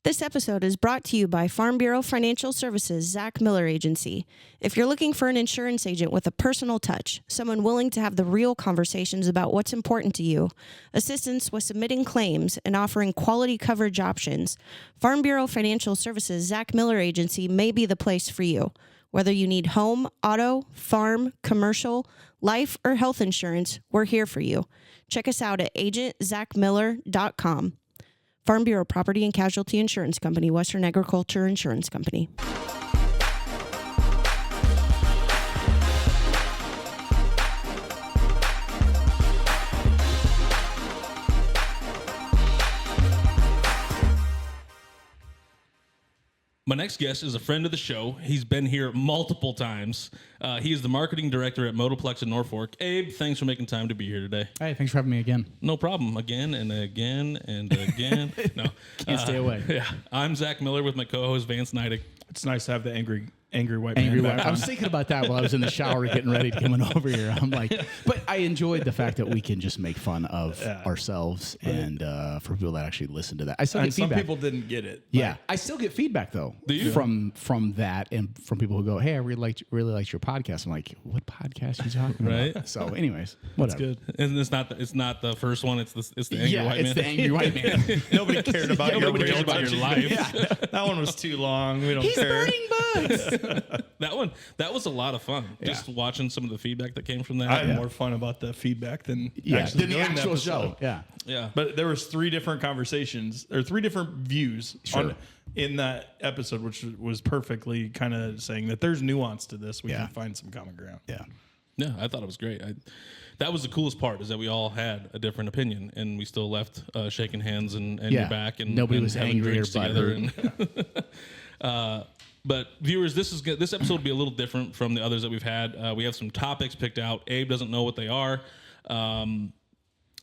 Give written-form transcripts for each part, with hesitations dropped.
This episode is brought to you by Farm Bureau Financial Services, Zach Miller Agency. If you're looking for an insurance agent with a personal touch, someone willing to have the real conversations about what's important to you, assistance with submitting claims, and offering quality coverage options, Farm Bureau Financial Services, Zach Miller Agency may be the place for you. Whether you need home, auto, farm, commercial, life, or health insurance, we're here for you. Check us out at agentzachmiller.com. Farm Bureau Property and Casualty Insurance Company, Western Agriculture Insurance Company. My next guest is a friend of the show. He's been here multiple times. He is the marketing director at Motoplex in Norfolk. Abe, thanks for making time to be here today. Hey, thanks for having me again. No problem. Again and again and again. No, Can't stay away. Yeah, I'm Zach Miller with my co-host Vance Neidig. It's nice to have the angry white Angry man. White. I was thinking about that while I was in the shower getting ready to come over here. I'm like, but I enjoyed the fact that we can just make fun of ourselves and for people that actually listen to that. I still get And some feedback. people didn't get it. Yeah, I still get feedback though from that and from people who go, "Hey, I really liked your podcast." I'm like, "What podcast are you talking about?" Right. So, anyways, whatever. Good. And it's not the first one. It's the angry white man. it's the angry white man. Nobody cared about your Nobody real cares about your touchy- life. Yeah. That one was too long. We don't He's care. burning bugs. That was a lot of fun. Just watching some of the feedback that came from that. I had more fun about the feedback than actually than the doing actual episode. show. Yeah. Yeah. But there was three different conversations or three different views Sure. in that episode, which was perfectly kind of saying that there's nuance to this. We Yeah. can find some common ground. Yeah. Yeah, I thought it was great. That was the coolest part, is that we all had a different opinion, and we still left shaking hands and your back, and nobody and was having angry or drinks together. butthurt. And but viewers, this episode will be a little different from the others that we've had. We have some topics picked out. Abe doesn't know what they are, and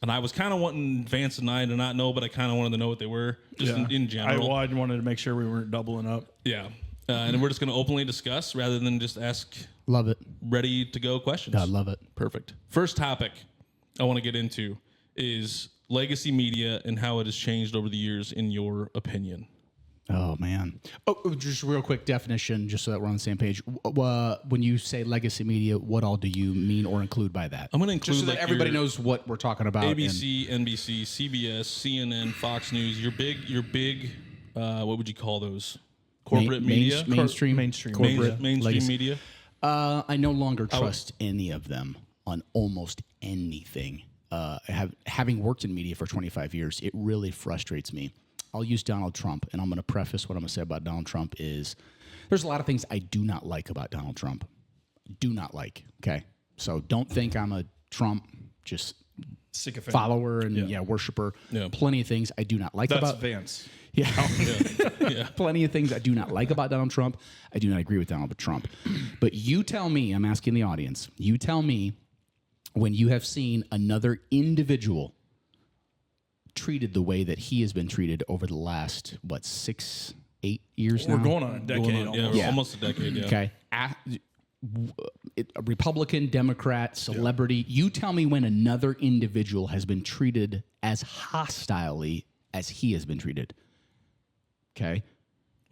I was kind of wanting Vance and I to not know, but I kind of wanted to know what they were, just in general. I wanted to make sure we weren't doubling up. Yeah. And we're just going to openly discuss rather than just ask Love it. ready to go questions. I love it. Perfect. First topic I want to get into is legacy media and how it has changed over the years, in your opinion. Oh, man. Oh, just real quick definition, just so that we're on the same page. When you say legacy media, what all do you mean or include by that? I'm going to include just so that everybody knows what we're talking about. ABC, NBC, CBS, CNN, Fox News, your big, what would you call those? Corporate media? Mainstream corporate Mainstream legacy. media? I no longer trust any of them on almost anything. Having worked in media for 25 years, it really frustrates me. I'll use Donald Trump, and I'm going to preface what I'm going to say about Donald Trump is there's a lot of things I do not like about Donald Trump. Do not like, okay? So don't think I'm a Trump just Sycophant. follower and worshiper. Yeah. Plenty of things I do not like That's about Vance. Yeah. Yeah. Plenty of things I do not like about Donald Trump. I do not agree with Donald Trump. But you tell me, I'm asking the audience, you tell me when you have seen another individual treated the way that he has been treated over the last, 6-8 years now? We're going on a decade almost. Almost a decade, yeah. Okay. A Republican, Democrat, celebrity. You tell me when another individual has been treated as hostilely as he has been treated. Okay.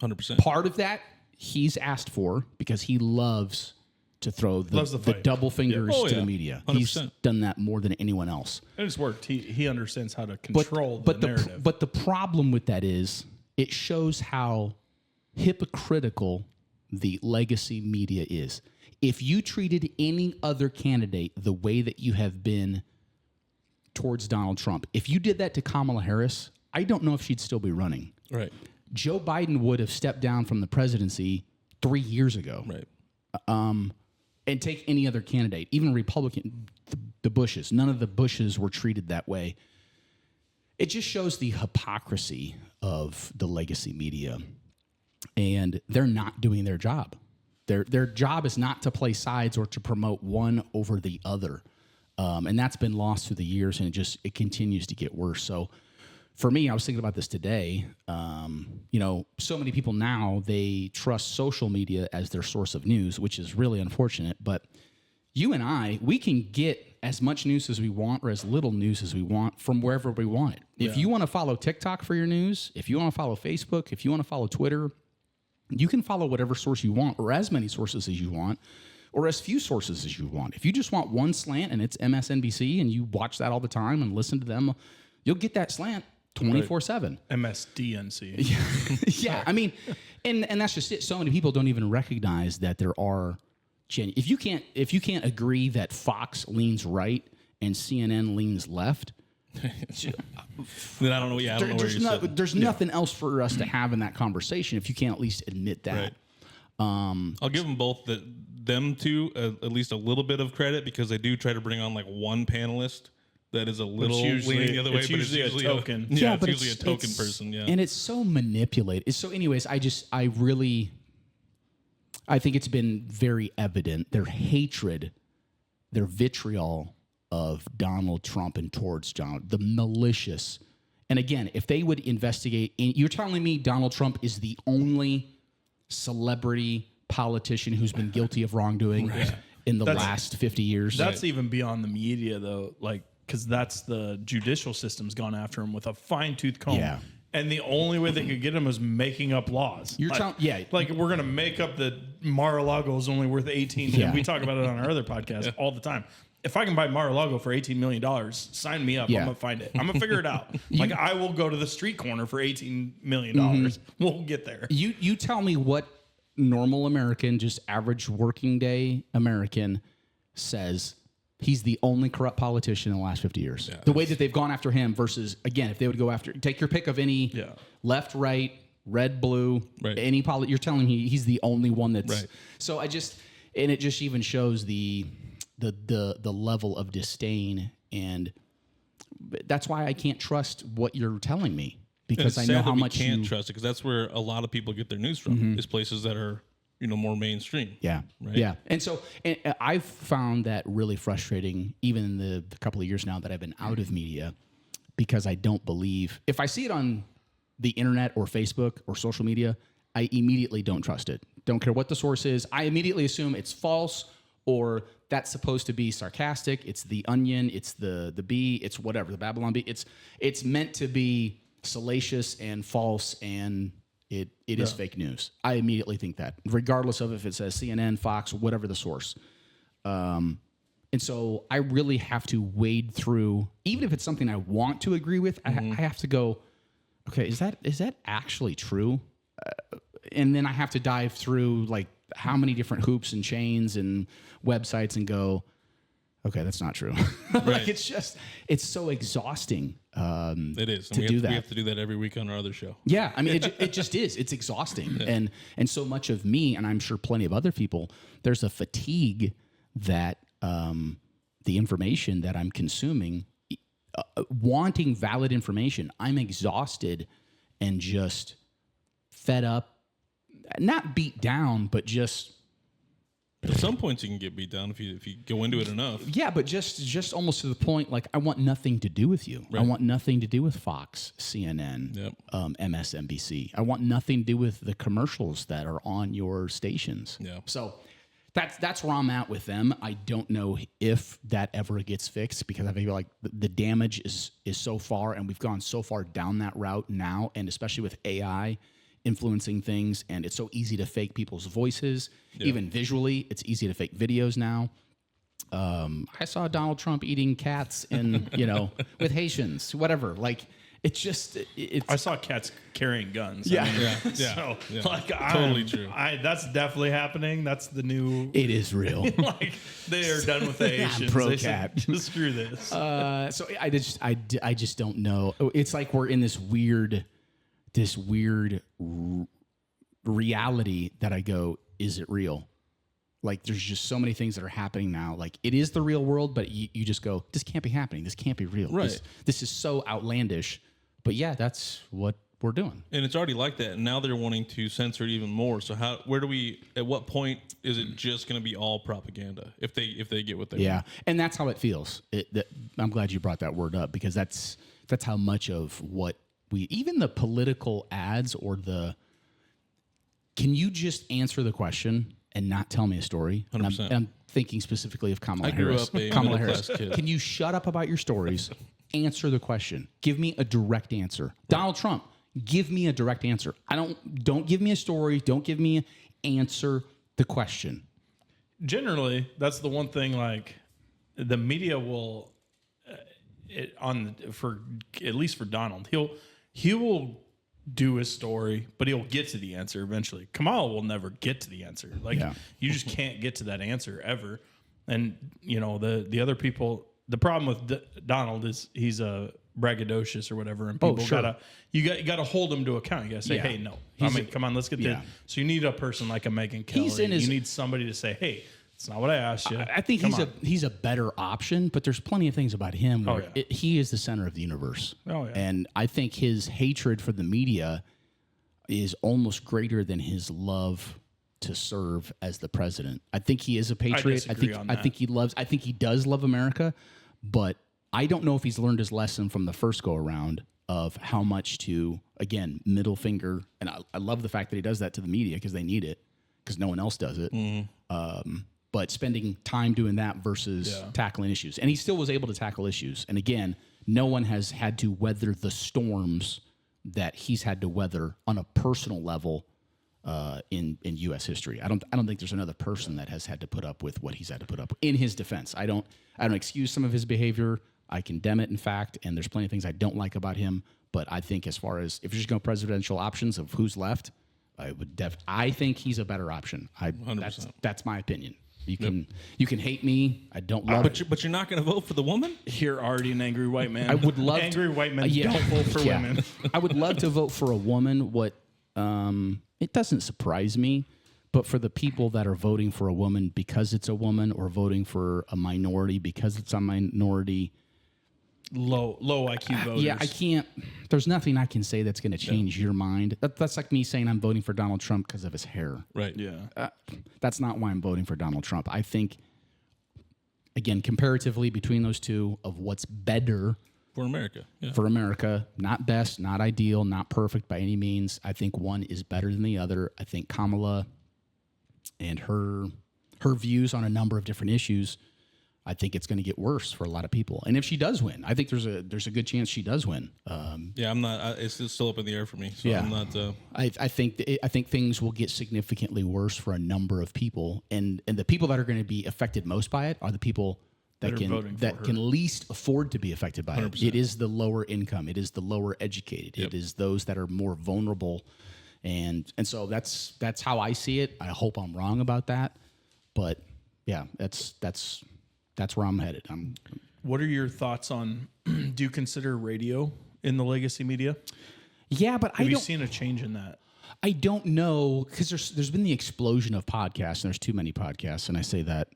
100%. Part of that he's asked for because he loves to throw the fight. double fingers Oh, to yeah. the media. 100%. He's done that more than anyone else. And it's worked. He understands how to control the narrative. But the problem with that is it shows how hypocritical the legacy media is. If you treated any other candidate the way that you have been towards Donald Trump, if you did that to Kamala Harris, I don't know if she'd still be running. Right. Joe Biden would have stepped down from the presidency 3 years ago. Right. And take any other candidate, even Republican, the Bushes. None of the Bushes were treated that way. It just shows the hypocrisy of the legacy media. And they're not doing their job. Their job is not to play sides or to promote one over the other. And that's been lost through the years, and it continues to get worse. So for me, I was thinking about this today. So many people now, they trust social media as their source of news, which is really unfortunate. But you and I, we can get as much news as we want or as little news as we want from wherever we want it. If you want to follow TikTok for your news, if you want to follow Facebook, if you want to follow Twitter, you can follow whatever source you want or as many sources as you want or as few sources as you want. If you just want one slant and it's MSNBC and you watch that all the time and listen to them, you'll get that slant 24/7. MSDNC. Yeah, I mean, and that's just it. So many people don't even recognize that there are if you can't agree that Fox leans right and CNN leans left, then I don't know. Yeah, I don't know where you're sitting. There's nothing else for us to have in that conversation if you can't at least admit that. Right. I'll give them both them two at least a little bit of credit because they do try to bring on like one panelist that is a little leaning the other way, it's but usually it's usually a token. It's usually a token person. Yeah, and it's so manipulated. So, anyways, I think it's been very evident their hatred, their vitriol of Donald Trump and towards the malicious. And again, if they would investigate, you're telling me Donald Trump is the only celebrity politician who's been guilty of wrongdoing in the last 50 years? That's even beyond the media, though, like, because that's the judicial system's gone after him with a fine-tooth comb. Yeah. And the only way they could get him was making up laws. You're like we're gonna make up that Mar-a-Lago is only worth 18. Yeah. We talk about it on our other podcast all the time. If I can buy Mar-a-Lago for $18 million, sign me up. Yeah. I'm gonna find it. I'm gonna figure it out. Like I will go to the street corner for $18 million. We'll get there. You tell me what normal American, just average working day American, says he's the only corrupt politician in the last 50 years. Yeah, the way that they've gone after him versus, again, if they would go after, take your pick of any left, right, red, blue, any you're telling me he's the only one that's. Right. So and it just even shows the level of disdain, and that's why I can't trust what you're telling me because I know how much you can't trust it because that's where a lot of people get their news from is places that are more mainstream. Yeah. Right? Yeah. And so I've found that really frustrating, even in the couple of years now that I've been out of media, because I don't believe, if I see it on the internet or Facebook or social media, I immediately don't trust it. Don't care what the source is. I immediately assume it's false or that's supposed to be sarcastic. It's the Onion. It's the Bee. It's whatever, the Babylon Bee. It's meant to be salacious and false, and it is fake news. I immediately think that, regardless of if it says CNN, Fox, whatever the source. And so I really have to wade through, even if it's something I want to agree with, I have to go, okay, is that actually true? And then I have to dive through like how many different hoops and chains and websites and go, okay, that's not true. Like it's so exhausting. It is. To do that. We have to do that every week on our other show. Yeah, I mean, it just is. It's exhausting, and so much of me, and I'm sure plenty of other people, there's a fatigue that the information that I'm consuming, wanting valid information, I'm exhausted and just fed up, not beat down, but just. At some points, you can get beat down if you go into it enough. Yeah, but just almost to the point, like I want nothing to do with you. Right. I want nothing to do with Fox, CNN, MSNBC. I want nothing to do with the commercials that are on your stations. Yeah. So that's where I'm at with them. I don't know if that ever gets fixed because I feel like the damage is so far, and we've gone so far down that route now, and especially with AI influencing things, and it's so easy to fake people's voices, even visually. It's easy to fake videos now. I saw Donald Trump eating cats and with Haitians, whatever. Like it's just I saw cats carrying guns. Yeah, I mean, yeah. So like Totally true. That's definitely happening. That's the new. It is real. Like they are done with the Haitians. Pro They cat. said, screw this. So I just don't know. It's like we're in this weird reality that I go, is it real? Like there's just so many things that are happening now. Like it is the real world, but you just go, this can't be happening. This can't be real. Right. This is so outlandish. But yeah, that's what we're doing. And it's already like that. And now they're wanting to censor it even more. So at what point is it just going to be all propaganda if they get what they want? And that's how it feels. I'm glad you brought that word up because that's how much of what even the political ads or can you just answer the question and not tell me a story. And 100%. I'm thinking specifically of Kamala I grew Harris. up a Kamala middle-class Harris. kid. Can you shut up about your stories? Answer the question. Give me a direct answer. Donald Trump, give me a direct answer. Don't give me a story. Don't give me answer the question. Generally, that's the one thing. Like the media will, for at least for Donald, he will do his story, but he'll get to the answer eventually. Kamala will never get to the answer. Like you just can't get to that answer ever. And you know the other people. The problem with Donald is he's a braggadocious or whatever, and people gotta hold him to account. You gotta say, hey, no, come on, let's get this. So you need a person like a Megyn Kelly. You need somebody to say, hey, it's not what I asked you. I think he's a better option, but there's plenty of things about him where he is the center of the universe. Oh, yeah. And I think his hatred for the media is almost greater than his love to serve as the president. I think he is a patriot. I think he does love America, but I don't know if he's learned his lesson from the first go around of how much to, again, middle finger. And I love the fact that he does that to the media because they need it, because no one else does it. But spending time doing that versus tackling issues. And he still was able to tackle issues. And again, no one has had to weather the storms that he's had to weather on a personal level in U.S. history. I don't think there's another person that has had to put up with what he's had to put up with. In his defense, I don't excuse some of his behavior. I condemn it, in fact, and there's plenty of things I don't like about him. But I think as far as if you're just going presidential options of who's left, I think he's a better option. 100%. That's my opinion. You can hate me. I don't love it. But you're not going to vote for the woman? You're already an angry white man. I would love angry white men don't vote for women. I would love to vote for a woman. It doesn't surprise me, but for the people that are voting for a woman because it's a woman, or voting for a minority because it's a minority, low IQ voters. I can't. There's nothing I can say that's going to change your mind. That's like me saying I'm voting for Donald Trump because of his hair. Right. Yeah. That's not why I'm voting for Donald Trump. I think, again, comparatively between those two, of what's better For America. Yeah. for America, not best, not ideal, not perfect by any means. I think one is better than the other. I think Kamala and her views on a number of different issues, I think it's going to get worse for a lot of people. And if she does win, I think there's a good chance she does win. I'm not. It's still up in the air for me. So I'm not. I think things will get significantly worse for a number of people, and the people that are going to be affected most by it are the people that can least afford to be affected by 100%. it. It is the lower income. It is the lower educated. Yep. It is those that are more vulnerable, and so that's how I see it. I hope I'm wrong about that, but yeah, that's where I'm headed. What are your thoughts on? Do you consider radio in the legacy media? Yeah, but have you seen a change in that? I don't know, because there's been the explosion of podcasts, and there's too many podcasts, and I say that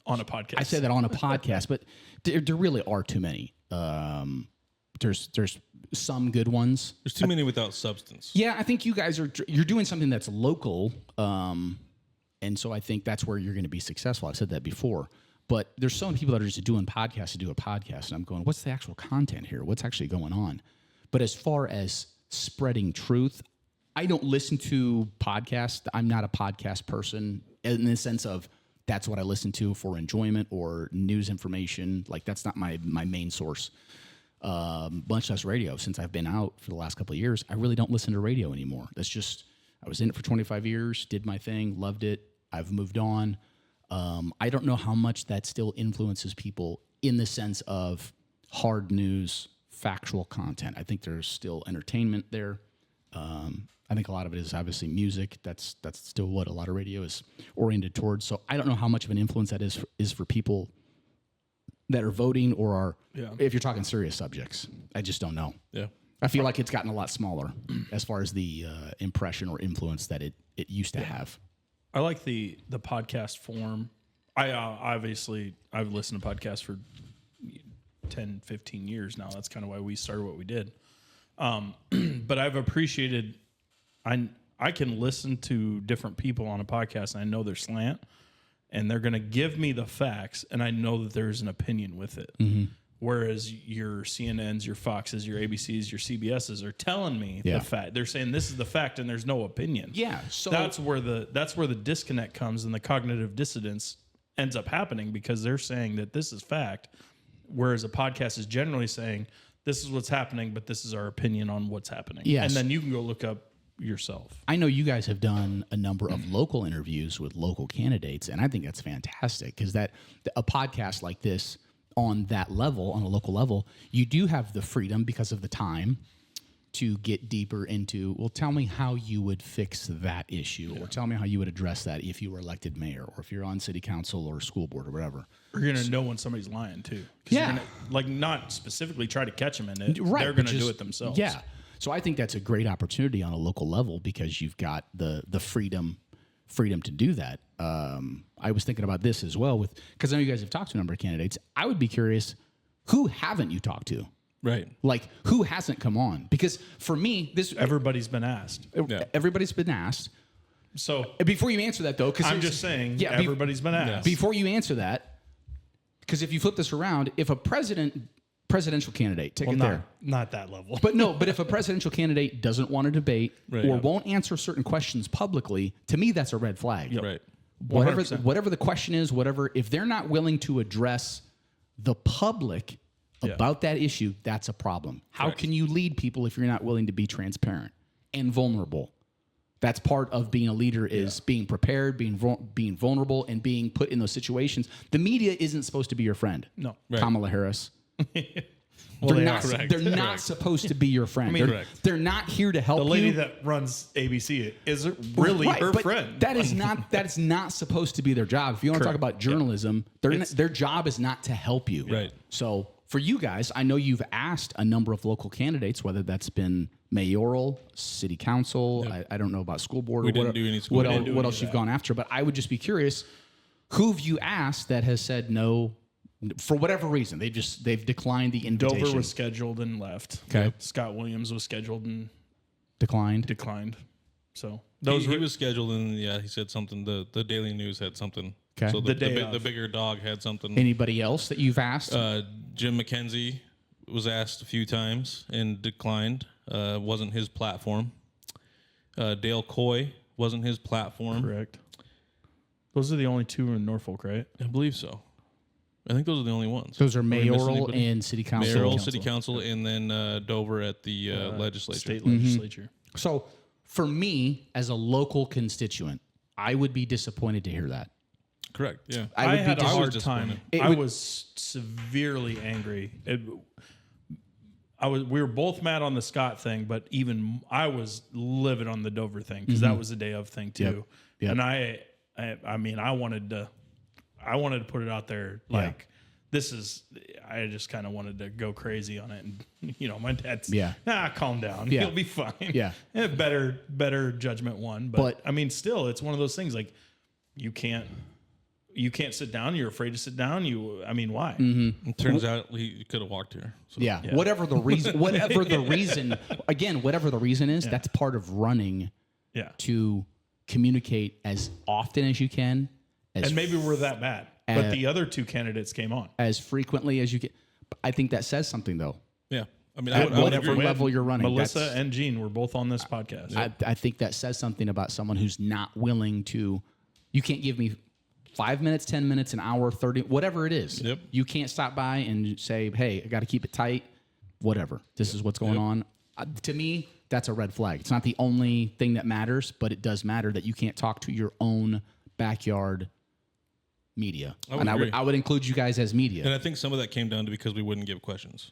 on a podcast. I say that on a podcast, but there really are too many. There's some good ones. There's too many without substance. Yeah, I think you guys you're doing something that's local, and so I think that's where you're going to be successful. I've said that before. But there's so many people that are just doing podcasts to do a podcast, and I'm going, what's the actual content here? What's actually going on? But as far as spreading truth, I don't listen to podcasts. I'm not a podcast person in the sense of that's what I listen to for enjoyment or news information. Like, that's not my main source. Much less radio. Since I've been out for the last couple of years, I really don't listen to radio anymore. That's just, I was in it for 25 years, did my thing, loved it. I've moved on. I don't know how much that still influences people in the sense of hard news, factual content. I think there's still entertainment there. I think a lot of it is obviously music. That's still what a lot of radio is oriented towards. So I don't know how much of an influence that is for people that are voting or are, if you're talking serious subjects. I just don't know. Yeah. I feel like it's gotten a lot smaller as far as the impression or influence that it used to have. I like the podcast form. I've listened to podcasts for 10, 15 years now. That's kind of why we started what we did. But I've appreciated, I can listen to different people on a podcast and I know their slant and they're going to give me the facts and I know that there's an opinion with it. Mm-hmm. Whereas your CNNs, your Foxes, your ABCs, your CBSs are telling me Yeah. the fact. They're saying this is the fact, and there's no opinion. Yeah, so that's where the disconnect comes, and the cognitive dissonance ends up happening because they're saying that this is fact, whereas a podcast is generally saying this is what's happening, but this is our opinion on what's happening. Yes. And then you can go look up yourself. I know you guys have done a number of local interviews with local candidates, and I think that's fantastic because a podcast like this on that level, on a local level, you do have the freedom because of the time to get deeper into, well, tell me how you would fix that issue, or tell me how you would address that if you were elected mayor, or if you're on city council or school board or whatever. Or you're going to know when somebody's lying too. 'Cause Yeah. you're gonna, like, not specifically try to catch them in it. Right, They're but going to do just- it themselves. Yeah. So I think that's a great opportunity on a local level because you've got the freedom to do that. I was thinking about this as well because I know you guys have talked to a number of candidates. I would be curious, who haven't you talked to? Right. Like, who hasn't come on? Because for me, Everybody's been asked. Yeah. everybody's been asked. So Before you answer that, though, because I'm just saying, yeah, everybody's been asked. before you answer that, because if you flip this around, if a presidential candidate, take it there. Not that level. But if a presidential candidate doesn't want to debate Right, or yeah. won't answer certain questions publicly, to me that's a red flag. Right. Whatever 100%. whatever the question is, if they're not willing to address the public about that issue, that's a problem. How Correct. can you lead people if you're not willing to be transparent and vulnerable? That's part of being a leader is being prepared, being vulnerable, and being put in those situations. The media isn't supposed to be your friend. No. Right. Kamala Harris. Well, they're they not, are. Correct. they're not Correct. supposed to be your friend. mean, they're, Correct. they're not here to help The lady you. that runs ABC isn't really Right, her but friend. That is not supposed to be their job. If you want to talk about journalism, their job is not to help you. Right. So for you guys, I know you've asked a number of local candidates, whether that's been mayoral, city council. I don't know about school board. We or didn't what, do any school- what we else, didn't do what any else of you've that. gone after. But I would just be curious, who have you asked that has said no for whatever reason? They've declined the invitation. Dover was scheduled and left. Okay. Scott Williams was scheduled and declined. declined. So He was scheduled, and he said something. The Daily News had something. Okay. So The day the of. bigger dog had something. Anybody else that you've asked? Jim McKenzie was asked a few times and declined. Wasn't his platform. Dale Coy wasn't his platform. correct. Those are the only two in Norfolk, right? I believe so. I think those are the only ones. Those are we missing mayoral anybody? and city council. Mayoral, city council, and then Dover at the legislature. State legislature. So for me, as a local constituent, I would be disappointed to hear that. Correct. Yeah. I would had be a dis- hard disappointed. time. It I would- was severely angry. We were both mad on the Scott thing, but even I was livid on the Dover thing because that was a day of thing too. Yep. And I mean, I wanted to put it out there like this is. I just kind of wanted to go crazy on it, and my dad's calm down. Yeah. He'll be fine. Yeah. better judgment won, but I mean, still, it's one of those things like you can't sit down. You're afraid to sit down. Why? It turns out he could have walked here. So. Yeah. Whatever the reason, again, whatever the reason is, that's part of running Yeah. to communicate as often as you can, And maybe we're that bad. But the other two candidates came on. as frequently as you can. I think that says something, though. Yeah. I mean, At I would whatever agree. level you're running. Melissa That's- and Gene were both on this podcast. I think that says something about someone who's not willing to. You can't give me 5 minutes, 10 minutes, an hour, 30, whatever it is. Yep. You can't stop by and say, hey, I got to keep it tight. Whatever. This is what's going on. To me, that's a red flag. It's not the only thing that matters, but it does matter that you can't talk to your own backyard media. would agree. I would include you guys as media. And I think some of that came down to because we wouldn't give questions.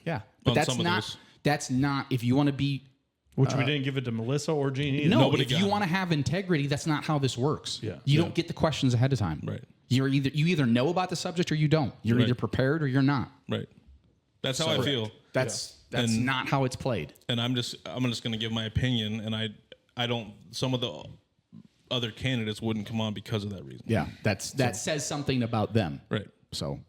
Yeah. But On some of those. that's not, if you want to be, Which we didn't give it to Melissa or Gene either. no, Nobody if got you it. want to have integrity, that's not how this works. Yeah. You don't get the questions ahead of time. Right. You either know about the subject or you don't. You're Right. either prepared or you're not. Right. That's how I feel. That's And- not how it's played. And I'm just going to give my opinion, and I don't. Some of the other candidates wouldn't come on because of that reason. Yeah, that says something about them. Right. So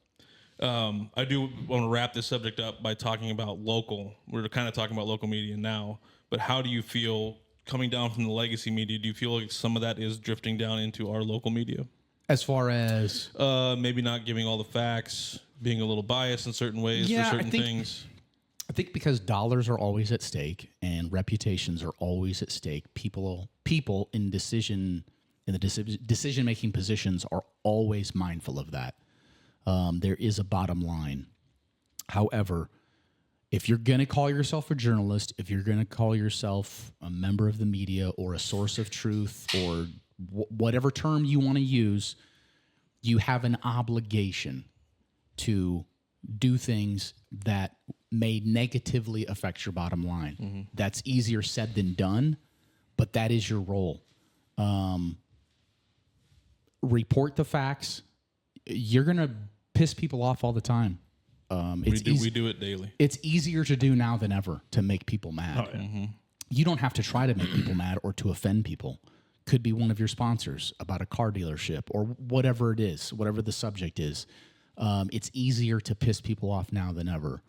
I do want to wrap this subject up by talking about local. We're kind of talking about local media now, but how do you feel coming down from the legacy media? Do you feel like some of that is drifting down into our local media? As far as maybe not giving all the facts, being a little biased in certain ways for certain things. I think because dollars are always at stake and reputations are always at stake, people in the decision making positions are always mindful of that. There is a bottom line. However, if you're going to call yourself a journalist, if you're going to call yourself a member of the media or a source of truth or whatever term you want to use, you have an obligation to do things that may negatively affect your bottom line. Mm-hmm. That's easier said than done, but that is your role. Report the facts. You're going to piss people off all the time. We do it daily. It's easier to do now than ever to make people mad. Oh, yeah. Mm-hmm. You don't have to try to make people mad or to offend people. Could be one of your sponsors about a car dealership or whatever it is, whatever the subject is. It's easier to piss people off now than ever.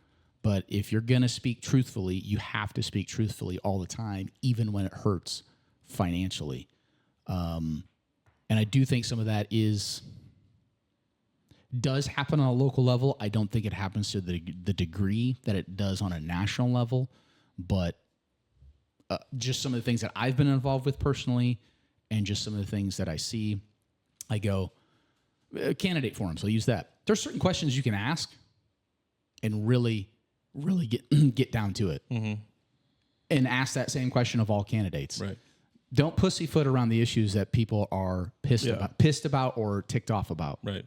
But if you're going to speak truthfully, you have to speak truthfully all the time, even when it hurts financially. And I do think some of that does happen on a local level. I don't think it happens to the degree that it does on a national level. But just some of the things that I've been involved with personally and just some of the things that I see, I go, candidate forums, I'll use that. There's certain questions you can ask and really get down to it. Mm-hmm. And ask that same question of all candidates. Right. Don't pussyfoot around the issues that people are pissed about or ticked off about. Right.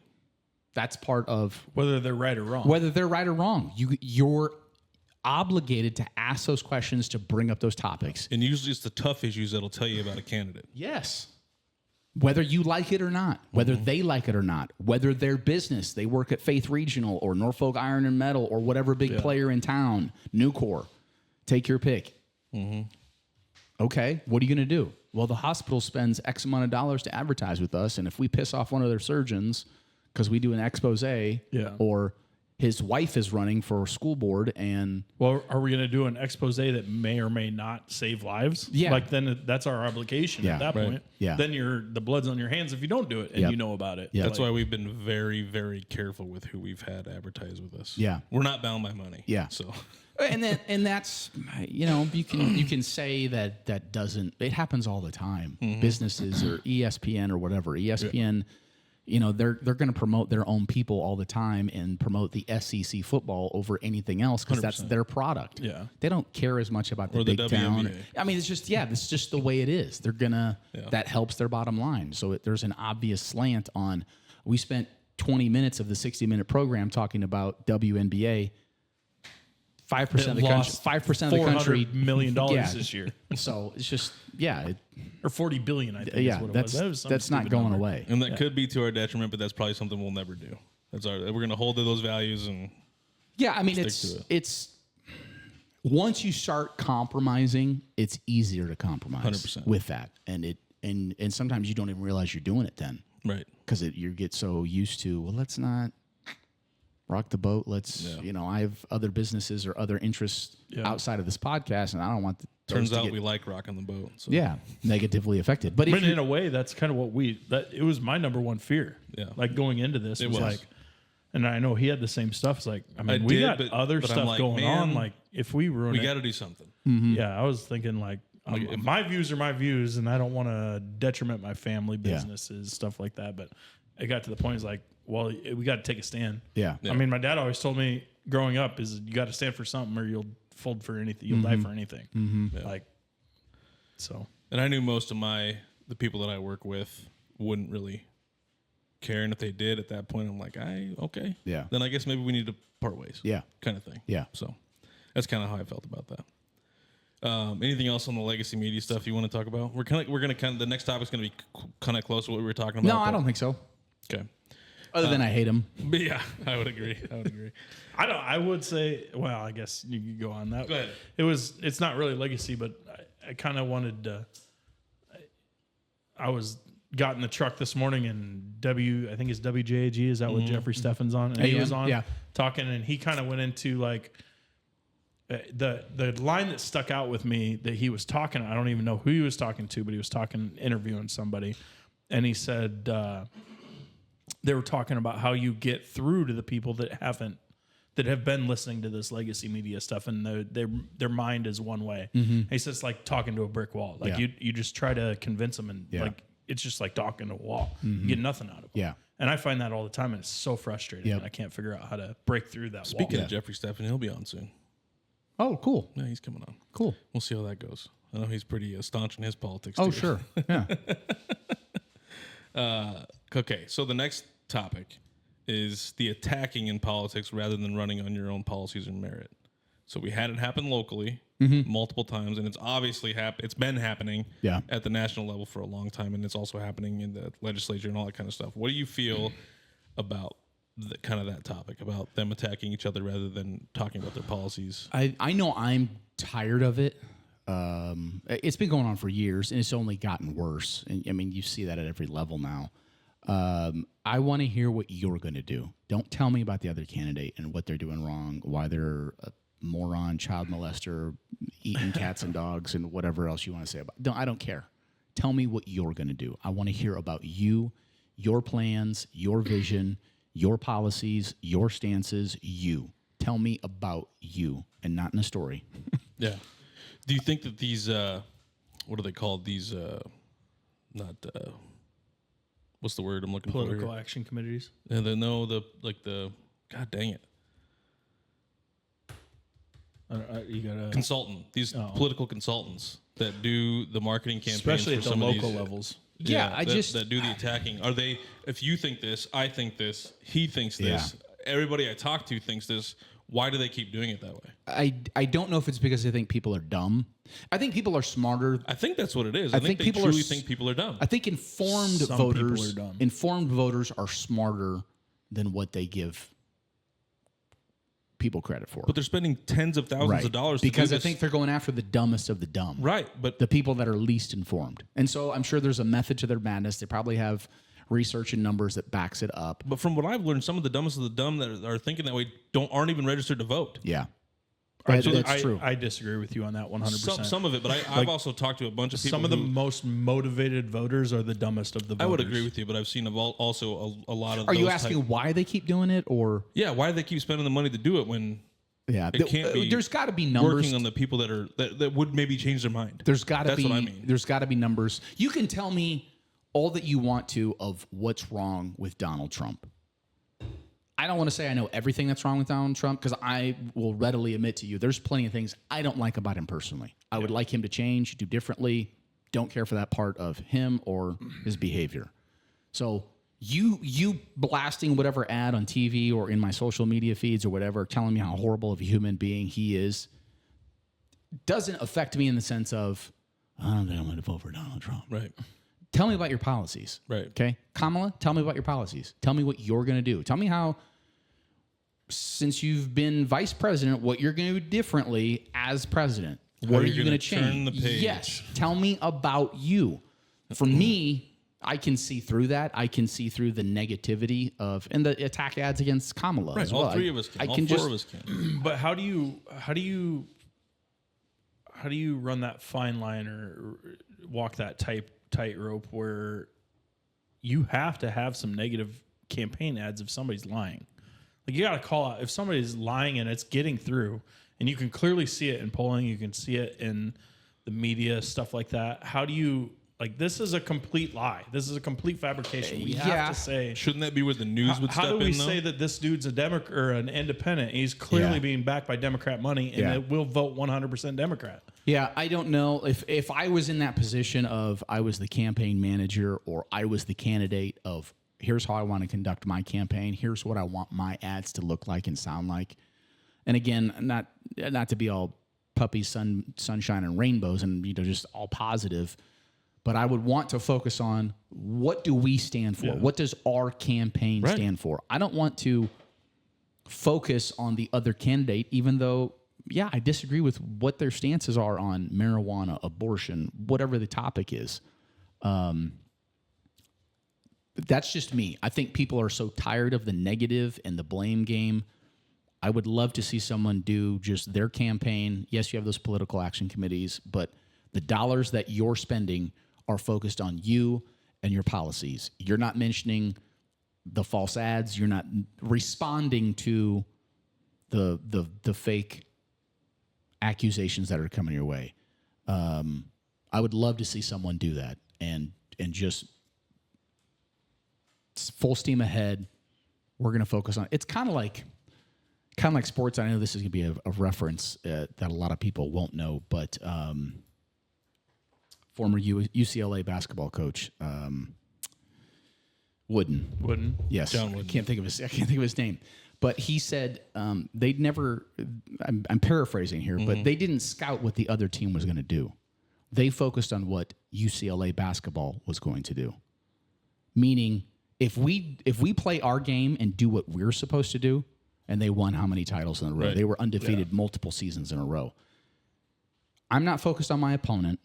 That's part of whether they're right or wrong. You're obligated to ask those questions to bring up those topics. And usually it's the tough issues that'll tell you about a candidate. Yes. Whether you like it or not, whether they like it or not, whether their business, they work at Faith Regional or Norfolk Iron and Metal or whatever big player in town, Nucor, take your pick. Mm-hmm. Okay, what are you going to do? Well, the hospital spends X amount of dollars to advertise with us, and if we piss off one of their surgeons because we do an expose, or his wife is running for school board, and well, are we going to do an expose that may or may not save lives? Yeah, like then that's our obligation at that point. Yeah, then the blood's on your hands if you don't do it and you know about it. Yeah, that's why we've been very, very careful with who we've had advertise with us. Yeah, we're not bound by money. Yeah, so. And that's, you can say that doesn't, it happens all the time. Mm-hmm. Businesses or ESPN or whatever. ESPN, they're going to promote their own people all the time and promote the SEC football over anything else because that's their product. Yeah. They don't care as much about the big town. I mean, it's just the way it is. They're going to, that helps their bottom line. So there's an obvious slant on, we spent 20 minutes of the 60-minute program talking about WNBA. 5% of the country. 5% of the country. $400 million this year. So it's just or $40 billion. I think. Yeah, is what it was. That's not going away. And that could be to our detriment, but that's probably something we'll never do. We're going to hold to those values and. Yeah, I mean it's once you start compromising, it's easier to compromise 100%. With that, and sometimes you don't even realize you're doing it then, right? Because you get so used to let's not rock the boat. Let's, I have other businesses or other interests outside of this podcast, and I don't want the. Turns out we like rocking the boat. So. Yeah, negatively affected. But in a way, that's kind of what it was my number one fear. Yeah. Like going into this, it was like, and I know he had the same stuff. It's like, we got other stuff going on. Like if we ruin it. We got to do something. Mm-hmm. Yeah, I was thinking like my views are my views, and I don't want to detriment my family businesses, stuff like that. But it got to the point, it's like, well, we got to take a stand. Yeah. I mean, my dad always told me growing up is you got to stand for something or you'll fold for anything. You'll die for anything. Mm-hmm. Yeah. Like, so. And I knew most of the people that I work with wouldn't really care. And if they did at that point, I'm like, okay. Yeah. Then I guess maybe we need to part ways. Yeah. Kind of thing. Yeah. So that's kind of how I felt about that. Anything else on the legacy media stuff you want to talk about? We're going to the next topic's going to be kind of close to what we were talking about. No, I don't think so. Okay. Other than I hate him. But yeah, I would agree. I would say, well, I guess you could go on that. Go ahead. It's not really legacy, but I kind of wanted to, got in the truck this morning and I think it's WJAG. Is that what Jeffrey Steffen's on? And he was on talking, and he kind of went into like the line that stuck out with me that he was talking. I don't even know who he was talking to, but he was interviewing somebody, and he said, they were talking about how you get through to the people that have been listening to this legacy media stuff, and their mind is one way. He says it's like talking to a brick wall. Like you just try to convince them, and like it's just like talking to a wall. You get nothing out of it. Yeah. And I find that all the time, and it's so frustrating. And I can't figure out how to break through that wall. Speaking of Jeffrey Steffen, he'll be on soon. Oh, cool. Yeah, he's coming on. Cool. We'll see how that goes. I know he's pretty staunch in his politics. Oh, too. sure. Yeah. Okay, so the next topic is the attacking in politics rather than running on your own policies and merit. So we had it happen locally multiple times, and it's obviously it's been happening at the national level for a long time, and it's also happening in the legislature and all that kind of stuff. What do you feel about that topic, about them attacking each other rather than talking about their policies? I know I'm tired of it. It's been going on for years, and it's only gotten worse. And I mean, you see that at every level now. I want to hear what you're going to do. Don't tell me about the other candidate and what they're doing wrong, why they're a moron, child molester, eating cats and dogs, and whatever else you want to say about. I don't care. Tell me what you're going to do. I want to hear about you, your plans, your vision, your policies, your stances. You tell me about you, and not in a story. Yeah. Do you think that these, what are they called? These, what's the word I'm looking for? Political action committees. And God dang it. You gotta Consultant. These political consultants that do the marketing campaigns, especially at for the some local of these, levels. that do the attacking. Are they? If you think this, I think this, he thinks this. Everybody I talk to thinks this. Why do they keep doing it that way? I don't know if it's because they think people are dumb. I think people are smarter. I think that's what it is. I think they truly think people are dumb. I think informed voters are smarter than what they give people credit for. But they're spending tens of thousands of dollars because to do I think they're going after the dumbest of the dumb. Right, but the people that are least informed. And so I'm sure there's a method to their madness. They probably have research and numbers that backs it up. But from what I've learned, some of the dumbest of the dumb that are thinking that way aren't even registered to vote. Yeah. That's true. I disagree with you on that 100%. Some of it, but I've also talked to a bunch of people. Some of the most motivated voters are the dumbest of the voters. I would agree with you, but I've seen also a lot of. Are you asking why they keep doing it, or why do they keep spending the money to do it when? Yeah, it can't be. There's got to be numbers working on the people that would maybe change their mind. There's got to be. That's what I mean. There's got to be numbers. You can tell me all that you want to of what's wrong with Donald Trump. I don't want to say I know everything that's wrong with Donald Trump, because I will readily admit to you there's plenty of things I don't like about him personally. I would like him to change, do differently. Don't care for that part of him or his behavior. So you blasting whatever ad on TV or in my social media feeds or whatever, telling me how horrible of a human being he is, doesn't affect me in the sense of, I don't think I'm going to vote for Donald Trump. Right. Tell me about your policies. Right. Okay. Kamala, tell me about your policies. Tell me what you're going to do. Tell me how, since you've been vice president, what you're going to do differently as president. What are you going to change? Turn the page. Yes. Tell me about you. For me, I can see through that. I can see through the negativity and the attack ads against Kamala as well. All three of us can. All four of us can. But how do you run that fine line or walk that tightrope where you have to have some negative campaign ads if somebody's lying? Like, you got to call out if somebody's lying and it's getting through, and you can clearly see it in polling, you can see it in the media, stuff like that. How do you, like, this is a complete lie. This is a complete fabrication. We have to say. Shouldn't that be where the news would step in, How do we though? say that this dude's a Democrat or an independent? He's clearly being backed by Democrat money, and it will vote 100% Democrat. Yeah, I don't know. If I was in that position of I was the campaign manager or I was the candidate of here's how I want to conduct my campaign, here's what I want my ads to look like and sound like. And again, not to be all puppies, sunshine, and rainbows and just all positive, but I would want to focus on what do we stand for? What does our campaign stand for? I don't want to focus on the other candidate, even though, I disagree with what their stances are on marijuana, abortion, whatever the topic is. That's just me. I think people are so tired of the negative and the blame game. I would love to see someone do just their campaign. Yes, you have those political action committees, but the dollars that you're spending are focused on you and your policies. You're not mentioning the false ads. You're not responding to the fake accusations that are coming your way. I would love to see someone do that and just full steam ahead. We're going to focus on. It's kind of like sports. I know this is going to be a reference that a lot of people won't know, but former UCLA basketball coach Wooden. Yes, John Wooden. I can't think of his name. But he said they'd never. I'm paraphrasing here, but they didn't scout what the other team was going to do. They focused on what UCLA basketball was going to do. Meaning, if we play our game and do what we're supposed to do, and they won how many titles in a row? Right. They were undefeated multiple seasons in a row. I'm not focused on my opponent.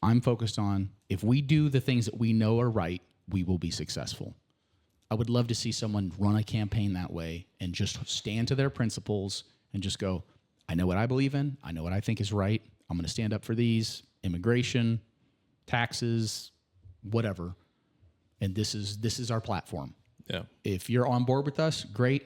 I'm focused on if we do the things that we know are right, we will be successful. I would love to see someone run a campaign that way and just stand to their principles and just go, I know what I believe in. I know what I think is right. I'm going to stand up for these, immigration, taxes, whatever. And this is our platform. Yeah. If you're on board with us, great.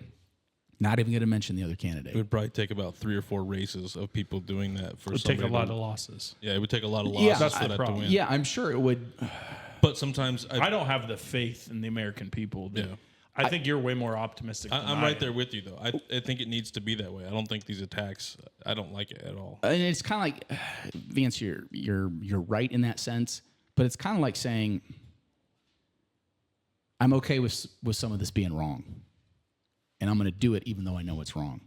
Not even going to mention the other It candidate. would probably take about 3 or 4 races of people doing that for It would take a somebody lot to- of losses. Yeah, it would take a lot of Yeah, losses that's for the that to problem. win. Yeah, I'm sure it would. But sometimes I don't have the faith in the American people. Yeah. I think you're way more optimistic than I'm I right am. there with you, though. I think it needs to be that way. I don't think these attacks, I don't like it at all. And it's kind of like, Vance, you're right in that sense, but it's kind of like saying, I'm okay with some of this being wrong, and I'm going to do it even though I know it's wrong.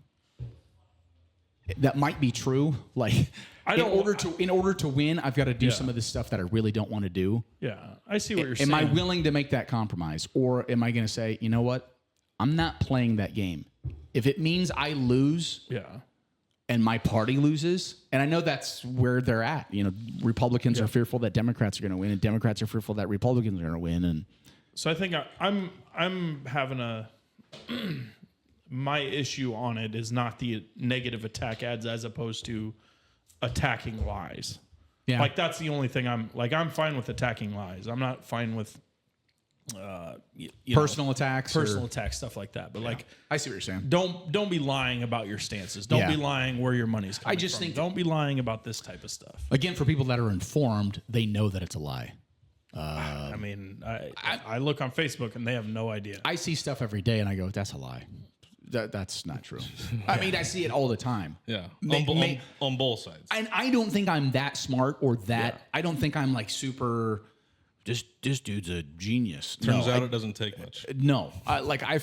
That might be true. Like, in order to win, I've got to do some of this stuff that I really don't want to do. Yeah, I see what you're saying. Am I willing to make that compromise, or am I going to say, you know what, I'm not playing that game? If it means I lose, Yeah. and my party loses, and I know that's where they're at. You know, Republicans are fearful that Democrats are going to win, and Democrats are fearful that Republicans are going to win. And So I think I'm having a my issue on it is not the negative attack ads as opposed to attacking lies. yeah, Like that's the only thing I'm fine with attacking lies. I'm not fine with personal attacks, personal attacks, stuff like that. But like, I see what you're saying. don't be lying about your stances. Don't Yeah. be lying where your money's coming I just from. think- Don't be lying about this type of stuff. Again, for people that are informed, they know that it's a lie. I mean, I look on Facebook and they have no idea. I see stuff every day, and I go, "That's a lie. That's not true." I mean, I see it all the time. Yeah. May- On both sides. And I don't think I'm that smart or that. I don't think I'm like super. This dude's a genius. Turns No, out it doesn't take much. No, I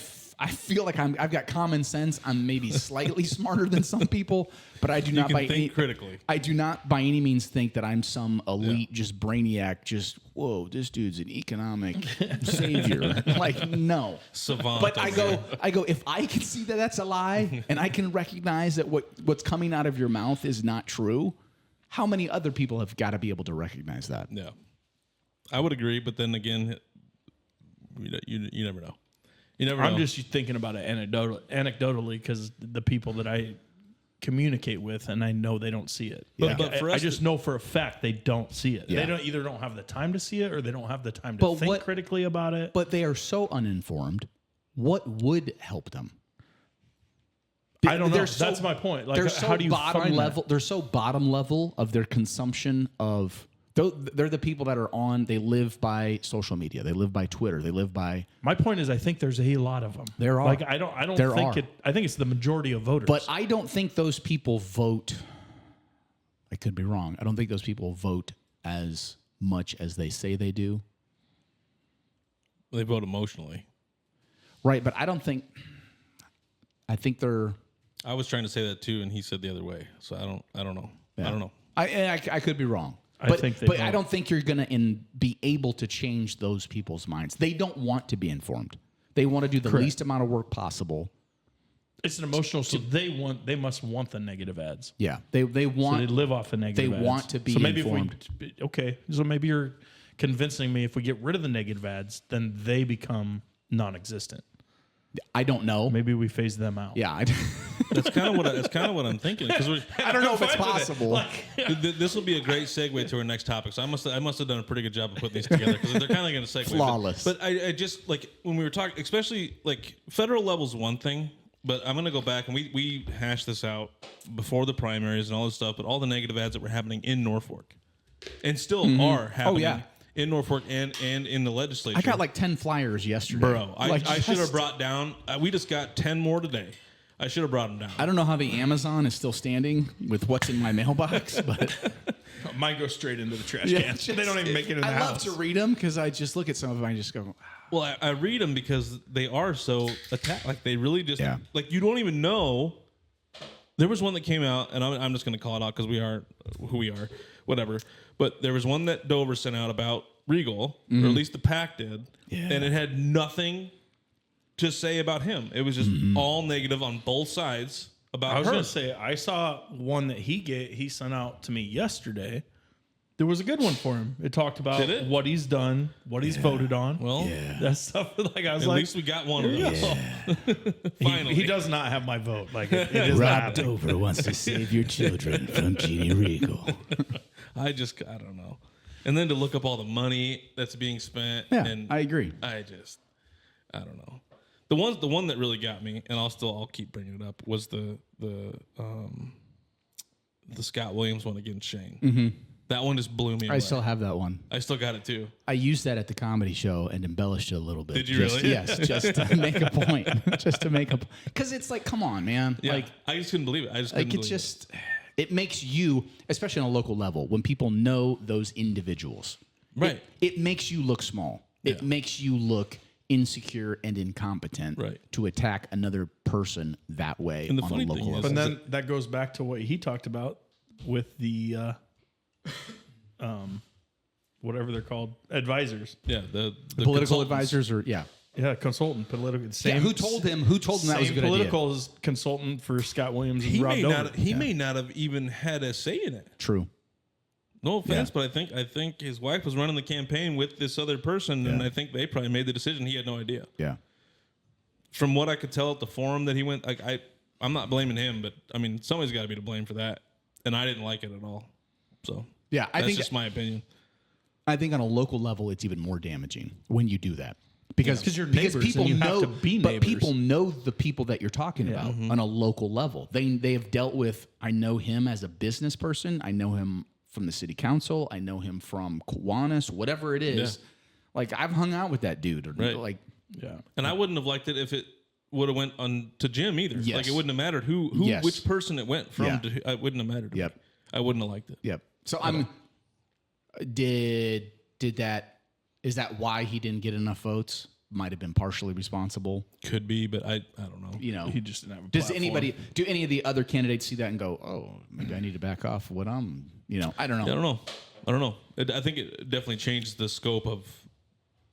feel like I've got common sense. I'm maybe slightly smarter than some people, but I do You not can by think any, critically. I do not by any means think that I'm some elite, just brainiac. Just whoa, this dude's an economic savior. Like no, Savant. but I over go. If I can see that that's a lie, and I can recognize that what's coming out of your mouth is not true, how many other people have got to be able to recognize that? Yeah. I would agree, but then again, you never know. You never know. I'm just thinking about it anecdotally because the people that I communicate with, and I know they don't see it. But- but for I us just know for a fact they don't see it. Yeah. They don't have the time to see it, or they don't have the time to But think what- critically about it. But they are so uninformed. What would help them? I don't know. They're so- That's my point. Like, They're so how do you bottom find level. They're so bottom level of their consumption of. They're the people that are on. They live by social media. They live by Twitter. They live by. that? My point is, I think there's a lot of them. There are. Like, I don't There think are. it. I think it's the majority of voters. But I don't think those people vote. I could be wrong. I don't think those people vote as much as they say they do. They vote emotionally. Right, but I don't think. I think they're. I was trying to say that too, and he said the other way. So I don't know. Yeah. I don't know. I could be wrong. I think they but don't. I don't think you're going to be able to change those people's minds. They don't want to be informed. They want to do the least amount of work possible. it's an emotional. So they must want the negative ads. Yeah, they So want. they live off the negative they ads. want to be so maybe informed. So maybe you're convincing me if we get rid of the negative ads, then they become non-existent. I don't know. Maybe we phase them out. Yeah. That's kind of what I'm thinking. Because I don't know if it's possible. this will be a great segue to our next topic. So I must have done a pretty good job of putting these together because they're kind of going to segue. Flawless. But I just like when we were talking, especially like federal level is one thing. But I'm going to go back and we hashed this out before the primaries and all this stuff. But all the negative ads that were happening in Norfolk and still are happening in Norfolk and in the legislature. I got like 10 flyers yesterday. Bro, I should have brought down. We just got 10 more today. I should have brought them down. I don't know how the Amazon is still standing with what's in my mailbox, but mine goes straight into the trash can. They don't even make it in the house. I love to read them because I just look at some of them and I just go, well, I read them because they are so attacked. Like they really just like you don't even know. There was one that came out, and I'm just going to call it out because we are who we are, whatever. But there was one that Dover sent out about Regal, or at least the PAC did, and it had nothing to say about him. It was just all negative on both sides about I was her. going to say, I saw one that he sent out to me yesterday. There was a good one for him. It talked about what he's done, what he's voted on. Well, that stuff. Like I was at like, least we got one of those. Finally, he does not have my vote. Like it is not Rob happening. Dover wants to save your children from Jeannie Regal. I don't know. And then to look up all the money that's being spent. Yeah, and I agree. I don't know. The one that really got me, and I'll keep bringing it up, was the Scott Williams one against Shane. Mm-hmm. That one just blew me away. I still have that one. I still got it too. I used that at the comedy show and embellished it a little bit. Did you really? Yes, just to make a point. Because it's like, come on, man. Yeah, like, I just couldn't believe it. It makes you, especially on a local level, when people know those individuals, right? It makes you look small. It makes you look insecure and incompetent to attack another person that way on a local level. And then that goes back to what he talked about with the whatever they're called, advisors. Yeah, the political advisors consultant, political. Who told him that was a good political idea? Consultant for Scott Williams and Rob Dover. He may not have even had a say in it. True. No offense, but I think his wife was running the campaign with this other person, and I think they probably made the decision. He had no idea. Yeah. From what I could tell at the forum that he went, I'm not blaming him, but I mean somebody's got to be to blame for that, and I didn't like it at all. So I think just my opinion. I think on a local level, it's even more damaging when you do that because you're neighbors people and you know, have to be but neighbors. people know the people that you're talking about on a local level. They have dealt with. I know him as a business person. I know him from the city council. I know him from Kiwanis, whatever it is. Yeah. Like I've hung out with that dude. And I wouldn't have liked it if it would have went on to Jim either. Yes. Like it wouldn't have mattered which person it went from. To, it wouldn't have mattered. To me. I wouldn't have liked it. Yep. So is that why he didn't get enough votes? Might have been partially responsible. Could be, but I don't know. You know, he just didn't have a platform. Do any of the other candidates see that and go, oh, maybe I need to back off what I'm, I don't know. I don't know. I think it definitely changed the scope of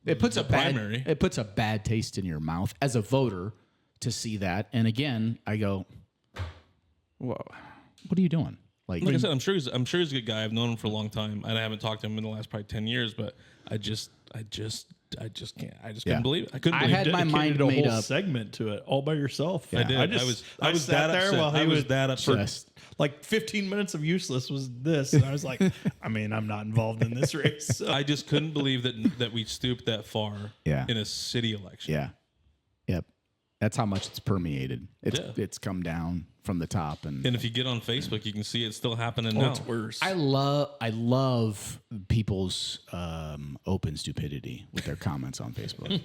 it puts the primary. It puts a bad taste in your mouth as a voter to see that. And again, I go, whoa, what are you doing? Like I said, I'm sure he's a good guy. I've known him for a long time, and I haven't talked to him in the last probably 10 years. But I just can't. I just couldn't believe it. I couldn't. Believe had my mind made made a whole up segment to it all by yourself. Yeah. I did. I was sat that there upset. while I was that upset. Like 15 minutes of useless was this, and I was like, I mean, I'm not involved in this race. So. I just couldn't believe that we stooped that far. In a city election. Yeah. Yep. That's how much it's permeated. It's come down from the top, and if you get on Facebook, you can see it's still happening now. It's worse. I love people's open stupidity with their comments on Facebook.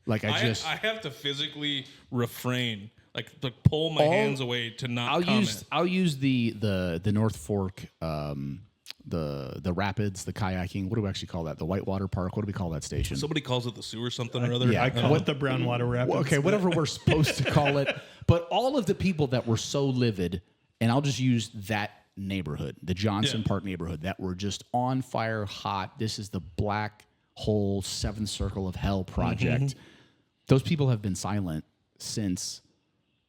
Like I have to physically refrain, like pull my hands away to not comment. I'll use the North Fork. The rapids, the kayaking. What do we actually call that? The whitewater park. What do we call that station? Somebody calls it the sewer something or other. Yeah, I call it the Brownwater Rapids. Okay, whatever we're supposed to call it. But all of the people that were so livid, and I'll just use that neighborhood, the Johnson Park neighborhood, that were just on fire, hot. This is the black hole, seventh circle of hell project. Those people have been silent since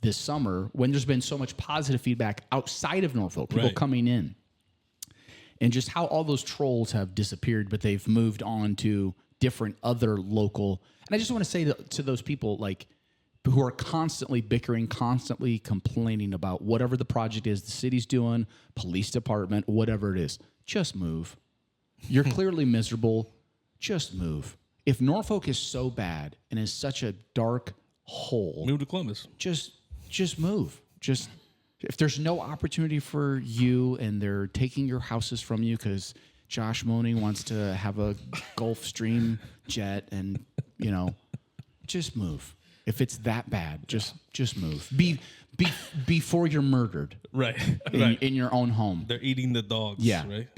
this summer when there's been so much positive feedback outside of Norfolk, people coming in. And just how all those trolls have disappeared, but they've moved on to different other local. And I just want to say to those people like who are constantly bickering, constantly complaining about whatever the project is the city's doing, police department, whatever it is, just move. You're clearly miserable. Just move. If Norfolk is so bad and is such a dark hole, Move to Columbus. just move. Just if there's no opportunity for you and they're taking your houses from you because Josh Money wants to have a Gulfstream jet, and just move. If it's that bad, just move. Before you're murdered, Right. in your own home. They're eating the dogs. Yeah, Right.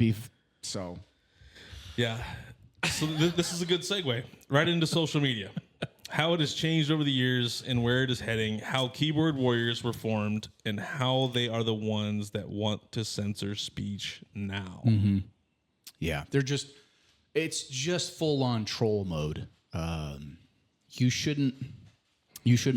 So Yeah. So this is a good segue right into social media. How it has changed over the years and where it is heading, how keyboard warriors were formed, and how they are the ones that want to censor speech now. Mm-hmm. Yeah, it's just full on troll mode. You shouldn't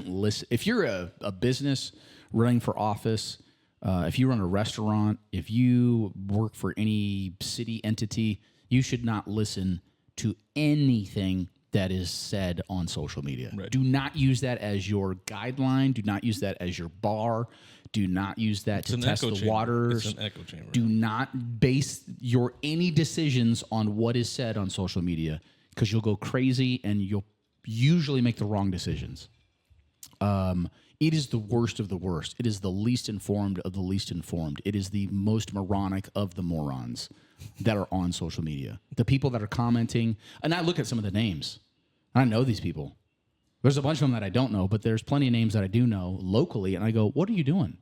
listen. If you're a business running for office, if you run a restaurant, if you work for any city entity, you should not listen to anything that is said on social media. Right. Do not use that as your guideline. Do not use that as your bar. Do not use that to test the waters. It's an echo chamber. Do not base your any decisions on what is said on social media, because you'll go crazy and you'll usually make the wrong decisions. It is the worst of the worst. It is the least informed of the least informed. It is the most moronic of the morons that are on social media. The people that are commenting, and I look at some of the names. I know these people. There's a bunch of them that I don't know, but there's plenty of names that I do know locally, and I go, what are you doing?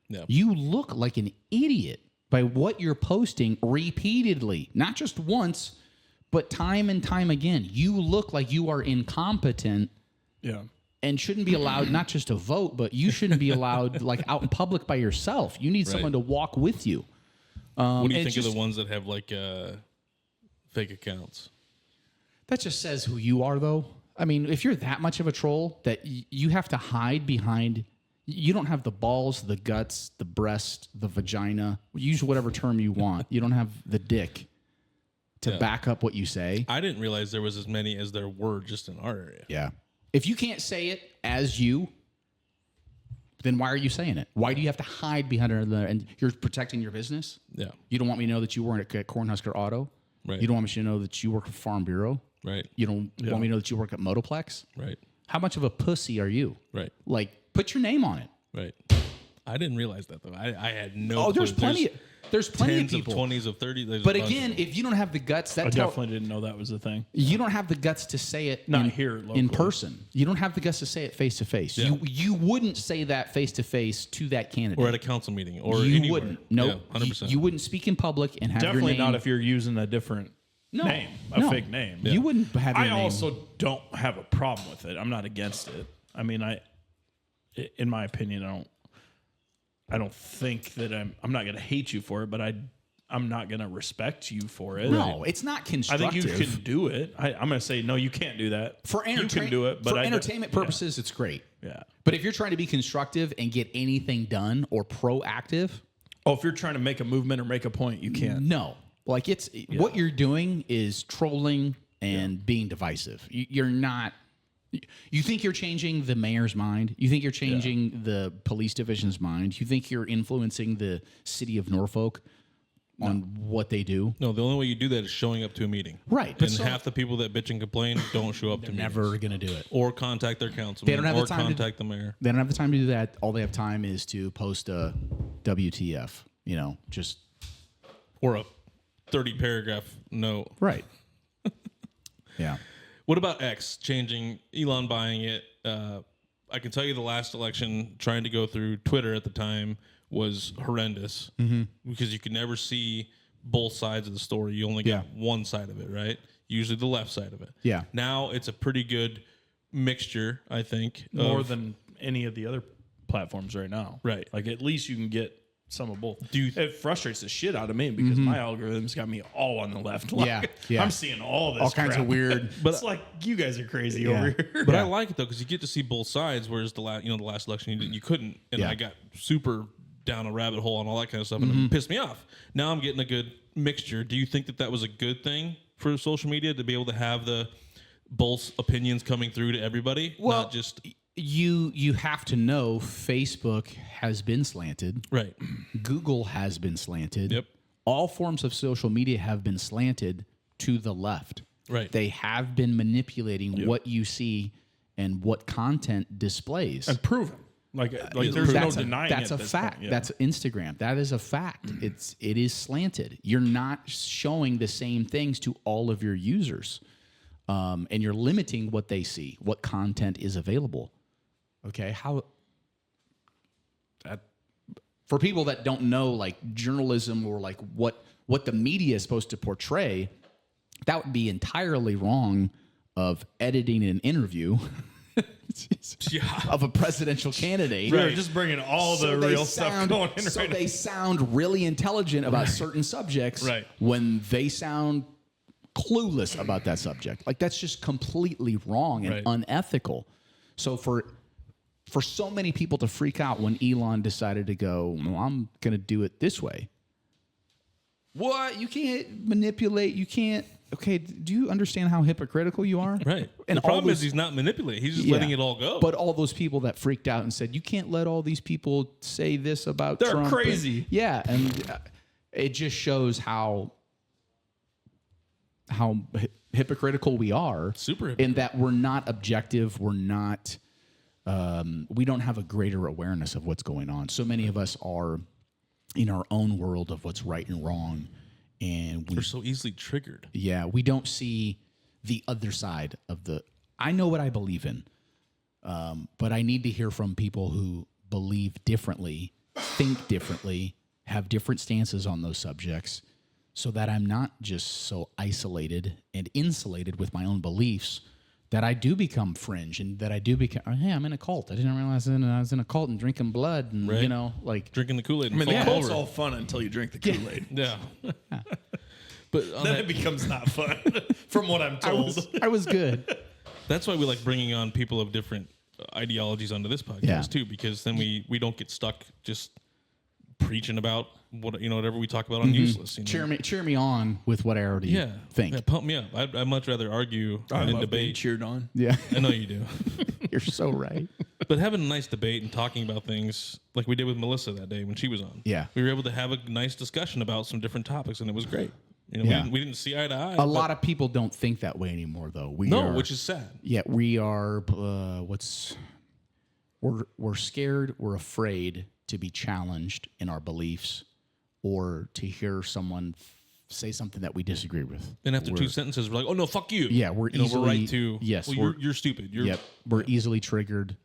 Yeah. You look like an idiot by what you're posting repeatedly, not just once, but time and time again. You look like you are incompetent. Yeah. And shouldn't be allowed not just to vote, but you shouldn't be allowed like out in public by yourself. You need someone to walk with you. What do you think of the ones that have like fake accounts? That just says who you are, though. I mean, if you're that much of a troll that you have to hide behind, you don't have the balls, the guts, the breast, the vagina. Use whatever term you want. You don't have the dick to back up what you say. I didn't realize there was as many as there were just in our area. Yeah. If you can't say it as you, then why are you saying it? Why do you have to hide behind another? And you're protecting your business? Yeah. You don't want me to know that you weren't at Cornhusker Auto? Right. You don't want me to know that you work for Farm Bureau? Right. You don't want me to know that you work at Motoplex? Right. How much of a pussy are you? Right. Like, put your name on it. Right. I didn't realize that though. I had no. Oh, there's clue. plenty. There's plenty tens of people. 20s of 30. There's But a bunch again, of them. if you don't have the guts, I definitely didn't know that was a thing. you don't have the guts to say it Not in, here in locally. person. You don't have the guts to say it face to face. Yeah. You wouldn't say that face to face to that candidate. or at a council meeting or you anywhere. wouldn't. No, Yeah, 100%. You wouldn't speak in public and have Definitely your name. not if you're using a different name, a fake name. You wouldn't have your I name. also don't have a problem with it. I'm not against it. I mean, in my opinion, I don't think that I'm not going to hate you for it, but I'm not going to respect you for it. No, it's not I constructive. think you can do it. I'm going to say no, you can't do that. For you can do it, but for I don't- entertainment purposes, it's great. Yeah. But if you're trying to be constructive and get anything done or proactive, Oh, if you're trying to make a movement or make a point, you can't. no. Like what you're doing is trolling and being divisive. You're not. You think you're changing the mayor's mind. You think you're changing the police division's mind. You think you're influencing the city of Norfolk on what they do. No, the only way you do that is showing up to a meeting. Right, but And so- half the people that bitch and complain don't show up to meetings. Never going to do it. Or contact their councilman. They don't have the or time to- contact the mayor. They don't have the time to do that. All they have time is to post a WTF. Just Or a 30 paragraph note. right. Yeah. What about X changing, Elon buying it? I can tell you the last election, trying to go through Twitter at the time was horrendous because you could never see both sides of the story. You only get one side of it, right? Usually the left side of it. Yeah. Now it's a pretty good mixture, I think. More of- than any of the other platforms right now. Right. Like at least you can get some of both. Do you It frustrates the shit out of me because my algorithms got me all on the left. Like, Yeah, yeah. I'm seeing all this All kinds crap. of weird. But it's like you guys are crazy over here. But I like it though because you get to see both sides. Whereas the last election you couldn't, and Yeah. I got super down a rabbit hole and all that kind of stuff, and it pissed me off. Now I'm getting a good mixture. Do you think that was a good thing for social media to be able to have the both opinions coming through to everybody, not just you have to know Facebook has been slanted. right. Google has been slanted. Yep. All forms of social media have been slanted to the left. Right. They have been manipulating what you see and what content displays. And proven. Like there's no denying that's it. A fact. Point, yeah. That's Instagram. That is a fact. It is slanted. You're not showing the same things to all of your users, and you're limiting what they see, what content is available. Okay, for people that don't know like journalism or like what the media is supposed to portray, that would be entirely wrong of editing an interview of a presidential candidate. Right. Just bringing all the real stuff going in. So they sound really intelligent about certain subjects when they sound clueless about that subject. Like that's just completely wrong and unethical. So for so many people to freak out when Elon decided to go, well, I'm going to do it this way. What? You can't manipulate. You can't. Okay, do you understand how hypocritical you are? Right. And the problem is he's not manipulating. He's just letting it all go. But all those people that freaked out and said, you can't let all these people say this about They're Trump. crazy. And it just shows how hypocritical we are. Super in that we're not objective. We're not, we don't have a greater awareness of what's going on. So many of us are in our own world of what's right and wrong. And we're so easily triggered. Yeah, we don't see the other side of the. I know what I believe in, but I need to hear from people who believe differently, think differently, have different stances on those subjects, so that I'm not just so isolated and insulated with my own beliefs that I do become fringe and that I do become. Oh, hey, I'm in a cult. I didn't realize I was in a cult and drinking blood and like drinking the Kool-Aid. I mean, the cult's all fun until you drink the Kool-Aid. Yeah. But then it becomes not fun, from what I'm told. I was good. That's why we like bringing on people of different ideologies onto this podcast too, because then we don't get stuck just preaching about whatever we talk about on useless. Cheer me on with what I already think. Yeah, pump me up. I'd much rather argue and being debate. cheered on. Yeah, I know you do. You're so right. But having a nice debate and talking about things like we did with Melissa that day when she was on. Yeah, we were able to have a nice discussion about some different topics, and it was great. We didn't see eye to eye. A lot of people don't think that way anymore, though. Which is sad. Yeah, we are. We're scared. We're afraid to be challenged in our beliefs, or to hear someone say something that we disagree with. And after two sentences, we're like, "Oh no, fuck you!" Yeah, we're right to yes. Well, you're stupid. We're easily triggered.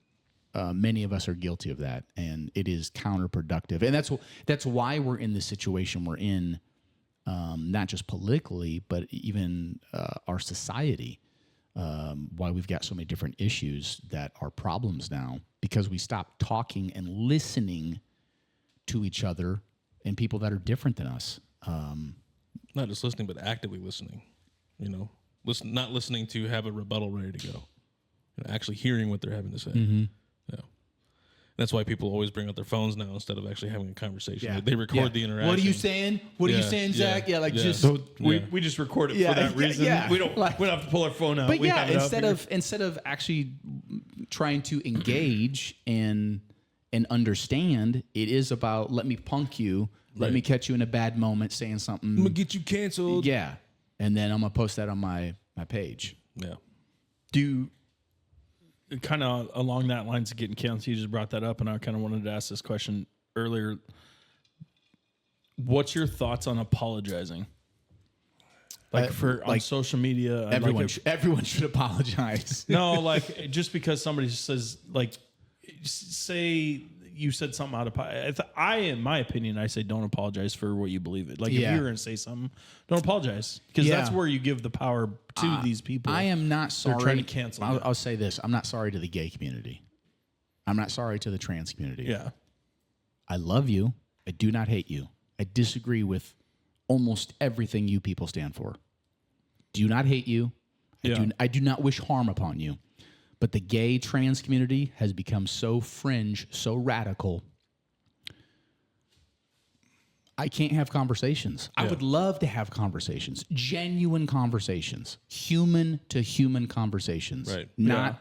Many of us are guilty of that, and it is counterproductive. And that's why we're in the situation we're in. Not just politically, but even our society, why we've got so many different issues that are problems now, because we stopped talking and listening to each other and people that are different than us. Not just listening, but actively listening. Not listening to have a rebuttal ready to go. Actually hearing what they're having to say. Mm-hmm. Yeah. That's why people always bring out their phones now instead of actually having a conversation. Yeah. They record the interaction. What are you saying? What are you saying, Zach? Yeah, just so we just record it for that reason. Yeah. We don't have to pull our phone out. But instead of actually trying to engage and understand, it is about let me punk you, let me catch you in a bad moment saying something. I'm gonna get you canceled. Yeah, and then I'm gonna post that on my page. Yeah. Kind of along that lines of getting canceled, you just brought that up, and I kind of wanted to ask this question earlier. What's your thoughts on apologizing? On social media, everyone should apologize. No, just because somebody says say you said something out of in my opinion, I say don't apologize for what you believe it. If you're going to say something, don't apologize, because that's where you give the power to these people. I am not sorry. They're trying to cancel. I'll say this: I'm not sorry to the gay community. I'm not sorry to the trans community. Yeah, I love you. I do not hate you. I disagree with almost everything you people stand for. Do not hate you. I do not wish harm upon you. But the gay trans community has become so fringe, so radical. I can't have conversations. I would love to have conversations, genuine conversations, human to human conversations. Right. Not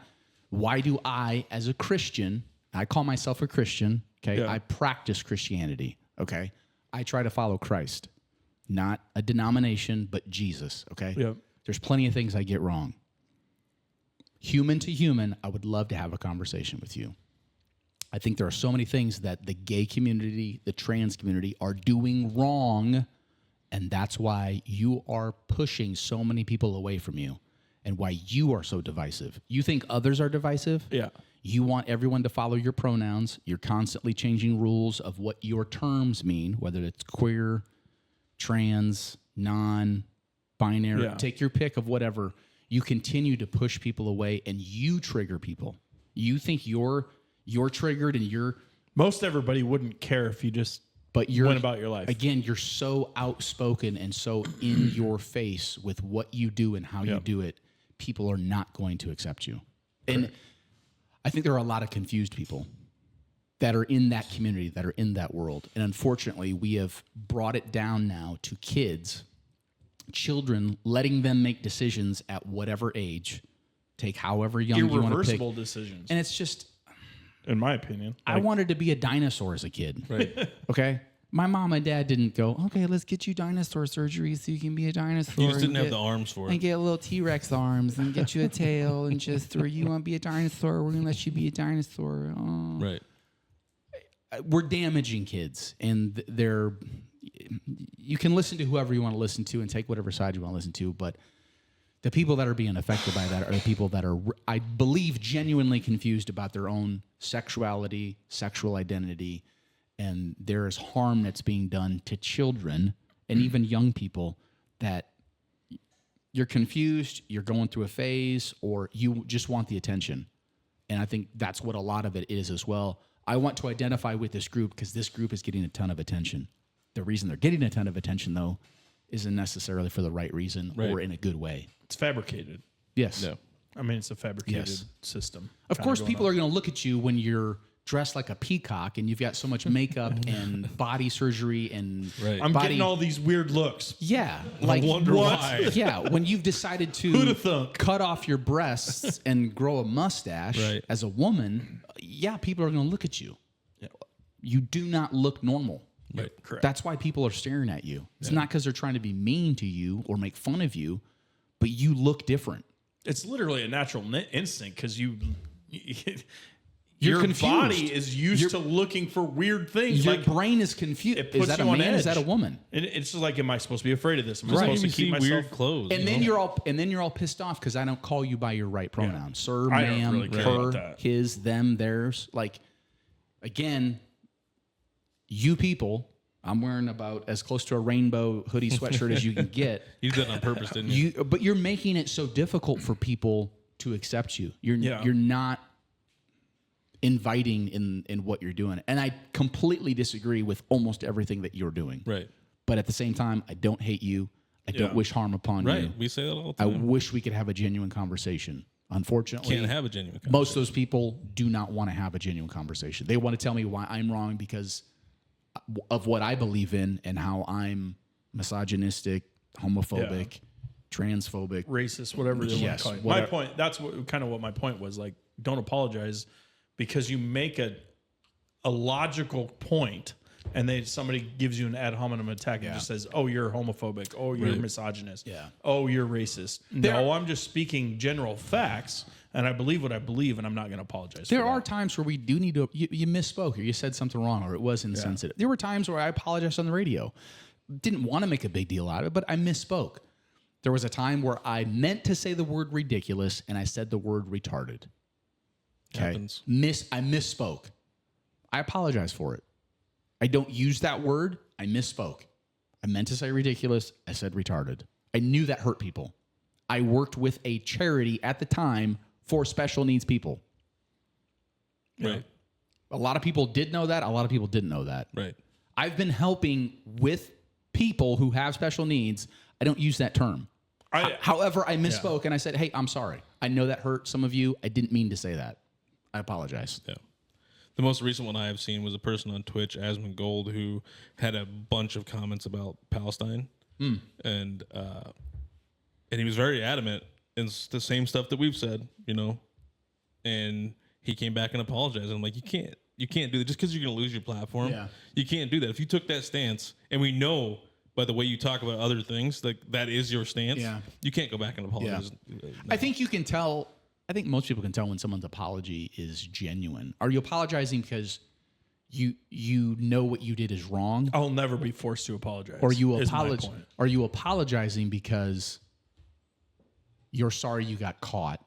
why do I, as a Christian, I call myself a Christian, okay? Yeah. I practice Christianity, okay? I try to follow Christ, not a denomination, but Jesus, okay? Yep. There's plenty of things I get wrong. Human to human, I would love to have a conversation with you. I think there are so many things that the gay community, the trans community are doing wrong, and that's why you are pushing so many people away from you and why you are so divisive. You think others are divisive? Yeah. You want everyone to follow your pronouns. You're constantly changing rules of what your terms mean, whether it's queer, trans, non-binary. Yeah. Take your pick of whatever. You continue to push people away, and you trigger people. You think you're triggered, and Most everybody wouldn't care if you just but you're went about your life. Again, you're so outspoken and so in your face with what you do and how you do it. People are not going to accept you. And I think there are a lot of confused people that are in that community, that are in that world. And unfortunately, we have brought it down now to children, letting them make decisions at whatever age, take however young you want to pick. Irreversible decisions, And it's just, in my opinion. I wanted to be a dinosaur as a kid. Right. Okay? My mom and dad didn't go, okay, let's get you dinosaur surgery so you can be a dinosaur. You just didn't and have the arms for And it. get little T-Rex arms and get you a tail and just, or you want to be a dinosaur, we're going to let you be a dinosaur. Oh. Right. We're damaging kids, and you can listen to whoever you want to listen to and take whatever side you want to listen to, but the people that are being affected by that are the people that are, I believe, genuinely confused about their own sexuality, sexual identity, and there is harm that's being done to children and even young people that you're confused, you're going through a phase, or you just want the attention. And I think that's what a lot of it is as well. I want to identify with this group because this group is getting a ton of attention. The reason they're getting a ton of attention, though, isn't necessarily for the right reason or in a good way. It's fabricated. Yes. No. I mean, it's a fabricated system. Of course, people are going to look at you when you're dressed like a peacock and you've got so much makeup and body surgery and Right. I'm body. getting all these weird looks. Yeah, I wonder what? why. Yeah, when you've decided Who'da to thunk? cut off your breasts and grow a mustache Right. as a woman, yeah, people are going to look at you. Yeah. You do not look normal. Right. Correct. That's why people are staring at you. It's not because they're trying to be mean to you or make fun of you, but you look different. It's literally a natural instinct because your confused. body is used to looking for weird things. Your Like, brain is confused. it Is puts that a you on man? edge. Is that a woman? And it's just like, am I supposed to be afraid of this? Am I Right. supposed to You keep see myself? weird clothes. And you then know? you're all pissed off because I don't call you by your right pronoun. Sir, I don't ma'am, really care about her, that. his, them, theirs. Like, again, you people, I'm wearing about as close to a rainbow hoodie sweatshirt as you can get. You did that on purpose, didn't you? But you're making it so difficult for people to accept you. You're not inviting in what you're doing. And I completely disagree with almost everything that you're doing. Right. But at the same time, I don't hate you. I don't wish harm upon Right. you. We say that all the I time. wish we could have a genuine conversation. Unfortunately, Can't have a genuine conversation. most of those people do not want to have a genuine conversation. They want to tell me why I'm wrong because of what I believe in and how I'm misogynistic, homophobic, transphobic. Racist, whatever they Yes, want to call it. whatever. My point, that's kind of what my point was. Like, don't apologize because you make a logical point and somebody gives you an ad hominem attack and just says, oh, you're homophobic. Oh, you're misogynist. Yeah. Oh, you're racist. No, I'm just speaking general facts and I believe what I believe and I'm not going to apologize. There for are that. times where we do need to, you misspoke or you said something wrong or it was insensitive. There were times where I apologized on the radio. Didn't want to make a big deal out of it, but I misspoke. There was a time where I meant to say the word ridiculous and I said the word retarded. Okay. Happens. I misspoke. I apologize for it. I don't use that word. I misspoke. I meant to say ridiculous. I said retarded. I knew that hurt people. I worked with a charity at the time for special needs people. Right. A lot of people did know that. A lot of people didn't know that. Right. I've been helping with people who have special needs. I don't use that term. However, I misspoke and I said, hey, I'm sorry. I know that hurt some of you. I didn't mean to say that. I apologize. Yeah. The most recent one I have seen was a person on Twitch, Asmund Gold, who had a bunch of comments about Palestine, and he was very adamant in the same stuff that we've said, and he came back and apologized. I'm like, you can't do that just because you're going to lose your platform. Yeah. You can't do that. If you took that stance, and we know by the way you talk about other things, like that is your stance. Yeah. You can't go back and apologize. Yeah. I think you can tell. I think most people can tell when someone's apology is genuine. Are you apologizing because you know what you did is wrong? I'll never be forced to apologize. Or you is my apologize? point. Are you apologizing because you're sorry you got caught,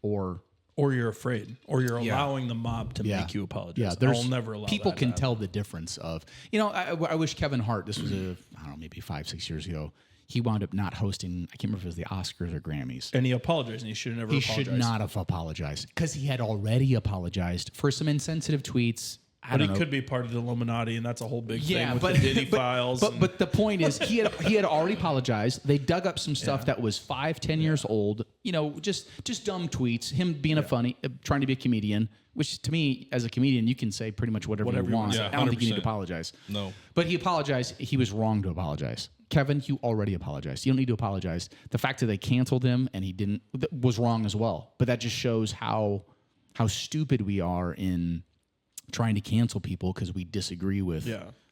or you're afraid, or you're allowing the mob to make you apologize. I'll never allow people that can to happen. tell the difference of, I wish Kevin Hart, this was I don't know, maybe 5-6 years ago, he wound up not hosting, I can't remember if it was the Oscars or Grammys. And he apologized, and he should have never apologized. He should not have apologized because he had already apologized for some insensitive tweets. But he could be part of the Illuminati, and that's a whole big thing with the Diddy files. But the point is, he had already apologized. They dug up some stuff that was 5-10 years old. Just dumb tweets. Him being trying to be a comedian. Which to me, as a comedian, you can say pretty much whatever you want. Yeah, I don't think you need to 100%. apologize. No. But he apologized. He was wrong to apologize. Kevin, you already apologized. You don't need to apologize. The fact that they canceled him and he didn't was wrong as well. But that just shows how stupid we are in trying to cancel people because we disagree with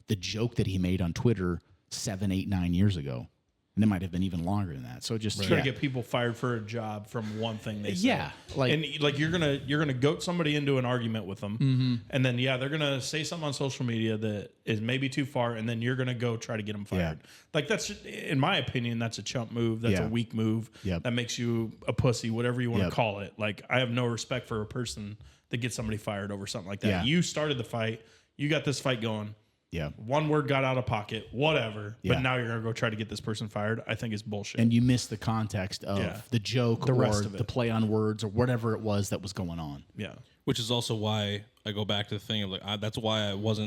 the joke that he made on Twitter 7, 8, 9 years ago. And it might have been even longer than that. So just try to get people fired for a job from one thing they say. Yeah, and you're gonna goat somebody into an argument with them, and then they're gonna say something on social media that is maybe too far, and then you're gonna go try to get them fired. Like that's, in my opinion, that's a chump move. That's a weak move. Yep. That makes you a pussy, whatever you want to call it. Like I have no respect for a person that gets somebody fired over something like that. Yeah. You started the fight. You got this fight going. Yeah. One word got out of pocket, whatever. Yeah. But now you're gonna go try to get this person fired. I think it's bullshit. And you miss the context of the joke The or rest of it. the play on words or whatever it was that was going on. Yeah. Which is also why I go back to the thing of that's why I was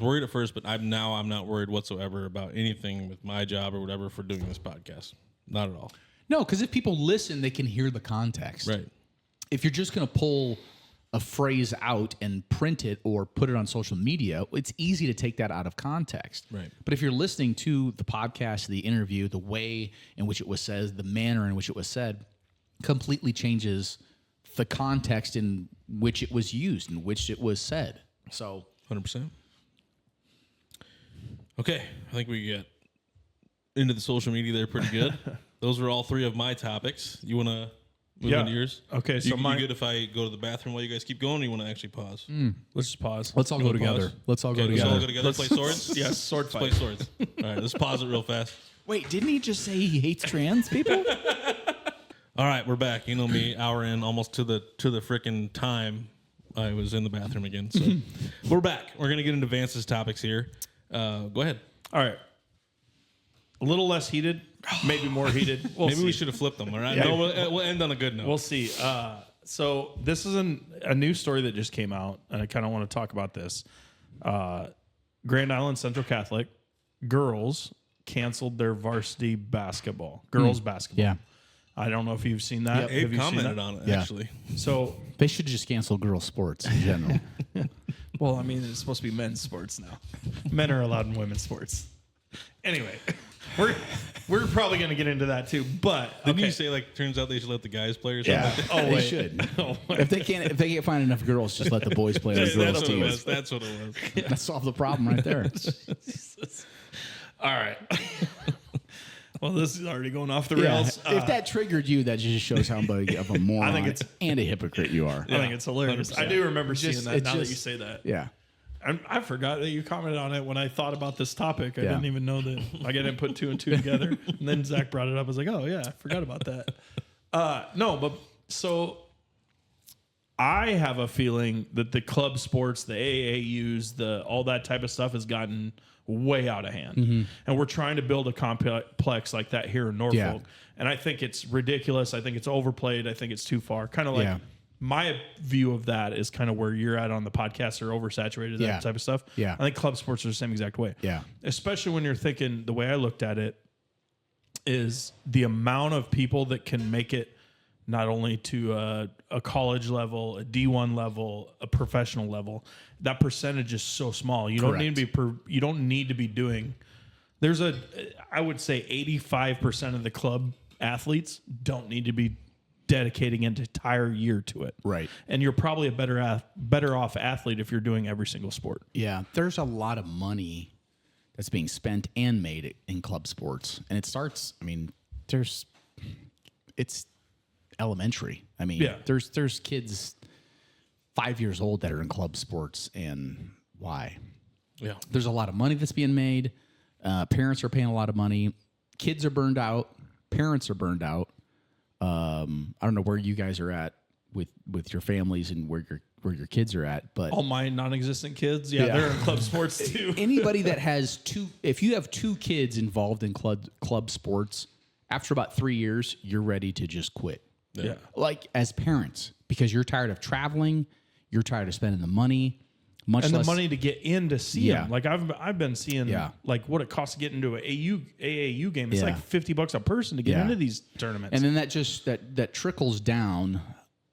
worried at first, but I'm not worried whatsoever about anything with my job or whatever for doing this podcast. Not at all. No, because if people listen, they can hear the context. Right. If you're just going to pull a phrase out and print it or put it on social media, it's easy to take that out of context. Right. But if you're listening to the podcast, the interview, the way in which it was said, the manner in which it was said, completely changes the context in which it was used, in which it was said. So 100%. Okay, I think we get into the social media there pretty good. Those were all three of my topics. You want to move into yours? Okay, so you good if I go to the bathroom while you guys keep going, or you want to actually pause? Let's just pause. let's all go together. Pause? Let's all go Okay, let's all together. go together. Play swords? Yes, sword Let's play fight. swords. All right, let's pause it real fast. Wait, didn't he just say he hates trans people? All right, we're back. You know me, hour in, almost to the frickin' time. I was in the bathroom again. So we're back. We're gonna get into Vance's topics here. Go ahead. All right. A little less heated, maybe more heated. Maybe we should have flipped them. All right. Yeah. No, we'll end on a good note. We'll see. So this is a new story that just came out, and I kind of want to talk about this. Grand Island Central Catholic girls canceled their varsity basketball. Girls basketball. Yeah. I don't know if you've seen that. Abe Have you seen commented that? on it Yeah. actually. So, They should just cancel girls' sports in general. well, I mean, it's supposed to be men's sports now. Men are allowed in women's sports. Anyway, we're probably going to get into that too. But Didn't you say turns out they should let the guys play or something? yeah. Like that? Oh, They wait. should. Oh, wait. If they can't find enough girls, just let the boys play on the girls' That's what it teams. was. That's what it was. That solved the problem right there. All right. Well, this is already going off the rails. If that triggered you, that just shows how big of a moron it's- and a hypocrite you are. I think it's hilarious. 100%. I do remember seeing Just- that it's now that just- you say that. Yeah. I forgot that you commented on it when I thought about this topic. I Yeah. didn't even know that. Like, I didn't put two and two together. And then Zach brought it up. I was like, oh, yeah, I forgot about that. No, but so I have a feeling that the club sports, the AAUs, all that type of stuff has gotten way out of hand. And we're trying to build a complex like that here in Norfolk. Yeah. And I think it's ridiculous. I think it's overplayed. I think it's too far. Kind of like Yeah. my view of that is kind of where you're at on the podcast or oversaturated, that Yeah. type of stuff. Yeah. I think club sports are the same exact way. Yeah. Especially when you're thinking, the way I looked at it is the amount of people that can make it not only to a college level, a D1 level, a professional level. That percentage is so small. You don't need to be you don't need to be doing. I would say 85% of the club athletes don't need to be dedicating an entire year to it. Right. And you're probably a better off athlete if you're doing every single sport. Yeah. There's a lot of money that's being spent and made in club sports. And it starts, I mean, it's elementary. I mean, there's kids 5 years old that are in club sports, and why? Yeah. There's a lot of money that's being made. Parents are paying a lot of money. Kids are burned out. Parents are burned out. I don't know where you guys are at with your families and where your kids are at, but all my non-existent kids, they're in club sports too. Anybody that has if you have 2 kids involved in club sports, after about 3 years, you're ready to just quit. Yeah. Like as parents, because you're tired of traveling, you're tired of spending the money, the money to get in to see them. Like I've been seeing like what it costs to get into an AAU game. It's like $50 a person to get into these tournaments. And then that trickles down.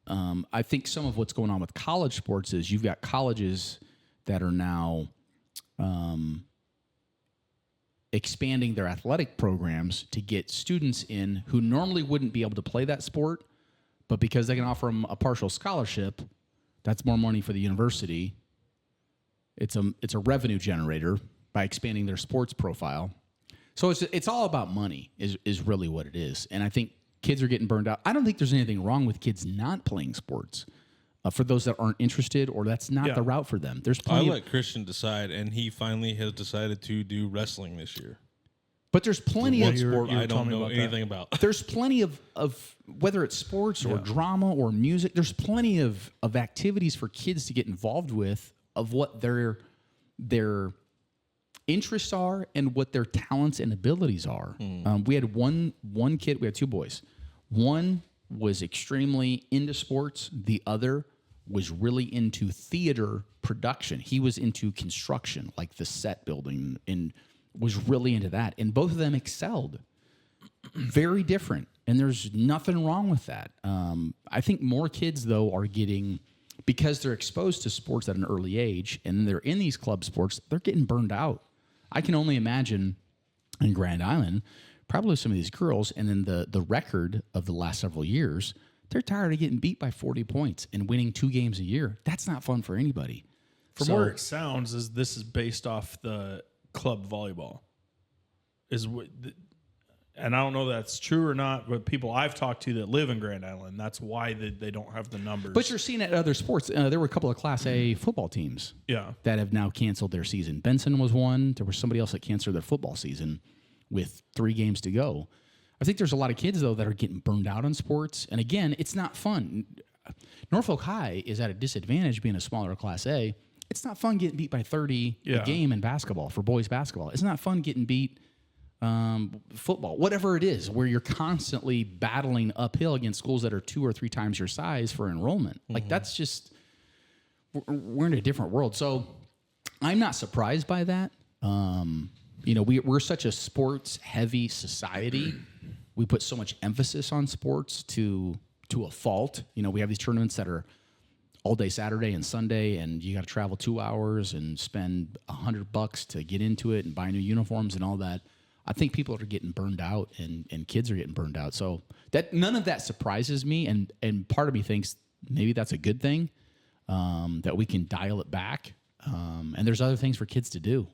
I think some of what's going on with college sports is you've got colleges that are now expanding their athletic programs to get students in who normally wouldn't be able to play that sport, but because they can offer them a partial scholarship, that's more money for the university. It's a revenue generator by expanding their sports profile. So it's all about money is really what it is. And I think kids are getting burned out. I don't think there's anything wrong with kids not playing sports. For those that aren't interested or that's not the route for them. There's plenty. I'll let Christian decide, and he finally has decided to do wrestling this year. But there's plenty of sport I don't know anything about. There's plenty of whether it's sports or drama or music, there's plenty of activities for kids to get involved with of what their interests are and what their talents and abilities are. We had one kid, we had 2 boys. One was extremely into sports. The other was really into theater production. He was into construction, like the set building, and was really into that. And both of them excelled. Very different. And there's nothing wrong with that. I think more kids, though, are getting, because they're exposed to sports at an early age and they're in these club sports, they're getting burned out. I can only imagine in Grand Island, probably some of these girls, and then the record of the last several years, they're tired of getting beat by 40 points and winning 2 games a year. That's not fun for anybody. From where it sounds, is this is based off the club volleyball. And I don't know if that's true or not, but people I've talked to that live in Grand Island, that's why they don't have the numbers. But you're seeing it at other sports. There were a couple of Class A football teams that have now canceled their season. Benson was one. There was somebody else that canceled their football season with 3 games to go. I think there's a lot of kids, though, that are getting burned out on sports. And again, it's not fun. Norfolk High is at a disadvantage being a smaller Class A. It's not fun getting beat by 30 a game in basketball, for boys basketball. It's not fun getting beat football, whatever it is, where you're constantly battling uphill against schools that are 2 or 3 times your size for enrollment. Like that's just, we're in a different world. So I'm not surprised by that. We're such a sports heavy society. We put so much emphasis on sports to a fault. We have these tournaments that are all day Saturday and Sunday, and you got to travel 2 hours and spend $100 to get into it and buy new uniforms and all that. I think people are getting burned out and kids are getting burned out. So that none of that surprises me. And part of me thinks maybe that's a good thing, that we can dial it back. And there's other things for kids to do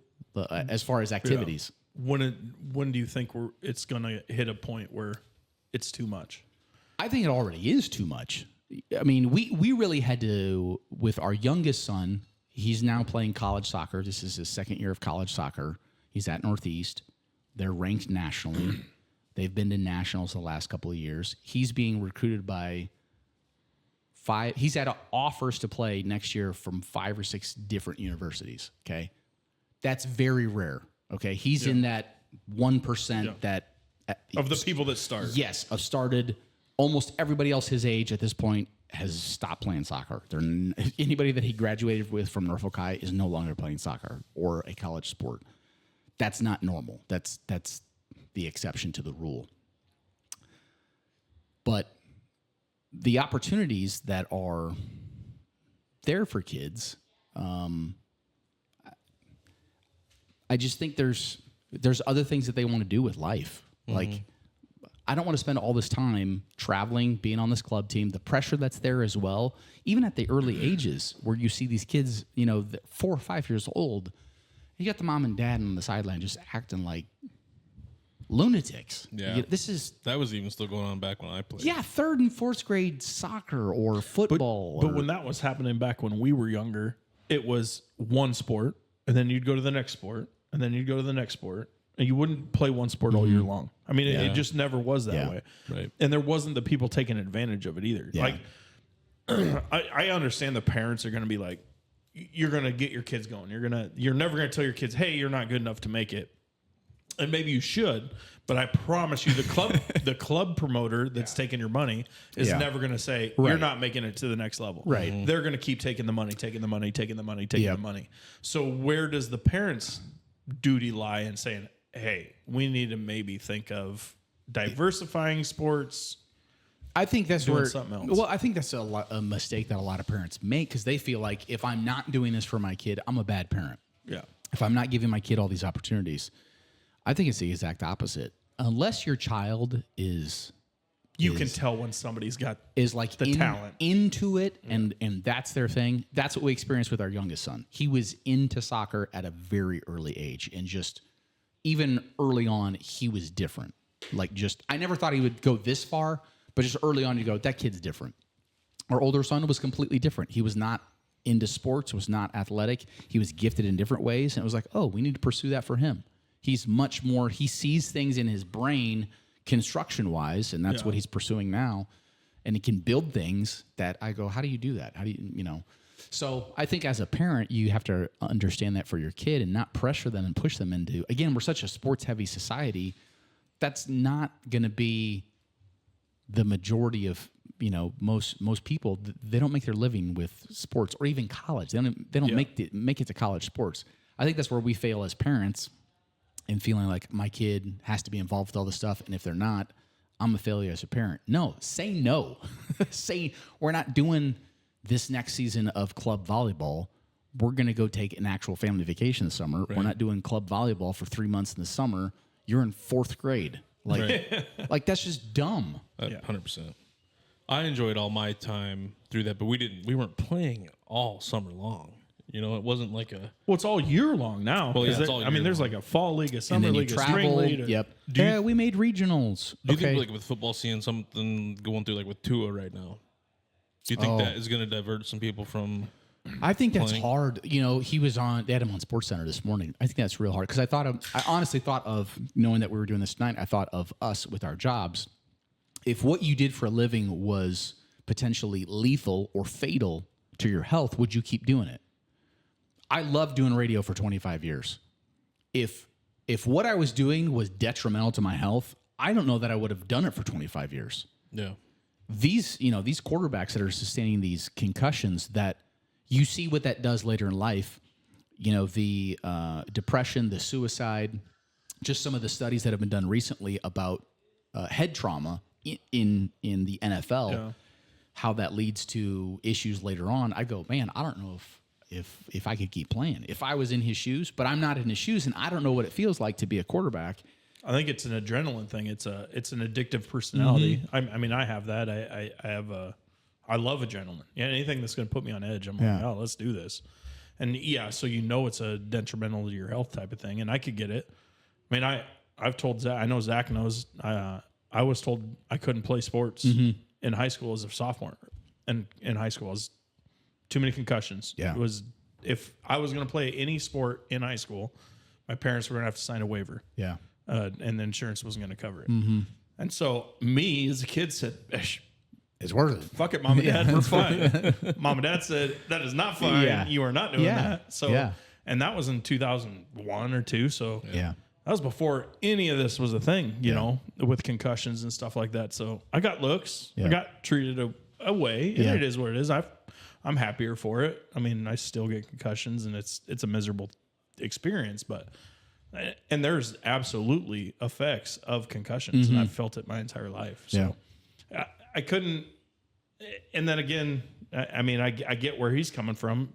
as far as activities. Yeah. When do you think it's going to hit a point where it's too much? I think it already is too much. I mean, we really had to, with our youngest son, he's now playing college soccer. This is his 2nd year of college soccer. He's at Northeast. They're ranked nationally. They've been to nationals the last couple of years. He's being recruited by 5. He's had offers to play next year from 5 or 6 different universities. Okay. That's very rare. Okay. He's in that 1% that of the people that start. Yes. Have started. Almost everybody else his age at this point has stopped playing soccer. Anybody that he graduated with from Norfolk High is no longer playing soccer or a college sport. That's not normal. That's the exception to the rule. But the opportunities that are there for kids, I just think there's other things that they want to do with life. Like, I don't want to spend all this time traveling, being on this club team, the pressure that's there as well, even at the early ages where you see these kids, 4 or 5 years old, you got the mom and dad on the sideline just acting like lunatics. Yeah. That was even still going on back when I played. Yeah, 3rd and 4th grade soccer or football. But when that was happening back when we were younger, it was one sport, and then you'd go to the next sport, and then you'd go to the next sport. And you wouldn't play one sport all year long. I mean, it just never was that way. Right. And there wasn't the people taking advantage of it either. Yeah. Like, I understand the parents are going to be like, you're going to get your kids going. You're never going to tell your kids, hey, you're not good enough to make it. And maybe you should, but I promise you, the club promoter that's taking your money is never going to say you're not making it to the next level. Right. They're going to keep taking the money. The money. So where does the parents' duty lie in saying, hey, we need to maybe think of diversifying sports? I think that's doing where something else. Well, I think that's a mistake that a lot of parents make because they feel like if I'm not doing this for my kid, I'm a bad parent. Yeah. If I'm not giving my kid all these opportunities, I think it's the exact opposite. Unless your child You can tell when somebody's got is like the talent into it, and that's their thing. That's what we experienced with our youngest son. He was into soccer at a very early age, and just even early on, he was different. Like, just I never thought he would go this far, but just early on, you go, that kid's different. Our older son was completely different. He was not into sports, was not athletic. He was gifted in different ways, and it was like, oh, we need to pursue that for him. He's much more. He sees things in his brain construction-wise, and that's what he's pursuing now. And he can build things that I go, how do you do that? How do you? So I think as a parent, you have to understand that for your kid and not pressure them and push them into. Again, we're such a sports-heavy society. That's not going to be the majority of most people. They don't make their living with sports or even college. They don't make it to college sports. I think that's where we fail as parents. And feeling like my kid has to be involved with all this stuff, and if they're not, I'm a failure as a parent. No, say no. Say we're not doing this next season of club volleyball. We're going to go take an actual family vacation this summer. Right. We're not doing club volleyball for 3 months in the summer. You're in 4th grade. Like that's just dumb. 100%. I enjoyed all my time through that, but we weren't playing all summer long. It wasn't like a... Well, it's all year long now. Well, yeah, it's all year long. There's like a fall league, a summer league, a spring league. Yep. We made regionals. Do you think like with football seeing something going through like with Tua right now? Do you think that is going to divert some people from... I think that's playing? hard. They had him on SportsCenter this morning. I think that's real hard because I honestly thought of, knowing that we were doing this tonight, I thought of us with our jobs. If what you did for a living was potentially lethal or fatal to your health, would you keep doing it? I loved doing radio for 25 years. If what I was doing was detrimental to my health, I don't know that I would have done it for 25 years. Yeah. These quarterbacks that are sustaining these concussions, that you see what that does later in life, the depression, the suicide, just some of the studies that have been done recently about head trauma in the NFL, how that leads to issues later on. I go, man, I don't know if I could keep playing. If I was in his shoes, but I'm not in his shoes, and I don't know what it feels like to be a quarterback. I think it's an adrenaline thing. It's an addictive personality. Mm-hmm. I have that. I love adrenaline. Yeah, anything that's going to put me on edge, I'm like, oh, let's do this. And so it's a detrimental to your health type of thing, and I could get it. I've told Zach. I know Zach knows. I was told I couldn't play sports in high school as a sophomore, and in high school I was too many concussions. Yeah. It was, if I was going to play any sport in high school, my parents were going to have to sign a waiver. Yeah. And the insurance wasn't going to cover it. Mm-hmm. And so me as a kid said, it's worth it. Fuck it, Mom and Dad, we're fine. Mom and Dad said, that is not fine. Yeah. You are not doing that. So, and that was in 2001 or 2. So that was before any of this was a thing, you know, with concussions and stuff like that. So I got looks. I got treated away, and it is what it is. I'm happier for it. I still get concussions, and it's a miserable experience, and there's absolutely effects of concussions, and I've felt it my entire life. So I couldn't And then again, I mean, I get where he's coming from.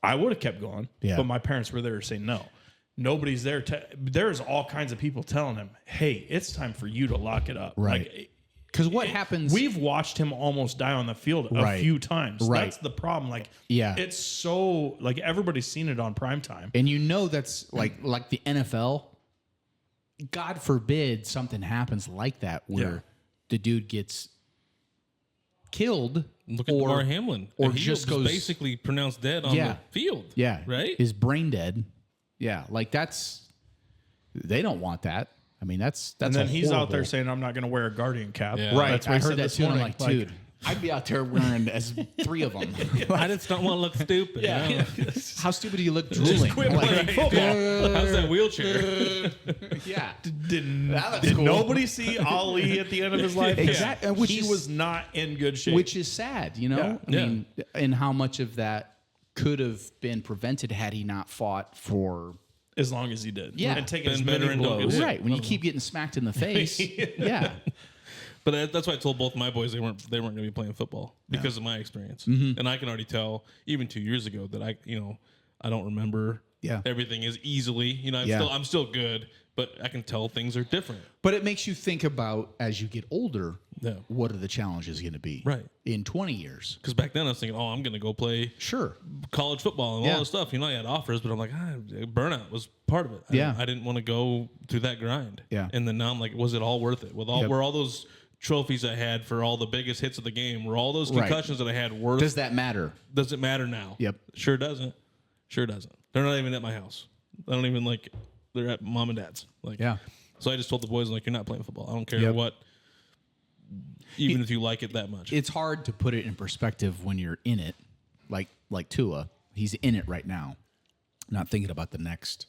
I would have kept going, but my parents were there to say no. Nobody's there. There's all kinds of people telling him, hey, it's time for you to lock it up. Right. Because what happens... We've watched him almost die on the field a few times. Right. That's the problem. Like, Yeah. it's so... Like, everybody's seen it on primetime. And you know that's like the NFL. God forbid something happens like that where the dude gets killed. Look at Damar Hamlin. Or he just was goes... basically pronounced dead on the field. Yeah. Right? Is brain dead. Yeah. Like that's... They don't want that. I mean, that's And then he's out there horrible... saying, I'm not going to wear a Guardian cap. Yeah. Right. That's what I he heard said that this too. And I'm morning. like, dude, I'd be out there wearing as 3 of them. I just don't want to look stupid. Yeah. How stupid do you look drooling? quit playing football. How's that wheelchair? Yeah. Did cool. nobody see Ali at the end of his life? Exactly. Yeah. Which He is- was not in good shape. Which is sad, you know? Yeah. I mean, and how much of that could have been prevented had he not fought for... as long as he did. Yeah. And taking as Been better many and don't get blows. hit. Right. When you keep getting smacked in the face. Yeah. But that's why I told both my boys they weren't going to be playing football because of my experience. And I can already tell, even 2 years ago, that I don't remember everything as easily. I'm still good, but I can tell things are different. But it makes you think about, as you get older, Yeah. what are the challenges going to be Right. in 20 years? Because back then I was thinking, I'm going to go play Sure. college football and all this stuff. I had offers, but I'm like, burnout was part of it. I didn't want to go through that grind. Yeah. And then now I'm like, was it all worth it? Were all those trophies I had for all the biggest hits of the game, were all those concussions that I had worth? Does that matter? Does it matter now? Yep. Sure doesn't. They're not even at my house. I don't even they're at mom and dad's. So I just told the boys, you're not playing football. I don't care what, even if you like it that much. It's hard to put it in perspective when you're in it, like Tua. He's in it right now, not thinking about the next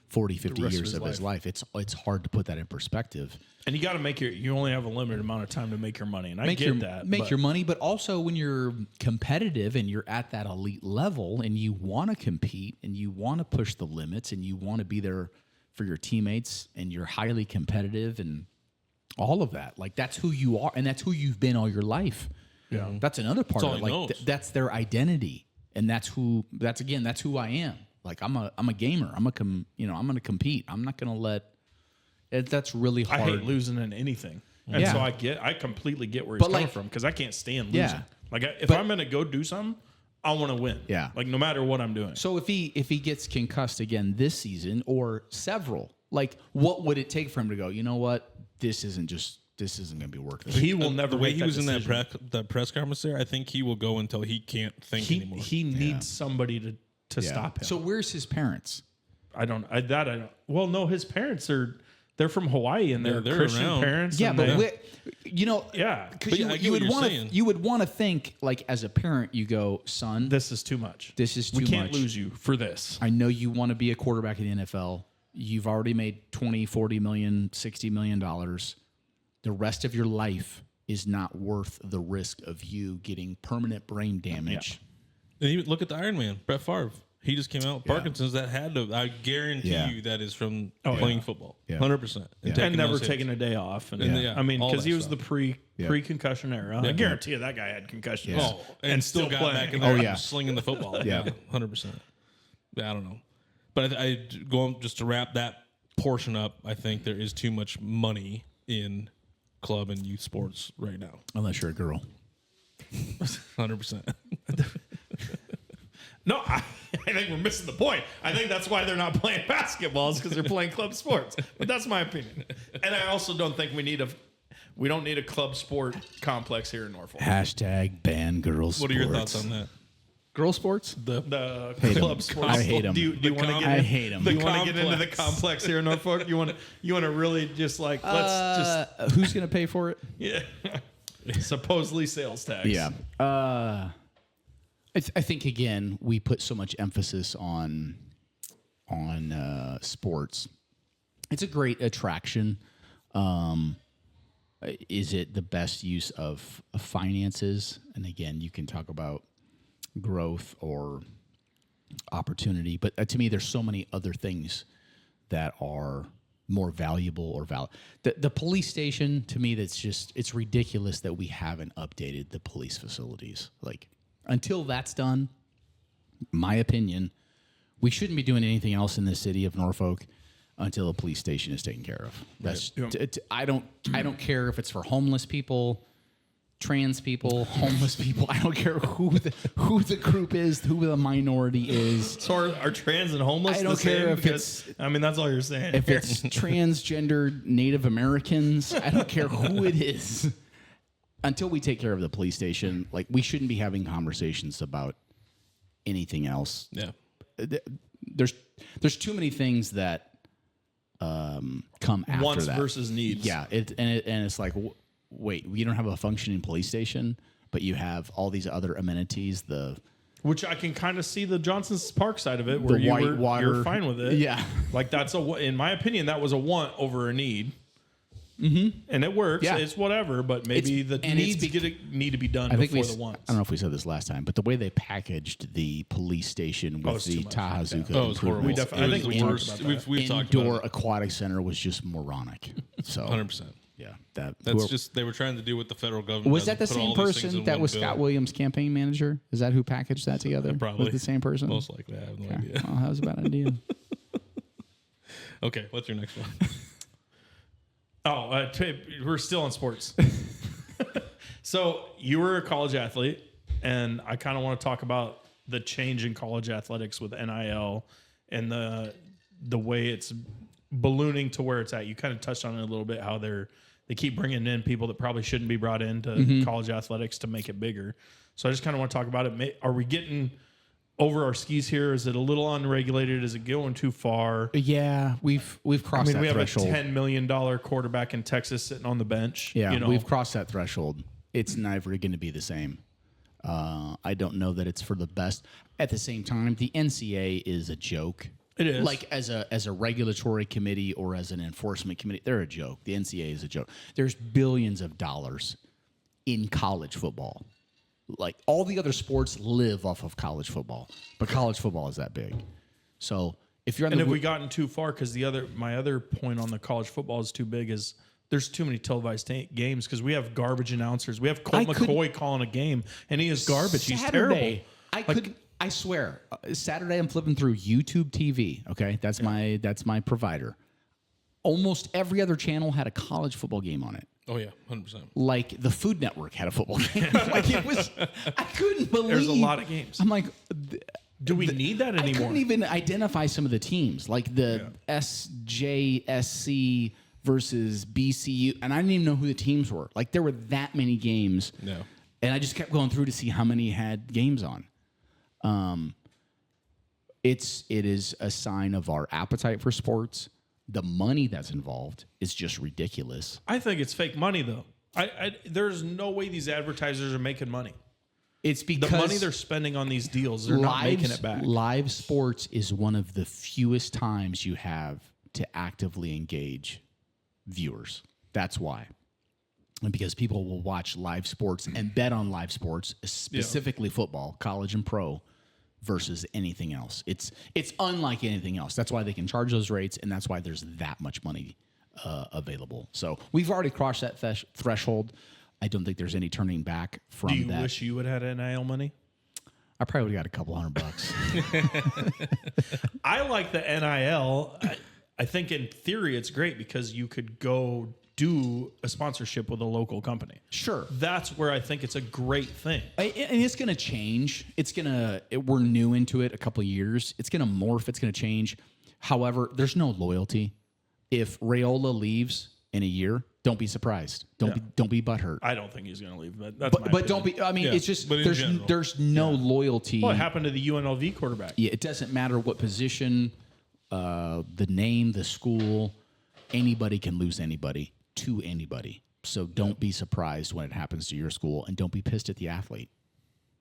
40, 50 years of his life. It's hard to put that in perspective. And you got to you only have a limited amount of time to make your money. And I get that. Make your money, but also when you're competitive and you're at that elite level and you want to compete and you want to push the limits and you want to be there for your teammates and you're highly competitive and all of that. That's who you are and that's who you've been all your life. Yeah. That's another part of it. That's their identity. And that's who I am. I'm a gamer. I'm going to compete. I'm not going to let it. That's really hard. I hate losing in anything. And so I completely get where he's coming from because I can't stand losing. Yeah. If I'm going to go do something, I want to win. Yeah. No matter what I'm doing. So if he gets concussed again this season or several, what would it take for him to go, you know what? This isn't going to be working. He will never the way make he that was decision. in that press conference there, I think he will go until he can't think anymore. He needs somebody to stop him. So where's his parents? I don't. Well, no, his parents they're from Hawaii and they're Christian around. parents. Yeah, and but yeah, because I get what you're saying. you would want to think as a parent, you go, son, this is too much. We can't lose you for this. I know you want to be a quarterback in the NFL. You've already made 20, 40 million, $60 million. The rest of your life is not worth the risk of you getting permanent brain damage. And even look at the Iron Man, Brett Favre. He just came out with Parkinson's. That had to. I guarantee you that is from playing football, 100%, And never taking a day off. And I mean, because he was the pre-concussion era. I guarantee you that guy had concussions. Oh, and still got back in there and slinging the football. Yeah. 100%. Yeah, I don't know. But I going just to wrap that portion up, I think there is too much money in club and youth sports right now. Unless you're a girl. 100%. No, I think we're missing the point. I think that's why they're not playing basketball is because they're playing club sports. But that's my opinion. And I also don't think we don't need a club sport complex here in Norfolk. # ban girls. What are your thoughts on that? Girl sports? The Hate club 'em. sports. I hate 'em. Do you want to get? I hate them. Do you want to get into the complex here in Norfolk? You want to really just let's just Who's going to pay for it? yeah. Supposedly sales tax. Yeah. I think again we put so much emphasis on sports. It's a great attraction. Is it the best use of finances? And again, you can talk about growth or opportunity, but to me, there's so many other things that are more valuable or the police station, to me, it's ridiculous that we haven't updated the police facilities. Like, until that's done, my opinion, we shouldn't be doing anything else in the city of Norfolk until a police station is taken care of. That's I don't care if it's for homeless people, trans people, homeless people. I don't care who the group is, who the minority is. So are trans and homeless? I don't care if it's. I mean, that's all you're saying. If it's transgendered Native Americans, I don't care who it is. Until we take care of the police station, like, we shouldn't be having conversations about anything else. Yeah. There's too many things that come after wants that. versus needs. Yeah, it's like, wait, we don't have a functioning police station, but you have all these other amenities. Which I can kind of see the Johnson's Park side of it, The where white water. you're fine with it. Yeah. Like, that's in my opinion, that was a want over a need. Mm-hmm. And it works. Yeah. It's whatever, but maybe the needs need to be done before the wants. I don't know if we said this last time, but the way they packaged the police station with the Tahazuka Oh, it was horrible. improvements, I think we talked worst. about that. We've talked indoor about it. aquatic center was just moronic. So 100%. yeah, That's just, they were trying to do what the federal government was does, that the put same all these things person in that one was bill. Scott Williams' campaign manager? Is that who packaged that together? Probably. Was it the same person? Most likely. I have no idea. Well, that was a bad idea. Okay, what's your next one? We're still on sports. So you were a college athlete, and I kind of want to talk about the change in college athletics with NIL and the way it's ballooning to where it's at. You kind of touched on it a little bit, how they keep bringing in people that probably shouldn't be brought into college athletics to make it bigger. So I just kind of want to talk about it. Are we getting over our skis here? Is it a little unregulated? Is it going too far? Yeah, we've crossed that we have threshold. a $10 million quarterback in Texas sitting on the bench. Yeah, we've crossed that threshold. It's never going to be the same. I don't know that it's for the best. At the same time, the NCAA is a joke. It is. Like, as a regulatory committee or as an enforcement committee, they're a joke. The NCAA is a joke. There's billions of dollars in college football. Like, all the other sports live off of college football, but college football is that big. So if you're on have we gotten too far? Because my other point on the college football is too big is there's too many televised games, because we have garbage announcers. We have Colt McCoy calling a game, and he is garbage. He's terrible. I swear, Saturday I'm flipping through YouTube TV. Okay, that's my provider. Almost every other channel had a college football game on it. Oh, yeah, 100%. Like, the Food Network had a football game. Like, it was, I couldn't believe. There's a lot of games. I'm like, do we need that anymore? I couldn't even identify some of the teams, like the SJSC versus BCU, and I didn't even know who the teams were. Like, there were that many games. No. And I just kept going through to see how many had games on. It is a sign of our appetite for sports. The money that's involved is just ridiculous. I think it's fake money, though. There's no way these advertisers are making money. It's because the money they're spending on these deals, they're not making it back. Live sports is one of the fewest times you have to actively engage viewers. That's why. And because people will watch live sports and bet on live sports, specifically football, college and pro, versus anything else. It's unlike anything else. That's why they can charge those rates, and that's why there's that much money available. So we've already crossed that threshold. I don't think there's any turning back from that. Do you wish you would have had NIL money? I probably would have got a couple $100. I like the NIL. I think in theory it's great because you could go do a sponsorship with a local company. Sure. That's where I think it's a great thing. And it's going to change. We're new into it a couple of years. It's going to morph. It's going to change. However, there's no loyalty. If Raiola leaves in a year, don't be surprised. Don't be butthurt. I don't think he's going to leave, but that's my but opinion. don't be. I mean, it's just there's no loyalty. What happened to the UNLV quarterback? Yeah, it doesn't matter what position, the name, the school. Anybody can lose anybody to anybody. So don't be surprised when it happens to your school, and don't be pissed at the athlete.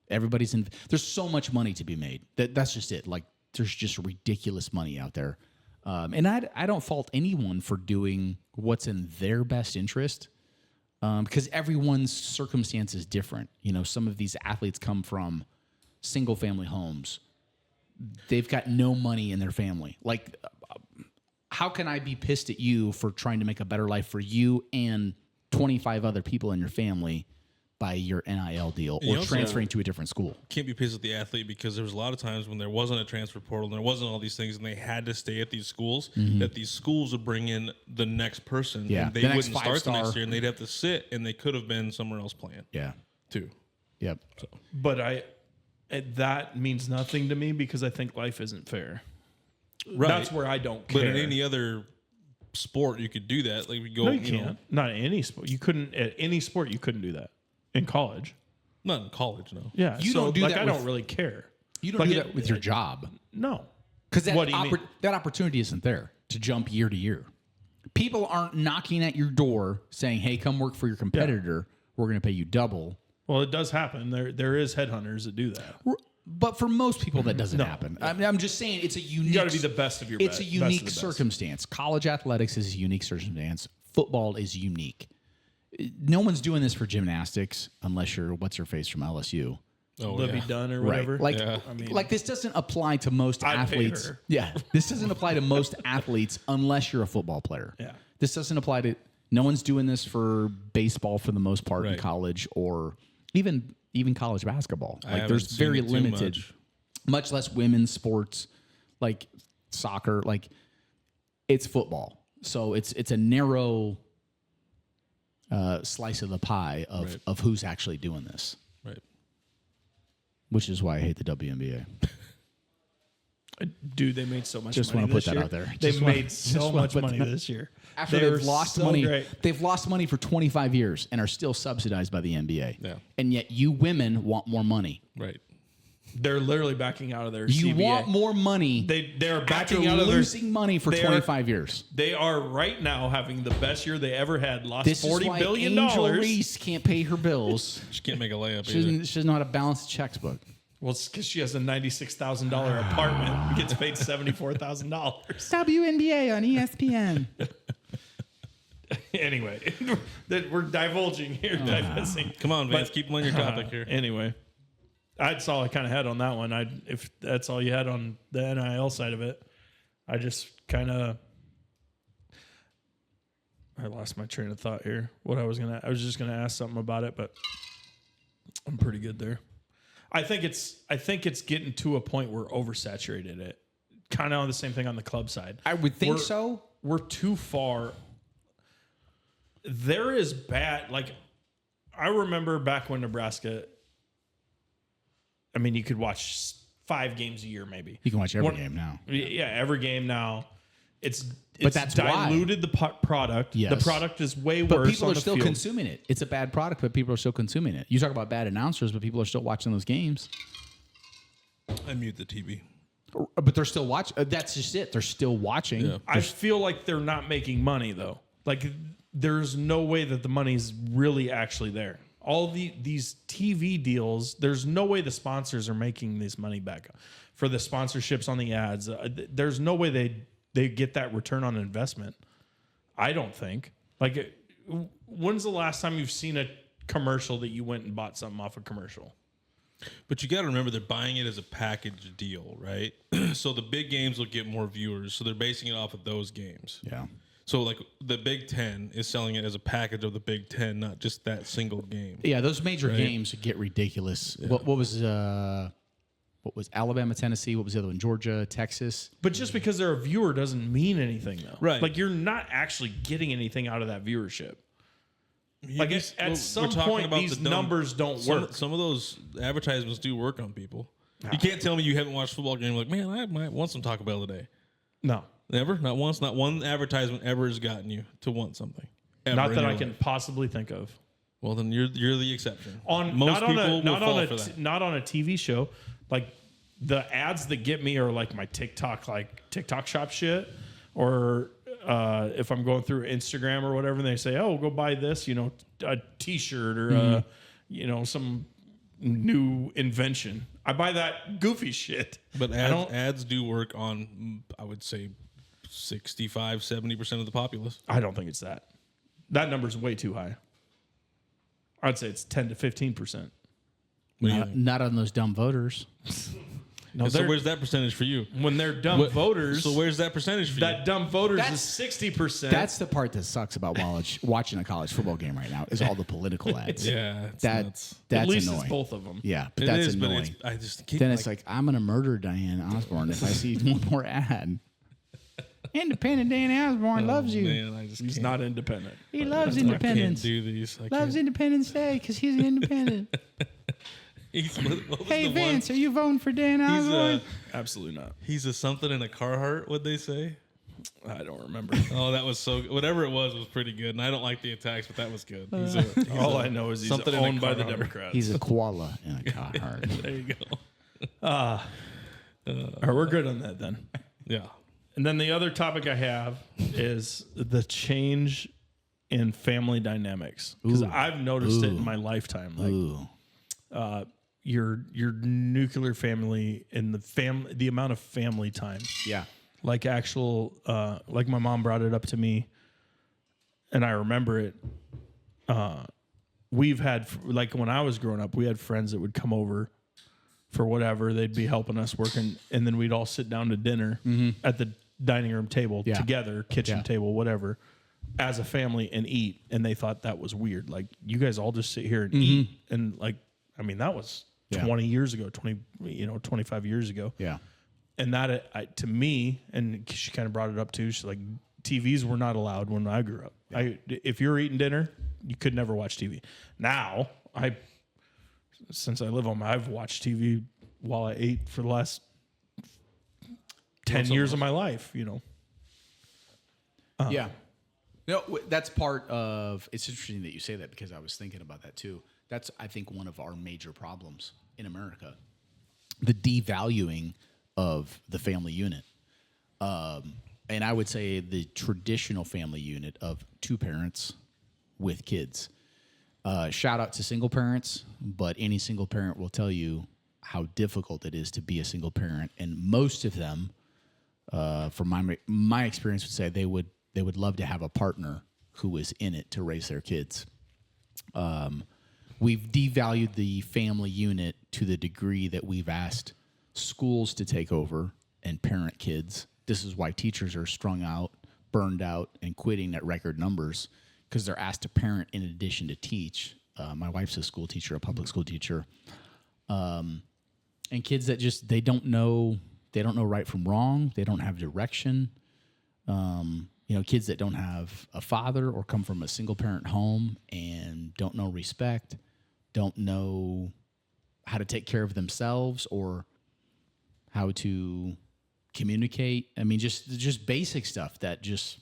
Everybody's in. There's so much money to be made. That's just it. Like, there's just ridiculous money out there. And I don't fault anyone for doing what's in their best interest, because everyone's circumstance is different. You know, some of these athletes come from single family homes. They've got no money in their family. Like, how can I be pissed at you for trying to make a better life for you and 25 other people in your family by your NIL deal or transferring to a different school? Can't be pissed at the athlete because there was a lot of times when there wasn't a transfer portal and there wasn't all these things and they had to stay at these schools, that these schools would bring in the next person and they the wouldn't next start the next five-star. year and they'd have to sit and they could have been somewhere else playing too. Yep. But that means nothing to me because I think life isn't fair. Right. That's where I don't care. But in any other sport, you could do that. Like we go, no, you can't. Not in any sport. You couldn't at any sport. You couldn't do that in college. Not in college, no. Yeah, You don't do that I with- don't really care. You don't Like do it- that with your job. No, Because What do you mean? that opportunity isn't there to jump year to year. People aren't knocking at your door saying, hey, come work for your competitor. We're going to pay you double. well, it does happen. There is headhunters that do that. But for most people, that doesn't happen. I mean, I'm just saying it's a unique. You got to be the best of your. It's a best of unique the best. circumstance. College athletics is a unique circumstance. Football is unique. No one's doing this for gymnastics unless you're what's her face from LSU. Oh, Libby yeah. Dunn or whatever. Like, Yeah. like this doesn't apply to most I'd pay athletes. her. Yeah, this doesn't apply to most athletes unless you're a football player. Yeah. This doesn't apply to. No one's doing this for baseball for the most part in Right. college or even college basketball. Like haven't there's seen very it too limited, much. less women's sports like soccer. Like it's football, so it's a narrow slice of the pie of who's actually doing this. Right. Which is why I hate the WNBA. Dude, they made so much Just money wanna put this that year. out there. They Just wanna- made just so wanna much put money that- this year. After They were they've lost so money, great. they've lost money for 25 years and are still subsidized by the NBA. Yeah. And yet you women want more money. Right. They're literally backing out of their You CBA. want more money They're after backing out of their. losing money for they are- 25 years. They are right now having the best year they ever had. Lost This $40 is why billion. Angel Reese can't pay her bills. She can't make a layup She either. doesn't know how to balance a checkbook. Well, it's because she has a $96,000 apartment and gets paid $74,000. WNBA on ESPN. Anyway, that we're divulging here, divesting. Come on, Vance, But- keep on your topic here. Anyway, that's all I kind of had on that one. If that's all you had on the NIL side of it, I just kind of I lost my train of thought here. I was just gonna ask something about it, but I'm pretty good there. I think it's getting to a point where oversaturated it. Kind of the same thing on the club side. I would think We're- so. We're too far. There is bad. Like I remember back when Nebraska. I mean, you could watch 5 games a year, maybe. You can watch every game now. Yeah, every game now. It's that's why. diluted the product. Yes. The product is way But worse. people on are the still field. consuming it. It's a bad product, but people are still consuming it. You talk about bad announcers, but people are still watching those games. I mute the TV. But they're still watching. That's just it. They're still watching. Yeah. I feel like they're not making money though. Like there's no way that the money's really actually there. All these TV deals, there's no way the sponsors are making this money back for the sponsorships on the ads. There's no way they get that return on investment. I don't think. Like, when's the last time you've seen a commercial that you went and bought something off a commercial? But you got to remember they're buying it as a package deal, right? So the big games will get more viewers. So they're basing it off of those games. Yeah. So like the Big Ten is selling it as a package of the Big Ten, not just that single game. Yeah, those major games get ridiculous. Yeah. What was Alabama, Tennessee? What was the other one? Georgia, Texas. But just because they're a viewer doesn't mean anything, though. Right. Like you're not actually getting anything out of that viewership. Like at some talking point, about these the numbers don't work. Some of those advertisements do work on people. You can't tell me you haven't watched a football game. Like, man, I might want some Taco Bell today. No, Never, not once, not one advertisement ever has gotten you to want something. Ever not in that your I can life. possibly think of. Well, then you're the exception. On Most not on people a will not fall on for a that. not on a TV show. Like the ads that get me are like my TikTok shop shit, or if I'm going through Instagram or whatever, and they say, "Oh, go buy this," a T-shirt or some new invention. I buy that goofy shit. But ads do work on, I would say, 65-70% of the populace. I don't think it's that. That number's way too high. I'd say it's 10 to 15%. Not on those dumb voters. No, so where's that percentage for you? when they're dumb voters. So where's that percentage for you? That dumb voters is 60%. That's the part that sucks about watching a college football game right now is all the political ads. Yeah, it's that's nuts. At least annoying. it's both of them. Yeah, but It that's is, annoying. but I just keep Then it's like I'm gonna murder Diane Osborne if I see one more ad. Independent Dan Osborne loves you. Man, I just He's can't. not independent. He loves I can't independence. do these. I Loves can't. Independence Day because he's an independent. What was Hey the Vince, one? are you voting for Dan He's Osborne? Absolutely not. he's a something in a Carhartt. What'd they say? I don't remember. Oh, that was so. Whatever it was pretty good. And I don't like the attacks, but that was good. All I know is he's something in a owned by the Carhartt. Democrats. He's a koala in a Carhartt. There you go. All right, we're good on that then. Yeah. And then the other topic I have is the change in family dynamics, because I've noticed it in my lifetime. Like your nuclear family and the amount of family time. Yeah. Like actual, like my mom brought it up to me, and I remember it. We've had, like when I was growing up, we had friends that would come over for whatever. They'd be helping us working, and then we'd all sit down to dinner at the dining room table together, kitchen table, whatever, as a family and eat. And they thought that was weird. Like, you guys all just sit here and eat. And like, I mean, that was 20 years ago, 25 years ago. Yeah. And that, to me, and she kind of brought it up too, she's like, TVs were not allowed when I grew up. If you were eating dinner, you could never watch TV. Now, since I live home, I've watched TV while I ate for the last 10 years of my life, Yeah. No, that's part of. It's interesting that you say that because I was thinking about that too. That's, I think, one of our major problems in America: the devaluing of the family unit. And I would say the traditional family unit of two parents with kids. Shout out to single parents, but any single parent will tell you how difficult it is to be a single parent, and most of them, from my experience, would say they would love to have a partner who is in it to raise their kids. We've devalued the family unit to the degree that we've asked schools to take over and parent kids. This is why teachers are strung out, burned out, and quitting at record numbers, because they're asked to parent in addition to teach. My wife's a school teacher, a public school teacher. And kids that just, they don't know right from wrong. They don't have direction. Kids that don't have a father or come from a single parent home and don't know respect, don't know how to take care of themselves or how to communicate. I mean, just basic stuff that just,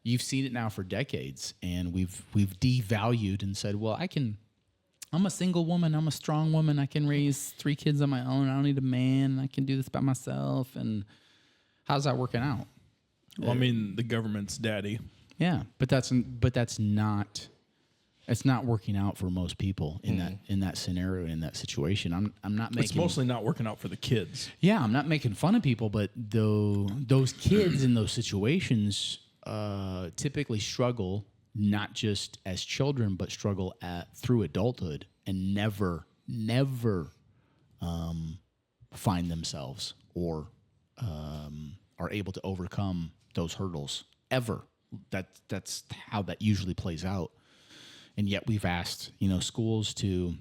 you've seen it now for decades, and we've devalued and said, well, I'm a single woman. I'm a strong woman. I can raise 3 kids on my own. I don't need a man. I can do this by myself. And how's that working out? Well, I mean, the government's daddy. Yeah, but that's not. It's not working out for most people in that scenario, in that situation. I'm not making. It's mostly not working out for the kids. Yeah, I'm not making fun of people, but those kids in those situations typically struggle, not just as children, but struggle through adulthood and never find themselves or are able to overcome those hurdles ever. That's how that usually plays out. And yet we've asked, schools to,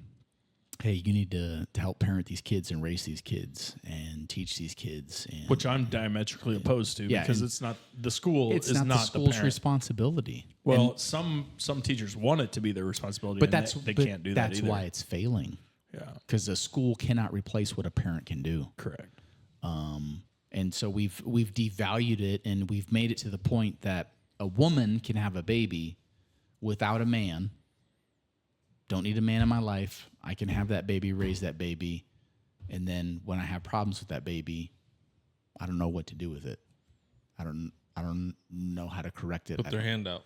hey, you need to help parent these kids and raise these kids and teach these kids. And, Which I'm diametrically opposed to, because it's not the school. It's is not the school's parent. responsibility. Well, some teachers want it to be their responsibility, But and they can't do that That's either. why it's failing. Yeah, Because a school cannot replace what a parent can do. correct. And so we've devalued it, and we've made it to the point that a woman can have a baby without a man. Don't need a man in my life. I can have that baby, raise that baby, and then when I have problems with that baby, I don't know what to do with it. I don't know how to correct it. Put their hand out.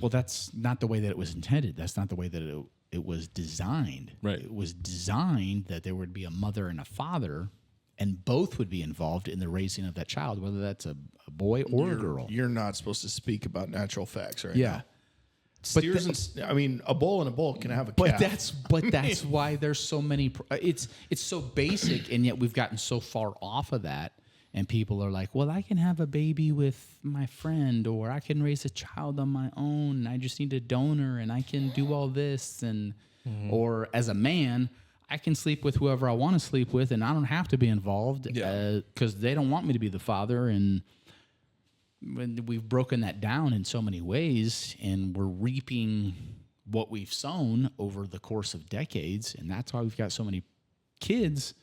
Well, that's not the way that it was intended. That's not the way that it was designed. Right. It was designed that there would be a mother and a father, and both would be involved in the raising of that child, whether that's a boy or a girl. You're not supposed to speak about natural facts right Yeah. now. Steers a bull and a bull can have a calf. But that's why there's so many. It's so basic, and yet we've gotten so far off of that. And people are like, well, I can have a baby with my friend, or I can raise a child on my own. I just need a donor, and I can do all this. And or as a man, I can sleep with whoever I want to sleep with, and I don't have to be involved because they don't want me to be the father. And when we've broken that down in so many ways, and we're reaping what we've sown over the course of decades, and that's why we've got so many kids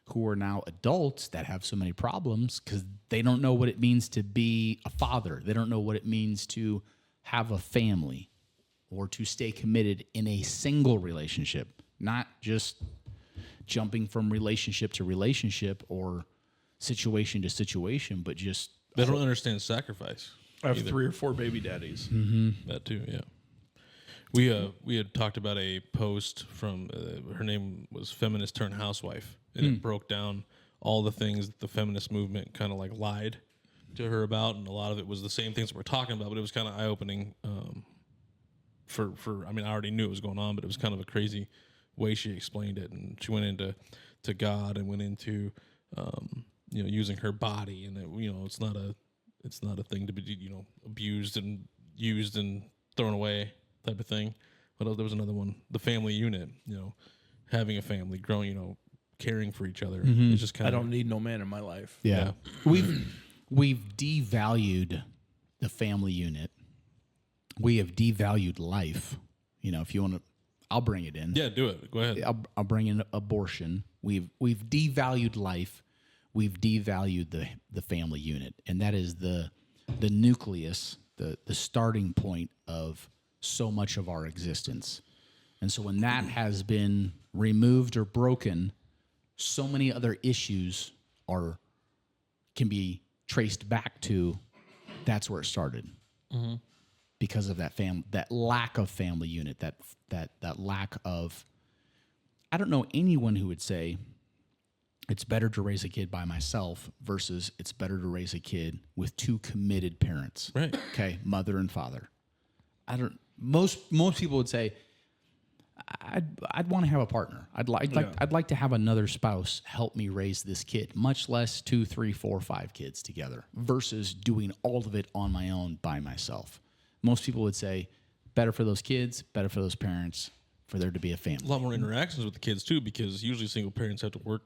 who are now adults that have so many problems because they don't know what it means to be a father. They don't know what it means to have a family or to stay committed in a single relationship, not just jumping from relationship to relationship or situation to situation, but just... They don't understand sacrifice. I have 3 or 4 baby daddies. That too, yeah. We had talked about a post from her name was Feminist Turned Housewife, and it broke down all the things that the feminist movement kind of like lied to her about, and a lot of it was the same things we're talking about, but it was kind of eye opening. For I mean, I already knew it was going on, but it was kind of a crazy way she explained it, and she went into God and went into using her body, and it's not a thing to be abused and used and thrown away type of thing. But there was another one, the family unit, having a family, growing, caring for each other. It's just kind I don't need no man in my life. Yeah. We've devalued the family unit. We have devalued life. If you want to, I'll bring it in. Yeah, do it. Go ahead. I'll bring in abortion. We've devalued life. We've devalued the family unit, and that is the nucleus, the starting point of so much of our existence. And so when that has been removed or broken, so many other issues can be traced back to that's where it started. Because of that lack of family unit, that lack of, I don't know anyone who would say it's better to raise a kid by myself versus it's better to raise a kid with 2 committed parents. Right. Okay, mother and father. Most people would say I'd want to have a partner. I'd like to have another spouse help me raise this kid, much less 2, 3, 4, 5 kids together versus doing all of it on my own by myself. Most people would say better for those kids, better for those parents, for there to be a family. A lot more interactions with the kids too, because usually single parents have to work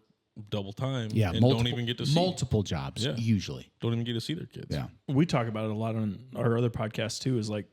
double time. Yeah, and don't even get to see multiple jobs. Yeah. Usually don't even get to see their kids. Yeah, we talk about it a lot on our other podcasts too. Is like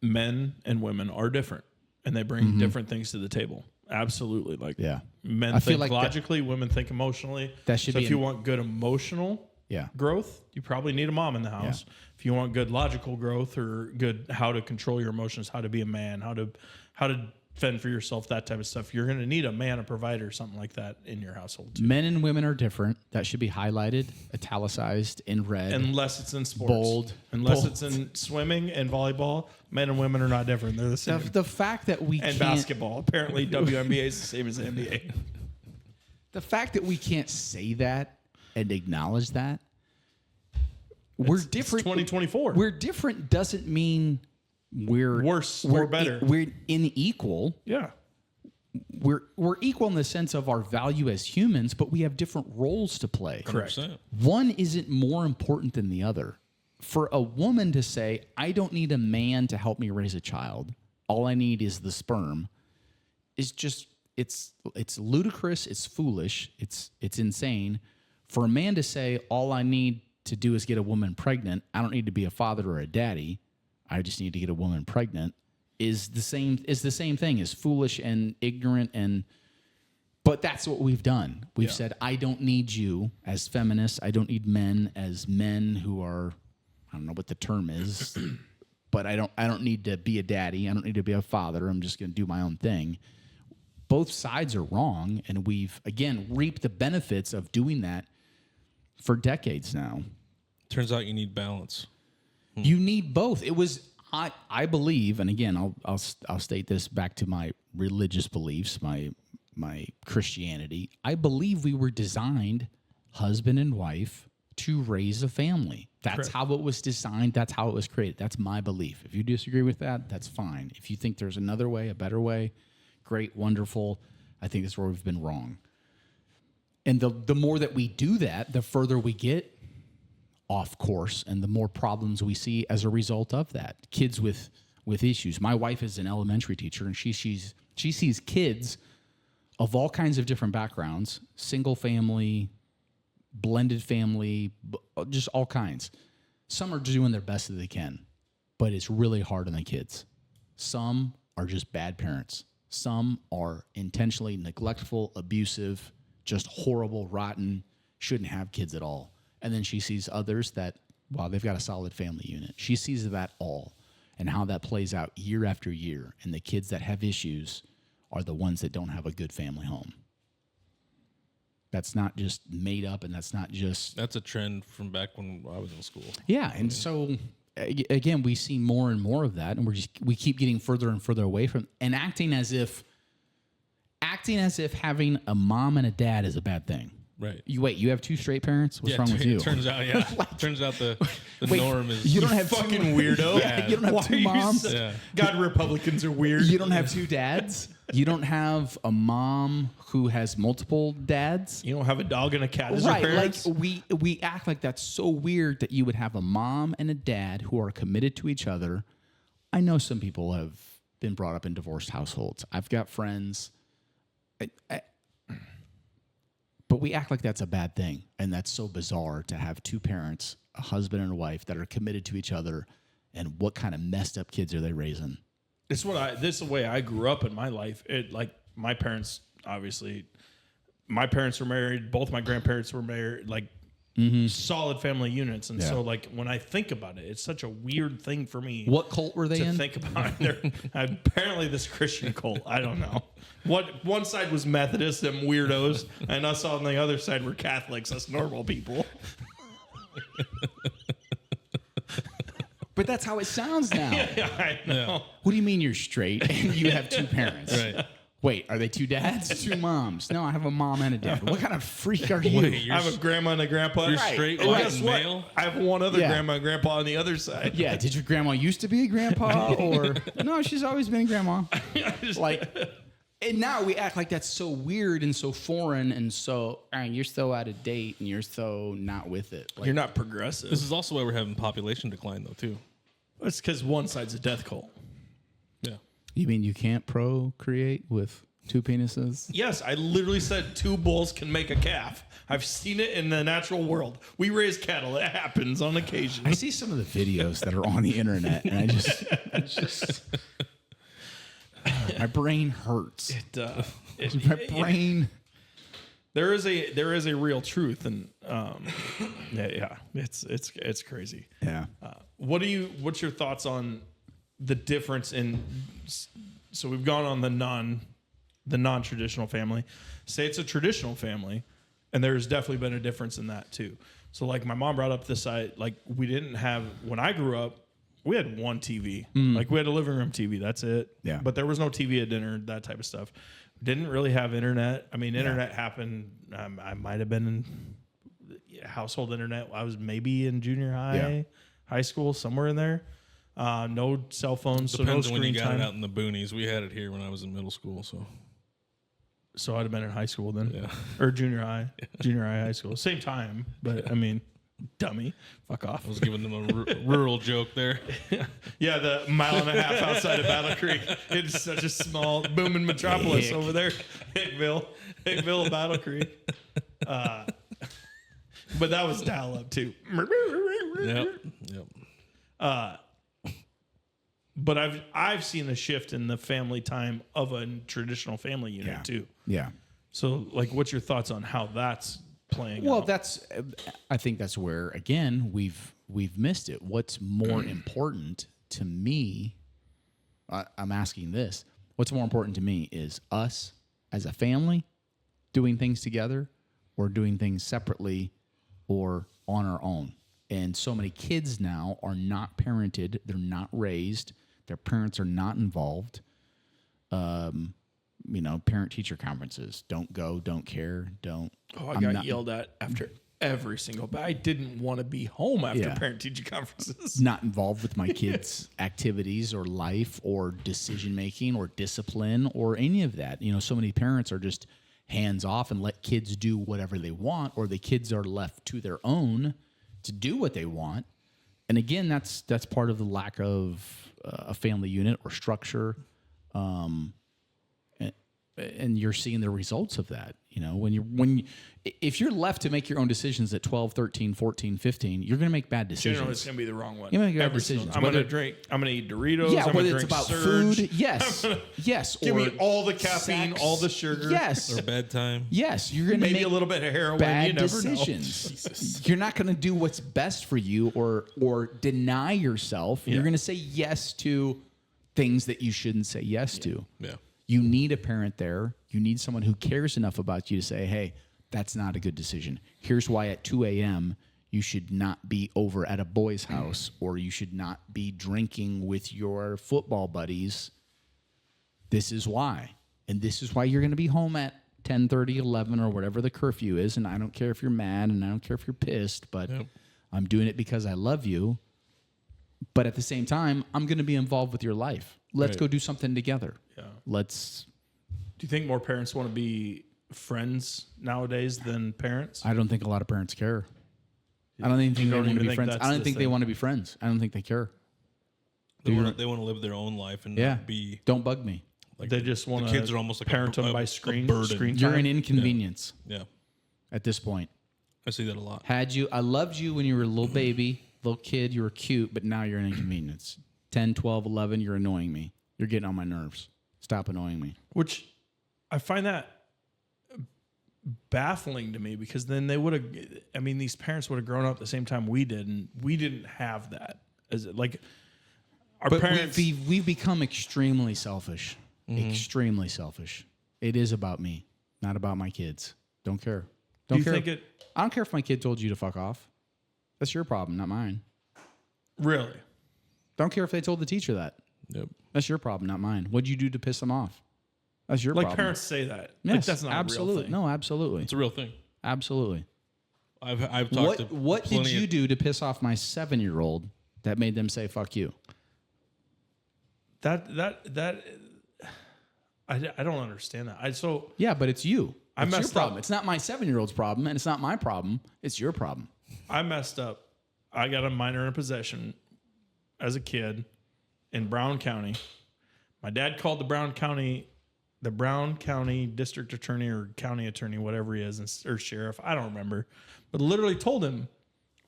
men and women are different, and they bring different things to the table. Absolutely, like men think like logically, women think emotionally. That should so be if you want good emotional growth, you probably need a mom in the house. If you want good logical growth or good how to control your emotions, how to be a man, how to fend for yourself, that type of stuff, you're going to need a man, a provider, something like that in your household too. Men and women are different. That should be highlighted, italicized, in red. Unless it's in sports. Bold. Unless it's in swimming and volleyball, men and women are not different. They're the same. The fact that we and can't... basketball. Apparently WNBA is the same as the NBA. The fact that we can't say that and acknowledge that, we're different. It's 2024. We're different doesn't mean we're worse or better. We're unequal. Yeah. We're equal in the sense of our value as humans, but we have different roles to play. Correct. 100%. One isn't more important than the other. For a woman to say, I don't need a man to help me raise a child, all I need is the sperm, is just it's ludicrous, it's foolish, it's insane. For a man to say, all I need to do is get a woman pregnant, I don't need to be a father or a daddy, I just need to get a woman pregnant, is the same thing, is foolish and ignorant, but that's what we've done. We've said, I don't need you as feminists, I don't need men as men who are, I don't know what the term is, but I don't need to be a daddy, I don't need to be a father, I'm just going to do my own thing. Both sides are wrong, and we've, again, reaped the benefits of doing that for decades now. Turns out you need balance. You need both. It was, I believe, and again, I'll state this back to my religious beliefs, my Christianity. I believe we were designed, husband and wife, to raise a family. That's how it was designed. That's how it was created. That's my belief. If you disagree with that, that's fine. If you think there's another way, a better way, great, wonderful. I think that's where we've been wrong. And the more that we do that, the further we get off course and the more problems we see as a result of that. Kids with issues. My wife is an elementary teacher, and she sees kids of all kinds of different backgrounds, single family, blended family, just all kinds. Some are doing their best that they can, but it's really hard on the kids. Some are just bad parents. Some are intentionally neglectful, abusive, just horrible, rotten, shouldn't have kids at all. And then she sees others that, wow, they've got a solid family unit. She sees that all and how that plays out year after year. And the kids that have issues are the ones that don't have a good family home. That's not just made up, and that's not just... That's a trend from back when I was in school. Yeah, and so, again, we see more and more of that, and we keep getting further and further away from... And acting as if having a mom and a dad is a bad thing. Right. You have two straight parents? What's wrong with you? Turns out, yeah. Turns out the norm is... You don't have fucking two, weirdo. Yeah, you don't have two moms. God, Republicans are weird. You don't have two dads. You don't have a mom who has multiple dads. You don't have a dog and a cat as your parents. Like we act like that's so weird that you would have a mom and a dad who are committed to each other. I know some people have been brought up in divorced households. I've got friends. But we act like that's a bad thing, and that's so bizarre to have two parents, a husband and a wife, that are committed to each other, and what kind of messed up kids are they raising? This is the way I grew up in my life. My parents, obviously, my parents were married. Both my grandparents were married. Like solid family units, and so like when I think about it, it's such a weird thing for me. What cult were they to in? think about? They're apparently this Christian cult. I don't know. One side was Methodist, them weirdos, and us on the other side were Catholics, us normal people. But that's how it sounds now. Yeah, I know. Yeah. What do you mean you're straight and you have two parents? Right. Wait, are they two dads? Two moms? No, I have a mom and a dad. What kind of freak are you? Wait, I have a grandma and a grandpa. You're straight, white, Guess and what? male? I have one other Yeah. grandma and grandpa on the other side. Yeah, did your grandma used to be a grandpa? Or no, she's always been a grandma. Like, and now we act like that's so weird and so foreign and so, you're so out of date and you're so not with it. Like, You're not progressive. This is also why we're having population decline, though, too. It's because one side's a death cult. Yeah. you mean you can't procreate with two penises? Yes, I literally said two bulls can make a calf. I've seen it in the natural world. We raise cattle. It happens on occasion. I see some of the videos that are on the internet, and it's just my brain hurts. My brain. There is a real truth, and it's crazy. Yeah. What's your thoughts on the difference in? So we've gone on the non-traditional family. Say it's a traditional family, and there's definitely been a difference in that too. So like my mom brought up this side, like we didn't have when I grew up. We had one TV. Like we had a living room TV. That's it. Yeah. But there was no TV at dinner, that type of stuff. Didn't really have internet. I mean, internet happened. I might have been in household internet. I was maybe in junior high, high school, somewhere in there. No cell phones, so no Depends on screen when you got time. it out in the boonies. We had it here when I was in middle school, so. So I'd have been in high school then, Yeah. or junior high, high school, same time. But I mean, dummy, fuck off. I was giving them a rural joke there. Yeah, the mile and a half outside of Battle Creek. It's such a small booming metropolis over there. Hickville, Battle Creek. But that was dial up too. Yep. But I've seen a shift in the family time of a traditional family unit too. Yeah. So like, what's your thoughts on how that's playing Well, out? I think that's where again we've missed it. What's more important to me? I'm asking this. What's more important to me is us as a family doing things together, or doing things separately, or on our own. And so many kids now are not parented. They're not raised. Their parents are not involved. Parent-teacher conferences. Don't go. Don't care. Don't. I got yelled at after every single, but I didn't want to be home after Yeah. parent-teacher conferences. Not involved with my kids' activities or life or decision making or discipline or any of that. You know, so many parents are just hands off and let kids do whatever they want, or the kids are left to their own to do what they want. And again, that's part of the lack of a family unit or structure. And you're seeing the results of that. You know, if you're left to make your own decisions at 12, 13, 14, 15, you're going to make bad decisions. Generally, it's going to be the wrong one. You make bad Every decisions. single- I'm going to drink. I'm going to eat Doritos. Yeah, I'm whether gonna it's drink about Surge. food, yes, yes. Give or me all the caffeine, sex, all the sugar. Yes, Or bedtime. yes. You're going to Maybe make a little bit of heroin. bad You never decisions. You're not going to do what's best for you, or deny yourself. Yeah. You're going to say yes to things that you shouldn't say yes to. Yeah. You need a parent there. You need someone who cares enough about you to say, hey, that's not a good decision. Here's why at 2 a.m. you should not be over at a boy's house, or you should not be drinking with your football buddies. This is why. And this is why you're going to be home at 10:30, 11, or whatever the curfew is. And I don't care if you're mad and I don't care if you're pissed, but I'm doing it because I love you. But at the same time, I'm going to be involved with your life. Let's go do something together. Yeah. Let's... Do you think more parents want to be friends nowadays than parents? I don't think a lot of parents care. I don't even think they don't want to even be think friends. that's I don't the think they thing. want to be friends. I don't think they care. They want to live their own life and Yeah. not be Don't bug me. like They just want the kids are almost like parent them by a screen burden. screen You're time. an inconvenience Yeah, at this point. I see that a lot. I loved you when you were a little baby, little kid, you were cute, but now you're an inconvenience. 10, 12, 11, you're annoying me. You're getting on my nerves. Stop annoying me. Which I find that baffling to me, because then they would have, I mean, these parents would have grown up at the same time we did, and we didn't have that. As like our But parents, we've become extremely selfish. Extremely selfish. It is about me, not about my kids. Don't care. do Don't you care. think it I don't care if my kid told you to fuck off. That's your problem, not mine. really? Don't care if they told the teacher that. Yep. That's your problem, not mine. What'd you do to piss them off? That's your Like problem. parents say that. Yes, Like that's not absolutely. a real thing. No, absolutely. It's a real thing. Absolutely. I've talked to What did plenty you of- do to piss off my 7-year-old that made them say fuck you? That I don't understand that. Yeah, but it's you. I It's your messed problem. up. It's not my 7-year-old's problem, and it's not my problem. It's your problem. I messed up. I got a minor in possession as a kid in Brown County. My dad called the Brown County district attorney or county attorney, whatever he is, or sheriff. I don't remember, but literally told him,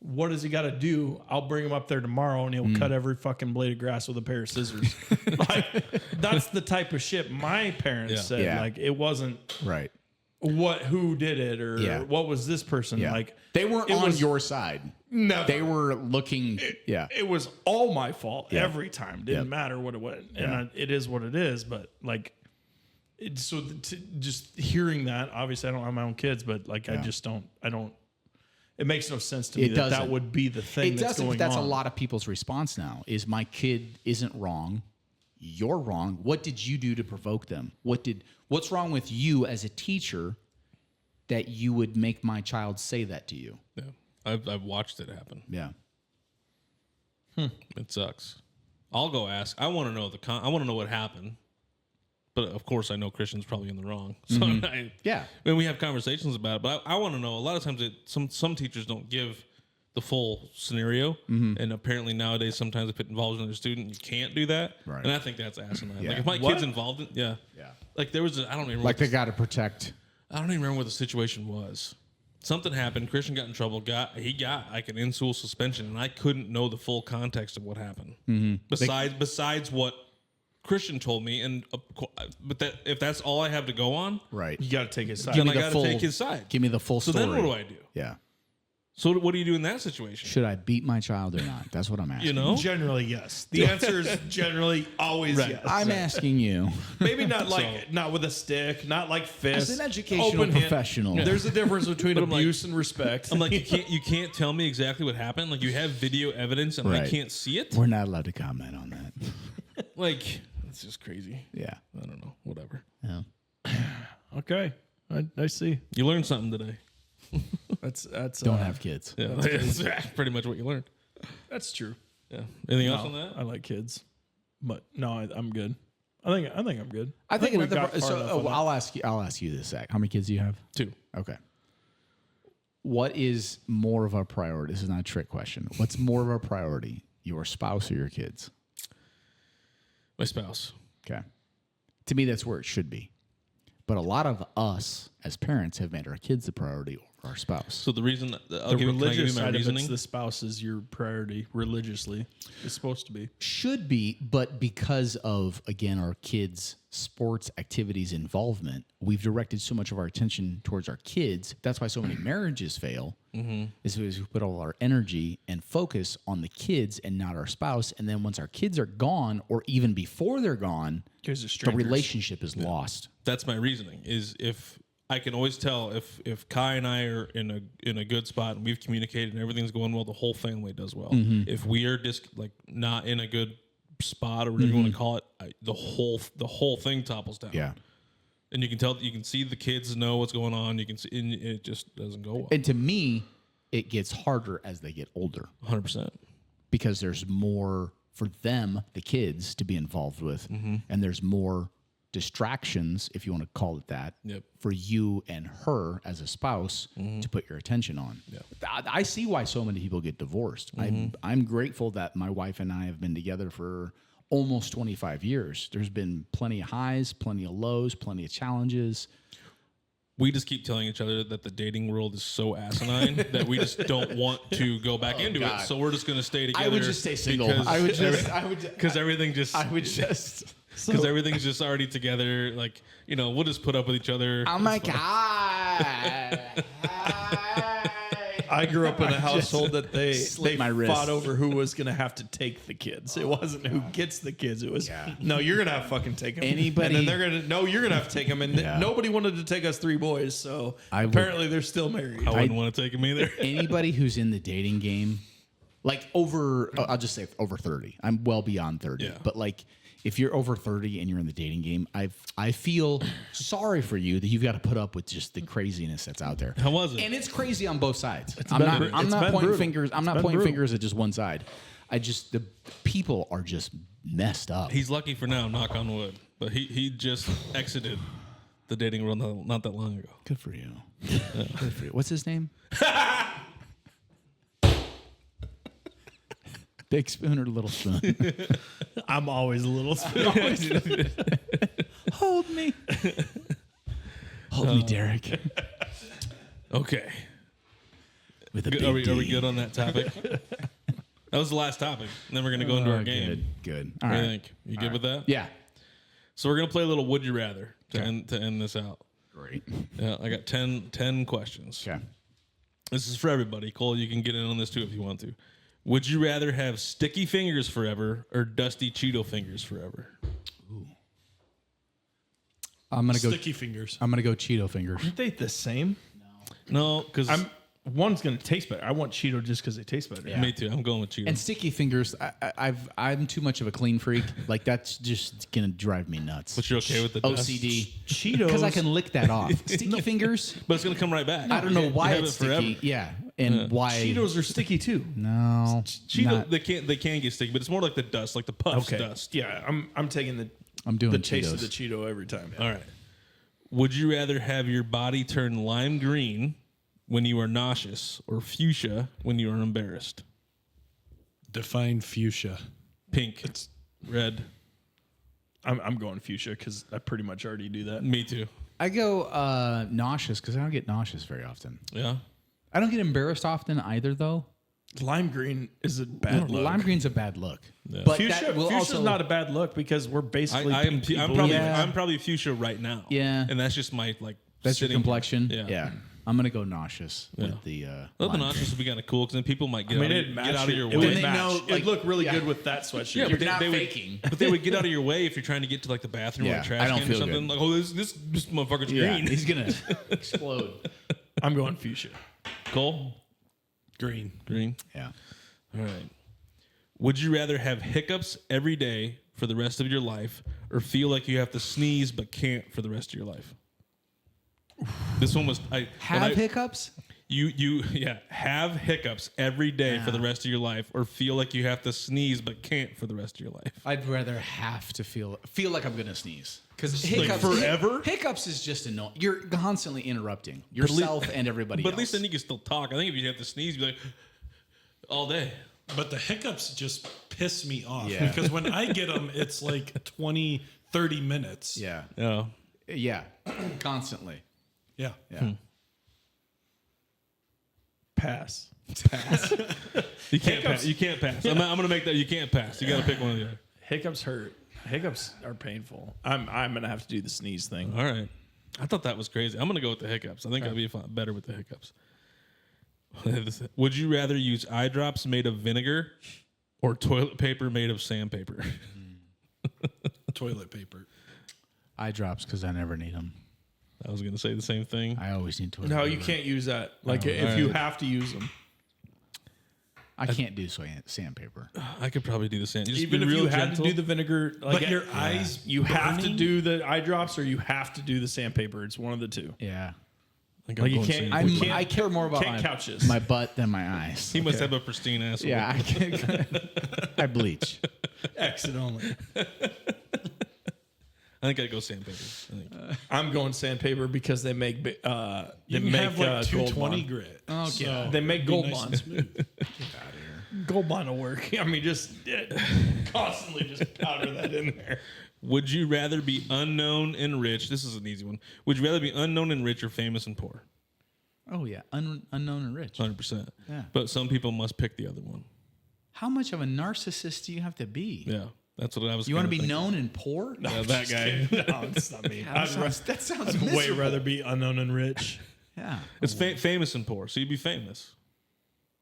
what does he got to do? I'll bring him up there tomorrow and he'll cut every fucking blade of grass with a pair of scissors. Like, that's the type of shit my parents Yeah. said. Yeah. Like, it wasn't Right. who did it or Yeah. what was this person Yeah. like. They weren't it on was- your side. No, They were looking. Yeah. it was all my fault every time. Didn't Yep. matter what it was, and it is what it is. But like, just hearing that, obviously, I don't have my own kids, but like, I just don't. I don't. It makes no sense to me It that doesn't. would be the thing It that's doesn't. going But that's on. a lot of people's response now. Is my kid isn't wrong. You're wrong. What did you do to provoke them? What's wrong with you as a teacher that you would make my child say that to you? Yeah, I've watched it happen. Yeah. It sucks. I'll go ask. I want to know I want to know what happened. But of course, I know Christian's probably in the wrong. So Yeah. when we have conversations about it, but I want to know. A lot of times, some teachers don't give the full scenario, and apparently nowadays, sometimes if it involves another student, you can't do that. Right. And I think that's asinine. Yeah. Like if my What? kid's involved, yeah. Like there was, I don't even remember. Like they got to protect. I don't even remember what the situation was. Something happened. Christian got in trouble. He got like an in-school suspension, and I couldn't know the full context of what happened. Besides what Christian told me, and but if that's all I have to go on, Right. You got to take his side. Give then me I the got full. to take his side. Give me the full So story. then what do I do? Yeah. So what do you do in that situation? Should I beat my child or not? That's what I'm asking. You know, Generally, yes. The answer is generally always yes. I'm asking you. Maybe not like not with a stick, not like fist. As an educational open hand. professional. There's a difference between I'm like- abuse and respect. I'm like, you can't tell me exactly what happened. Like you have video evidence, and I Right. can't see it. We're not allowed to comment on that. Like it's just crazy. Yeah. I don't know. Whatever. Yeah. Okay, I see. You learned something today. That's Don't have kids. Yeah, that's pretty much what you learned. That's true. Yeah. Anything else No, on that? I like kids, but no, I'm good. I think I'm good. I think we got far enough on that. I'll ask you this, Zach. How many kids do you have? 2. Okay. What is more of a priority? This is not a trick question. What's more of a priority, your spouse or your kids? My spouse. Okay. To me, that's where it should be. But a lot of us as parents have made our kids the priority over our spouse. So the reason I'll The give, can I give religious you my side of reasoning? it's the spouse is your priority religiously. It's supposed to be. Should be, but because of, again, our kids' sports activities involvement, we've directed so much of our attention towards our kids. That's why so many marriages fail, is because we put all our energy and focus on the kids and not our spouse. And then once our kids are gone, or even before they're gone, Guys are the strangers. relationship is lost. That's my reasoning. Is if I can always tell if Kai and I are in a good spot and we've communicated and everything's going well, the whole family does well. If we are just like not in a good spot or whatever you want to call it, the whole thing topples down. Yeah. And you can tell, you can see the kids know what's going on. You can see, and it just doesn't go well. And to me, it gets harder as they get older 100%. because there's more for them, the kids, to be involved with. And there's more distractions, if you want to call it that, Yep. for you and her as a spouse to put your attention on. I see why so many people get divorced. I'm grateful that my wife and I have been together for almost 25 years. There's been plenty of highs, plenty of lows, plenty of challenges. We just keep telling each other that the dating world is so asimine that we just don't want to go back into it. So we're just going to stay together. I would just stay single. Because everything just because everything's just already together. Like, we'll just put up with each other. Oh my God. I grew up in a household that they my wrist. fought over who was going to have to take the kids. It wasn't who gets the kids. It was, no, you're going to have to fucking take them. Anybody- And then they're going to, no, you're going to have to take them. And nobody wanted to take us 3 boys. So apparently they're still married. I wouldn't want to take him either. Anybody who's in the dating game, like I'll just say over 30. I'm well beyond 30. Yeah. But like, if you're over 30 and you're in the dating game, I feel sorry for you that you've got to put up with just the craziness that's out there. How was it? And it's crazy on both sides. It's I'm been not brutal. pointing fingers. I'm not been pointing brutal. fingers at just one side. The people are just messed up. He's lucky for now, knock on wood. But he just exited the dating world not that long ago. Good for you. Good for you. What's his name? Big spoon or little spoon? I'm always a little spoon. Hold me. Hold me, Derek. Okay. With a Good. big Are we D. good on that topic? That was the last topic. And then we're going to go into our game. Good. What do you think? You good with that? Yeah. So we're going to play a little Would You Rather to end this out. Great. Yeah, I got 10 questions. Okay. This is for everybody. Cole, you can get in on this too if you want to. Would you rather have sticky fingers forever or dusty Cheeto fingers forever? I'm gonna go. Sticky fingers. I'm gonna go Cheeto fingers. Aren't they the same? No, because One's going to taste better. I want Cheeto just because they taste better. me too. I'm going with Cheeto. And sticky fingers. I'm too much of a clean freak. Like that's just gonna drive me nuts. But you're okay with the dust? OCD. Cheetos. Because I can lick that off. Sticky fingers. But it's going to come right back. I don't know why You have it's it forever. sticky. Yeah, and why Cheetos are sticky too. No, Cheeto, not- they can get sticky, but it's more like the dust, like the puffs dust. Yeah, I'm taking I'm doing the taste of Cheetos. the Cheeto every time. All right. Would you rather have your body turn lime green when you are nauseous or fuchsia when you are embarrassed? Define fuchsia. Pink, red. I'm going fuchsia because I pretty much already do that. Me too. I go nauseous because I don't get nauseous very often. Yeah. I don't get embarrassed often either, though. Lime green is a bad look. Lime green's a bad look. Yeah. But Fuchsia, that will fuchsia's also not a bad look because we're basically I'm pink people. probably Yeah. I'm probably fuchsia right now. Yeah. And that's just my that's your sitting- complexion. Yeah. I'm gonna go nauseous with the. Well, the lime nauseous would be kind of cool because then people might get, I mean, out, it'd of, match get out of your it. way. It would Then they match. know, like, It'd look really yeah. good with that sweatshirt. Yeah, You're but not they would, faking. but they would get out of your way if you're trying to get to like the bathroom or Yeah, a trash I don't can or feel something. good. Like, oh, this motherfucker's Yeah, green. he's gonna explode. I'm going fuchsia. Cole, Green. green. Yeah. All right. Would you rather have hiccups every day for the rest of your life, or feel like you have to sneeze but can't for the rest of your life? This one was Have hiccups? have hiccups every day for the rest of your life, or feel like you have to sneeze but can't for the rest of your life. I'd rather have to feel like I'm gonna sneeze because Like hiccups forever? Hiccups is just annoying. You're constantly interrupting yourself and everybody But else. at least then you can still talk. I think if you have to sneeze, you'd be like all day. But the hiccups just piss me off Yeah. because when I get them, it's like 20, 30 minutes. yeah, Oh. yeah, constantly. Yeah. Yeah. Pass. You can't pass. You can't pass. I'm gonna make that. You can't pass. You got to pick one of the other. Hiccups hurt. Hiccups are painful. I'm gonna have to do the sneeze thing. All right. I thought that was crazy. I'm gonna go with the hiccups. I think I'd be better with the hiccups. Would you rather use eye drops made of vinegar or toilet paper made of sandpaper? Toilet paper. Eye drops because I never need them. I was gonna say the same thing. I always need toilet No, paper. you can't use that. Like if you have to use them, I can't do sandpaper. I could probably do the sand. Just even be if real you had gentle. to do the vinegar, like But your eyes you have to burning? do the eye drops or you have to do the sandpaper. It's one of the two. Yeah. I think Like I'm you going can't. sand. you can't- I care more about can't couch this. my butt than my eyes. He must have a pristine asshole. Yeah, I bleach. Exit only. I think I'd go sandpaper. I think. I'm going sandpaper because they make You they can make have like gold 220 bond. grit. Okay. So They make it'd be gold nice bond. and smooth. Gold bond will work. I mean, just constantly just powder that in there. Would you rather be unknown and rich? This is an easy one. Would you rather be unknown and rich or famous and poor? Oh yeah, unknown and rich. 100%. Yeah. But some people must pick the other one. How much of a narcissist do you have to be? Yeah. That's what I was. You want to be kinda known and poor? thinking. Yeah, that guy. No, it's not me. That sounds I'd way miserable. rather be unknown and rich. Yeah. It's famous and poor, so you'd be famous.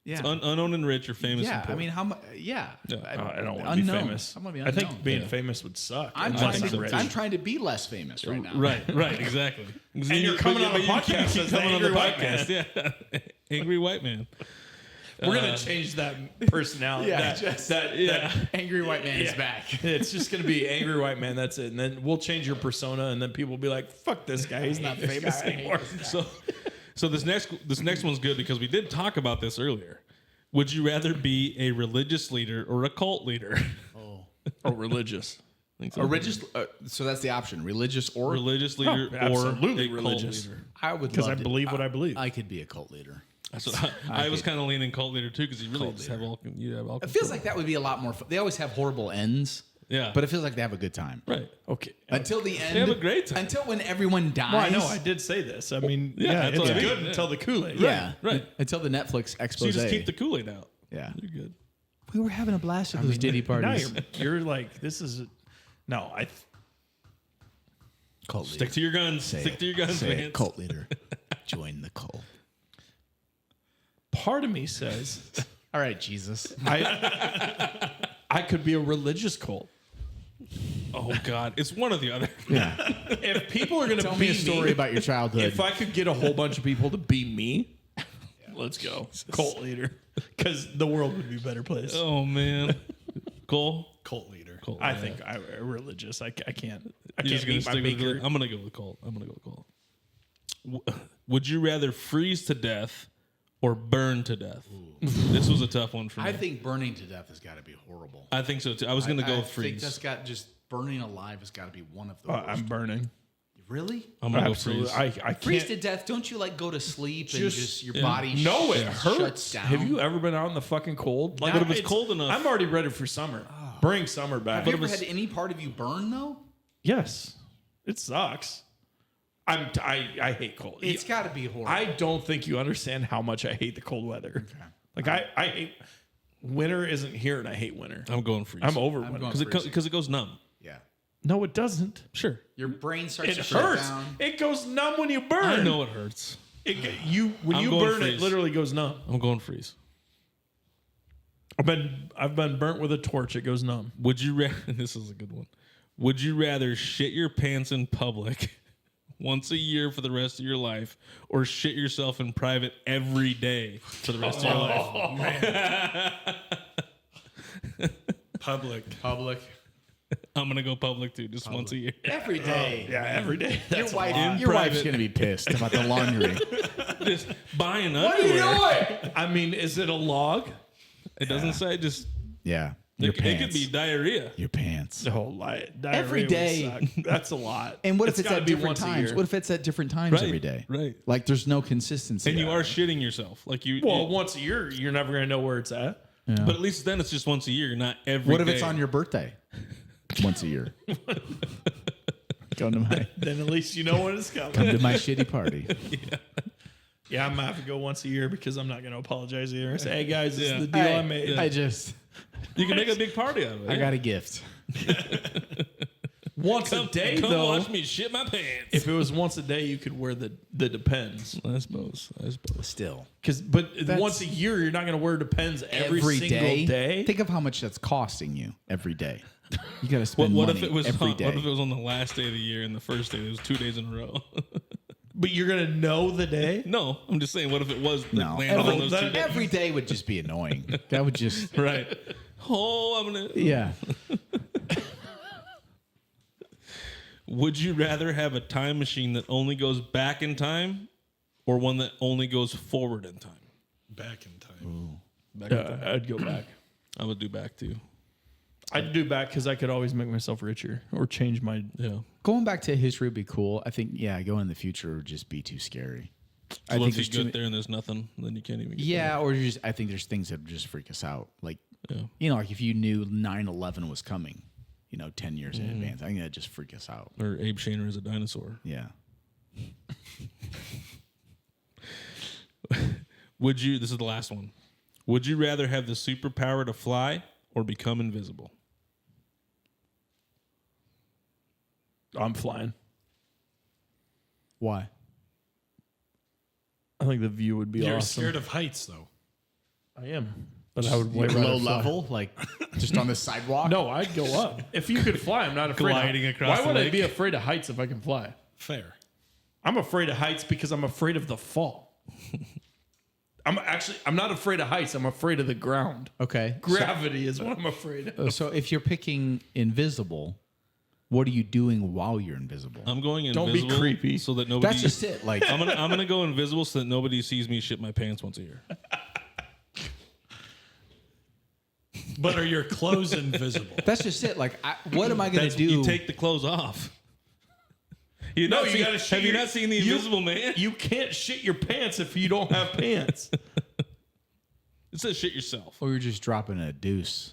Yeah. Unknown and rich or famous and Yeah. poor. I mean, how much? Yeah. I don't want to be Unknown. famous. I want to be I unknown. think being famous would suck. I'm unless trying, to, rich. I'm trying to be less famous right now. right, exactly. And you're coming on a podcast as coming on the Angry White podcast. Yeah. Angry white man. We're gonna change that personality. Yeah, that Angry white man is back. it's just gonna be angry white man. That's it. And then we'll change your persona, and then people will be like, "Fuck this guy. He's not famous anymore." So this next one's good because we did talk about this earlier. Would you rather be a religious leader or a cult leader? Or religious. So that's the option: religious or Religious leader or absolutely a cult religious. leader. I would Because I love to- believe what I believe. I could be a cult leader. So I was kind of leaning cult leader too because you really just have all. You have all. It feels like that would be a lot more fun. They always have horrible ends. Yeah. But it feels like they have a good time. right. Okay. Until the end. They have a great time. Until when everyone dies. Well, I know I did say this. I mean, Yeah, yeah, that's it's what I mean. good until the Kool-Aid. Yeah. Right. Until the Netflix So expose. you just keep the Kool-Aid out. Yeah. You're good. We were having a blast at those Diddy Now parties. you're like, this is no. Cult Stick to your guns. Stick to your guns, Say it, man. cult leader. Join the cult. Part of me says All right, Jesus. I could be a religious cult. Oh God, it's one or the other. Yeah. If people are gonna Tell be me a story about your childhood. if I could get a whole bunch of people to be me, let's go. Cult leader. Because the world would be a better place. Oh man, Cole. Cult leader. Cole. I think I'm religious. I can't. I You're just can't beat my stick with maker. it? I'm gonna go with Cole. Would you rather freeze to death or burn to death? This was a tough one for me. I think burning to death has got to be horrible. I think so too. I was gonna go I with think that's freeze. got just burning alive has got to be one of the worst. I'm burning. Really? I'm gonna Absolutely. go freeze. I Freeze to can't. death. Don't you like go to sleep and Just- just your yeah. body No, it shuts hurts. down? Have you ever been out in the fucking cold? But if it's cold enough- I'm already ready for summer. Bring summer back. Have you ever had any part of you burn though? Yes, it sucks. I hate cold. It's got to be horrible. I don't think you understand how much I hate the cold weather. Like I hate winter isn't here, and I hate winter. I'm going freeze. I'm over winter. going- because it goes numb. yeah. No, it doesn't. Sure. Your brain starts It to shut hurts. down. It goes numb when you burn. I know it hurts. When I'm you going burn, freeze. it literally goes numb. I'm going freeze. I've been burnt with a torch. It goes numb. Would you rather? This is a good one. Would you rather shit your pants in public once a year for the rest of your life, or shit yourself in private every day for the rest of your life? Public. I'm gonna go public too, just once a year. Every day. Yeah, every day. Your That's wife's private. going to be pissed about the laundry. Just buying underwear. doing? I mean, is it a log? It doesn't say just. Yeah. It could be diarrhea. Your pants. The whole light. Every day. That's a lot. And what if it's gotta at be different once a times? year. What if it's at different times Right, every day? right. Like there's no consistency. And you are shitting yourself, like you. Well, once a year, you're never going to know where it's at. but at least then it's just once a year, not every. What if day. it's on your birthday? Once a year. Come to my Then at least you know when it's coming. come to my shitty party. Yeah, I'm going to have to go once a year because I'm not going to apologize either. Say, hey, guys, this is the deal Hey, I made. I just You can make a big party out of it. I got a gift. Once a day, Come though. watch me shit my pants. If it was once a day, you could wear the Depends. I suppose. Still. But once a year, you're not going to wear Depends every single day. Think of how much that's costing you every day. You got to spend What money if it was every on, day. What if it was on the last day of the year and the first day? It was 2 days in a row. But you're going to know the day? No, I'm just saying. What if it was like, No, landed on those 2 days? every day would just be annoying. That would just Right. Oh, I'm gonna. yeah. Would you rather have a time machine that only goes back in time, or one that only goes forward in time? Back in time. Back in time. I'd go back. I would do back too. I'd do back because I could always make myself richer or change my. Yeah. Going back to history would be cool. I think going in the future would just be too scary. I Once think you there's too get there and there's nothing, then you can't even. Get yeah, or just I think there's things that would just freak us out. Like like if you knew 9/11 was coming, 10 years in advance, I think that'd just freak us out. there. Or Abe Shaner is a dinosaur. Yeah. Would you? This is the last one. Would you rather have the superpower to fly or become invisible? I'm flying. Why? I think the view would be You're awesome. scared of heights, though. I am. But I would way Like rather low fly. level, like just on the sidewalk. No, I'd go up. If you could fly, I'm not afraid. Gliding across Why the would I lake. be afraid of heights if I can fly? Fair. I'm afraid of heights because I'm afraid of the fall. I'm not afraid of heights. I'm afraid of the ground. Okay. Gravity is what I'm afraid of. So if you're picking invisible, what are you doing while you're invisible? I'm going Don't be invisible. creepy. So that nobody. That's just it. Like I'm gonna go invisible so that nobody sees me shit my pants once a year. But are your clothes invisible? that's just it. Like what am I going to do? You take the clothes off. You No, not you seen- gotta shit Have you your- not seen the you- Invisible Man? You can't shit your pants if you don't have pants. It says shit yourself. or you're just dropping a deuce.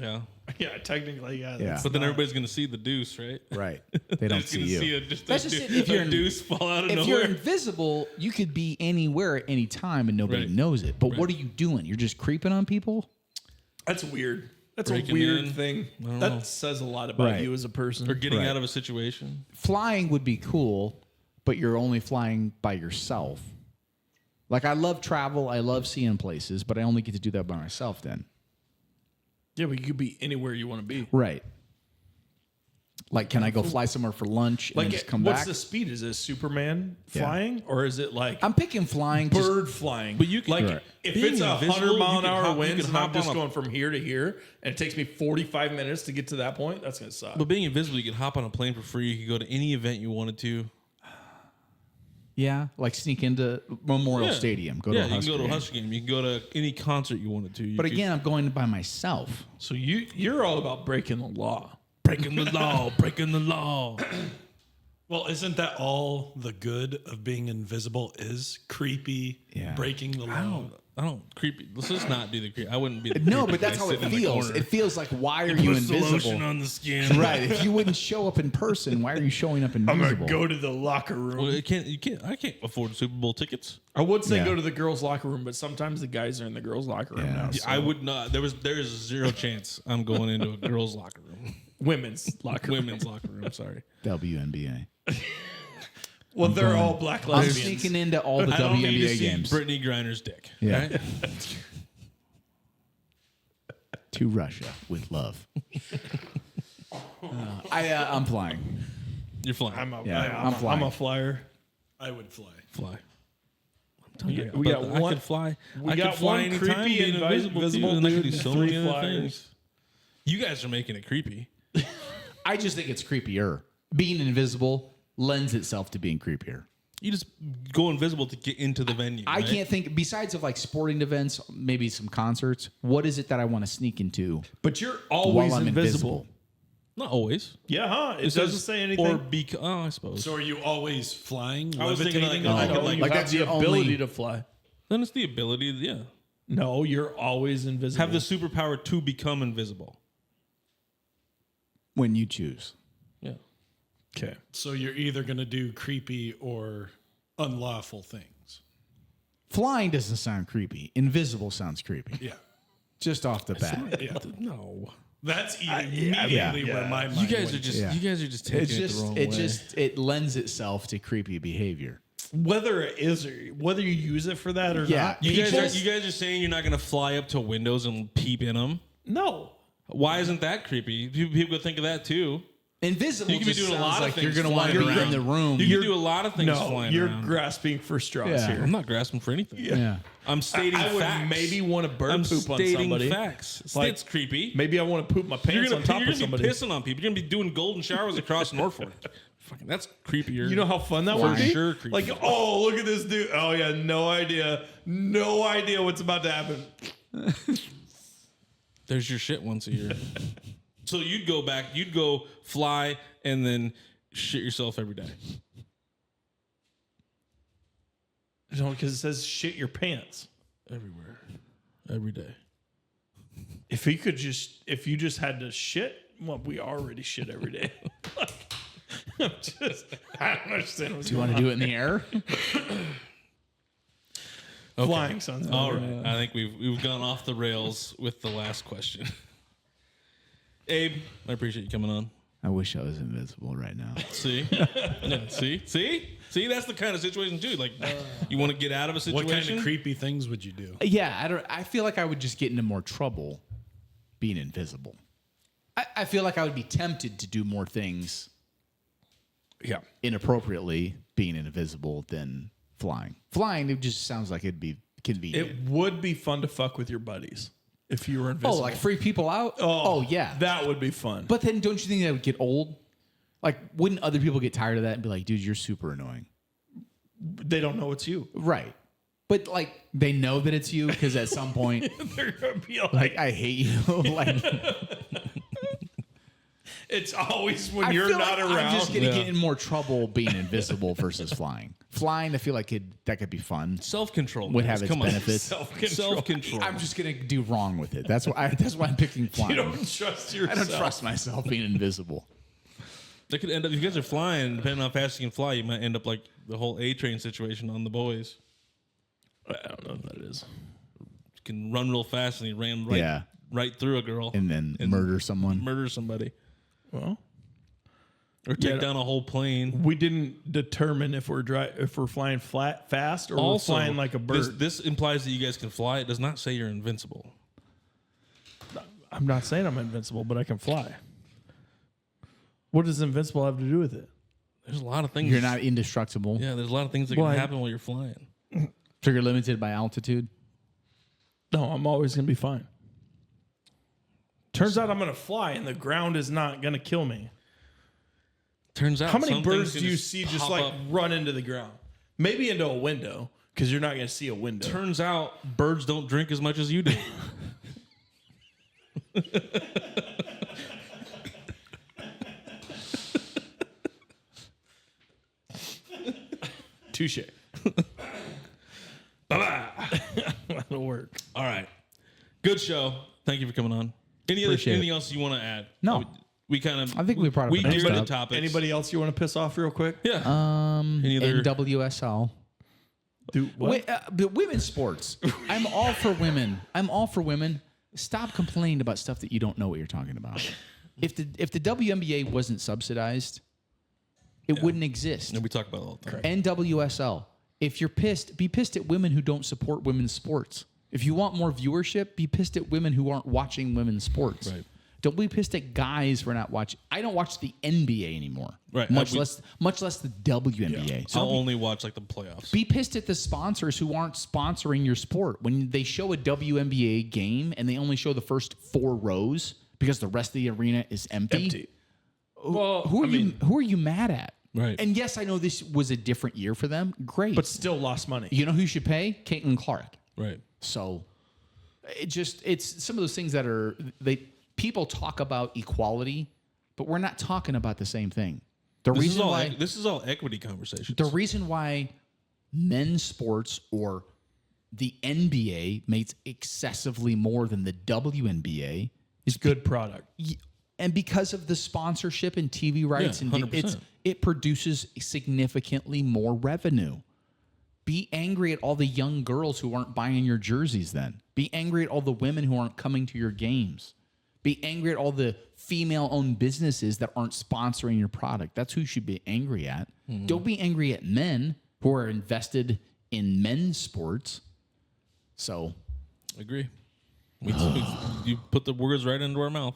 Yeah, Yeah, technically, yeah. Yeah. that's but then not- everybody's gonna see the deuce, right? Right. They don't Just see gonna you. see just That's a, just deuce, it. If you're a deuce fall out of if you're nowhere. invisible, you could be anywhere at any time and nobody Right. knows it. But Right. what are you doing? You're just creeping on people? That's weird. That's Breaking a weird in. thing. don't That know. says a lot about Right. you as a person. or getting Right. out of a situation. Flying would be cool, but you're only flying by yourself. Like I love travel, I love seeing places, but I only get to do that by myself then. Yeah, but you could be anywhere you want to be. Right. Like can I go fly somewhere for lunch and Like, then just come what's back? the speed? Is it Superman Yeah. flying, or is it like I'm picking flying just bird flying? But you can- like Right. if Being it's a invisible, 100-mile-an-hour you can winds and I'm hop just on a- going from here to here, and it takes me 45 minutes to get to that point. That's gonna suck. But being invisible, you can hop on a plane for free. You can go to any event you wanted to. yeah, like sneak into Memorial Yeah. Stadium, go yeah, to a you Husker can go to a game. Husker game. You can go to any concert you wanted to. You But could- again, I'm going by myself. So you're all about breaking the law. breaking the law, breaking the law. Well, isn't that all the good of being invisible is? Creepy, Yeah. breaking the law. I don't creepy. Let's just not be the creepy. I wouldn't be. The No, creepy but that's guy how it sitting in the feels. corner. It feels like why are you Puts the invisible? lotion on the skin. Right. If you wouldn't show up in person, why are you showing up I'm gonna invisible? go to the locker room. Well, you can't. I can't afford Super Bowl tickets. I would say Yeah. go to the girls' locker room, but sometimes the guys are in the girls' locker room Yeah. now. Yeah, So. I would not. There is zero chance I'm going into a girls' locker room, Women's locker room. women's locker room. Sorry. WNBA. Well, they're all black I'm lesbians. sneaking into all the I don't need to WNBA see games. Brittany Griner's dick. Yeah. right? To Russia with love. I'm flying. You're flying. I'm a, Yeah, I'm I'm a- flying. I'm a flyer. I would fly. fly. I'm telling you, We got I one- could fly. we I got could fly one anytime, creepy being invisible too, invisible and I could do dude so and many 3 other flyers. things. You guys are making it creepy. I just think it's creepier. Being invisible lends itself to being creepier. You just go invisible to get into the venue. I right? can't think, besides of like sporting events, maybe some concerts, what is it that I want to sneak into But you're always while I'm invisible. Not always. Yeah, huh? It doesn't say anything. Or I suppose. So are you always flying? I was thinking levitating? like- no, like you that's have the your ability only- to fly. Then it's the ability, yeah. No, you're always invisible. Have the superpower to become invisible. when you choose? Yeah. Okay. So you're either going to do creepy or unlawful things. Flying doesn't sound creepy. Invisible sounds creepy. Yeah. Just off the bat. No. That's immediately where my mind You guys went. are just Yeah. you guys are just taking It's it the just wrong it way. just it lends itself to creepy behavior. Whether it is or whether you use it for that or Yeah. not. you people- guys are saying you're not going to fly up to windows and peep in them. No. Why isn't that creepy? People could think of that too. Invisible You could be just doing a sounds lot of like things. you're going to want to flying be around. in the room. You can do a lot of things No, flying you're around. grasping for straws Yeah. here. I'm not grasping for anything. yeah. I'm stating I would facts. maybe want to bird I'm poop on stating somebody. facts. Like, It's creepy. Maybe I want to poop my pants on top You're of gonna somebody. be pissing on people. You're gonna be doing golden showers across Norfolk. Fucking, that's creepier. You know how fun that For would be? sure creepy. Like, oh, look at this dude. Oh, yeah, no idea. No idea what's about to happen. There's your shit once a year. So you'd go fly, and then shit yourself every day. No, because it says shit your pants. Everywhere. Every day. If you just had to shit, well, we already shit every day. I don't understand what's Do you want to do it in the air? flying sounds better. All right. I think we've gone off the rails with the last question. Abe, I appreciate you coming on. I wish I was invisible right now. See? Yeah, see? That's the kind of situation too. Like you want to get out of a situation. What kind of creepy things would you do? Yeah, I feel like I would just get into more trouble being invisible. I feel like I would be tempted to do more things Yeah. inappropriately being invisible than flying. Flying, it just sounds like it'd be convenient. It would be fun to fuck with your buddies if you were invisible. like free people out? Oh, yeah. That would be fun. But then don't you think that would get old? Like, wouldn't other people get tired of that and be like, dude, you're super annoying? They don't know it's you. Right. But, like, they know that it's you because at some point, They're going to be like, I hate you. Like, it's always when I you're feel not like around. I'm just going to get in more trouble being invisible versus flying. Flying, I feel like that could be fun. Self-control Would guys. have its Come on. benefits. Self-control. I'm just going to do wrong with it. That's why I'm picking flying. You don't trust yourself. I don't trust myself being invisible. That could end up, if you guys are flying, depending on how fast you can fly, you might end up like the whole A-Train situation on The Boys. I don't know what that is. You can run real fast and he ran right through a girl. And then murder someone. Murder somebody. Well, Or take down a whole plane. we didn't determine if we're flying fast or we're flying like a bird. This implies that you guys can fly. It does not say you're invincible. I'm not saying I'm invincible, but I can fly. What does invincible have to do with it? There's a lot of things. You're not indestructible. Yeah, there's a lot of things that Well, can I- happen while you're flying. So you're limited by altitude. No, I'm always going to be fine. Turns out I'm going to fly and the ground is not going to kill me. Turns out, How many some birds things do can you see just pop like up. run into the ground? Maybe into a window because you're not going to see a window. Turns out, birds don't drink as much as you do. Touche. That'll work. All right, good show. Thank you for coming on. Anything else you want to add? No. We kind of. I think we brought up we enough geared the stuff. topics. Anybody else you want to piss off real quick? Yeah. Any other? NWSL. Do what? But women's sports. I'm all for women. I'm all for women. Stop complaining about stuff that you don't know what you're talking about. If the WNBA wasn't subsidized, it wouldn't exist. And we talk about it all the time. NWSL. If you're pissed, be pissed at women who don't support women's sports. If you want more viewership, be pissed at women who aren't watching women's sports. Right. Don't be pissed at guys for not watching. I don't watch the NBA anymore. Right. Much less the WNBA. So I'll don't only watch like the playoffs. be pissed at the sponsors who aren't sponsoring your sport. When they show a WNBA game and they only show the first 4 rows because the rest of the arena is empty. Well, Who are you mad at? Right. And yes, I know this was a different year for them. Great. but still lost money. You know who should pay? Caitlin Clark. Right. So it's some of those things that are people talk about equality, but we're not talking about the same thing. This is all equity conversations. The reason why men's sports or the NBA makes excessively more than the WNBA is Good product. and because of the sponsorship and TV rights, Yeah, and 100%. it produces significantly more revenue. Be angry at all the young girls who aren't buying your jerseys then. Be angry at all the women who aren't coming to your games. Be angry at all the female-owned businesses that aren't sponsoring your product. That's who you should be angry at. Don't be angry at men who are invested in men's sports. So, Agree. You put the words right into our mouth.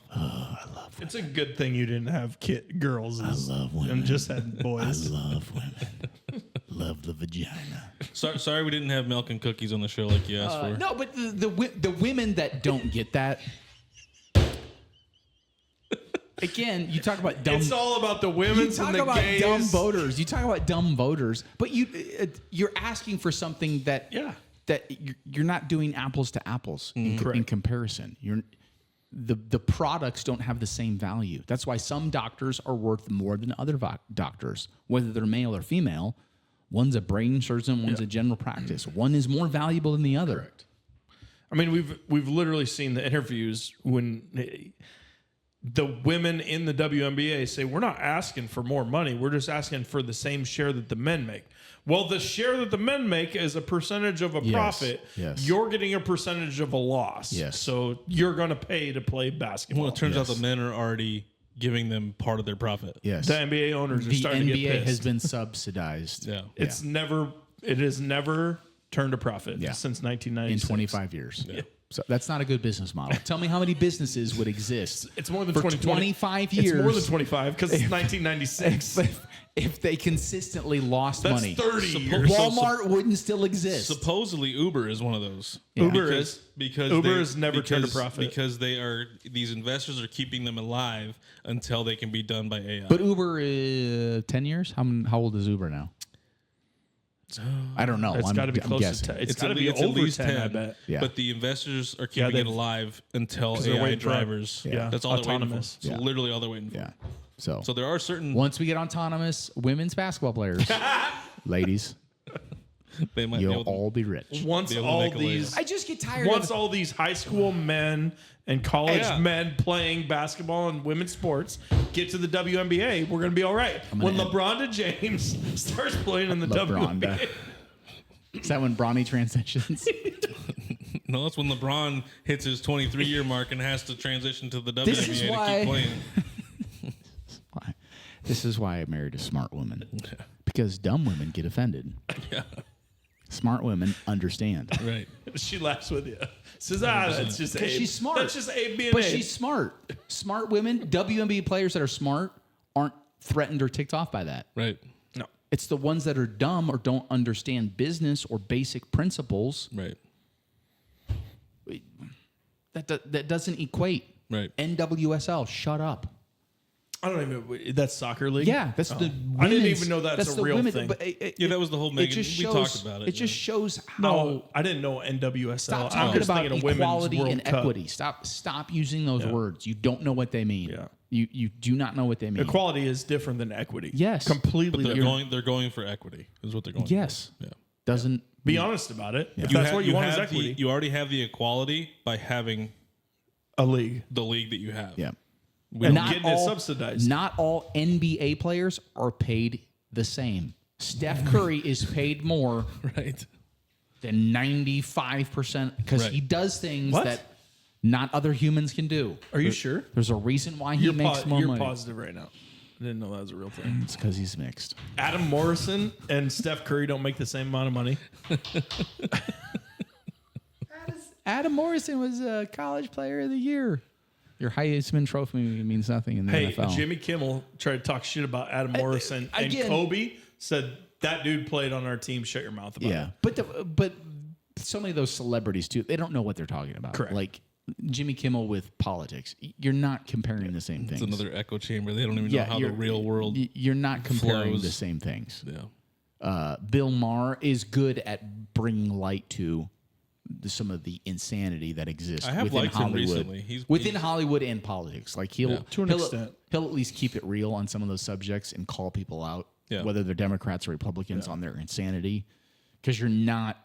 It's a good thing you didn't have girls. I love women. And just had boys. love women. Love the vagina. Sorry we didn't have milk and cookies on the show like you asked for. No, but the women that don't get that. Again, you talk about dumb. It's all about the You women's talk and the about gays. dumb voters. You talk about dumb voters, but you're asking for something that you're not doing apples to apples in comparison. The products don't have the same value. That's why some doctors are worth more than other doctors, whether they're male or female. One's a brain surgeon, one's a general practice. One is more valuable than the other. Correct. I mean, we've literally seen the interviews when the women in the WNBA say, we're not asking for more money. We're just asking for the same share that the men make. Well, the share that the men make is a percentage of a profit. Yes. You're getting a percentage of a loss. Yes. So you're going to pay to play basketball. Well, it turns out the men are already giving them part of their profit. Yes. The NBA owners are The starting to get NBA pissed. has been subsidized. Yeah. It has never turned a profit since In 1996. 25 years. Yeah. So that's not a good business model. Tell me how many businesses would exist. It's more than for 25 years. It's more than 25 because it's 1996. If they consistently lost That's money, 30 years. Walmart wouldn't still exist. Supposedly Uber is one of those. Uber is. because Uber has never turned a profit. because these investors are keeping them alive until they can be done by AI. But Uber is 10 years? How old is Uber now? I don't know. It's got to be close guessing. to 10. It's got to at be least- over at least 10, I bet. Yeah. But the investors are keeping it they've- alive until they're AI waiting for- drivers. yeah, That's all they're waiting for. autonomous. So Yeah. literally all they're waiting for. Yeah. So So there are certain once we get autonomous women's basketball players, ladies, they might be you'll able to, all be rich. Once be able to all make a these, living. I just get tired once of all these high school men and college Yeah. men playing basketball and women's sports get to the WNBA, we're going to be all right. When LeBron James starts playing in the LeBron. WNBA, Is that when Bronny transitions? No, that's when LeBron hits his 23-year mark and has to transition to the WNBA This is to why- keep playing. This is why I married a smart woman. Because dumb women get offended. Yeah. Smart women understand. Right. she laughs with you. Says, that's just Because Abe. she's smart. That's just Abe being But Abe. she's smart. Smart women, WNBA players that are smart aren't threatened or ticked off by that. Right. No. It's the ones that are dumb or don't understand business or basic principles Right. that doesn't equate. Right. NWSL, shut up. I don't even. That's soccer league. Yeah, that's the. I didn't women's- even know that's a the real women- thing. But Yeah, that was the whole Megan. just We shows- talked about it. It just shows how. No, I didn't know NWSL. Stop I'm talking just about thinking of Women's equality World and Cup. equity. Stop using those words. You don't know what they mean. Yeah. You do not know what they mean. Equality is different than equity. Yes. completely. But different. they're going for equity. Is what they're going. Yes. For. Yeah. Doesn't Be honest about it. If that's what you want is equity. You already have the equality by having A league. the league that you have. yeah. We And don't getting it subsidized. Not all NBA players are paid the same. Steph Curry is paid more right. than 95% because Right. he does things What? that not other humans can do. Are you sure? There's a reason why he makes more You're money. positive right now. I didn't know that was a real thing. It's because he's mixed. Adam Morrison and Steph Curry don't make the same amount of money. Adam Morrison was a college player of the year. Your Heisman Trophy means nothing in the Hey, NFL. Jimmy Kimmel tried to talk shit about Adam Morrison, and again- Kobe said that dude played on our team. Shut your mouth about Yeah, it. but so many of those celebrities too, they don't know what they're talking about. Correct. Like Jimmy Kimmel with politics. You're not comparing the same things. It's another echo chamber. They don't even know how the real world. You're not comparing flows. the same things. Yeah. Bill Maher is good at bringing light to some of the insanity that exists I have within liked him Hollywood. recently. Within Hollywood and politics. Like To an extent. he'll at least keep it real on some of those subjects and call people out, whether they're Democrats or Republicans, on their insanity. Because you're not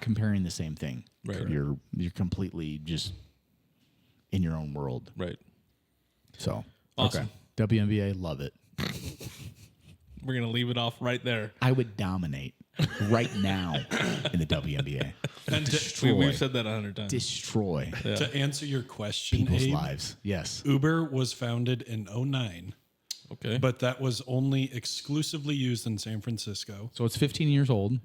comparing the same thing. Right. You're completely just in your own world. Right. So Awesome. Okay. WNBA, love it. We're gonna leave it off right there. I would dominate right now in the WNBA. And We've said that 100 times. Destroy to answer your question, people's Abe, lives. Yes. Uber was founded in 2009, Okay. but that was only exclusively used in San Francisco, So it's 15 years old.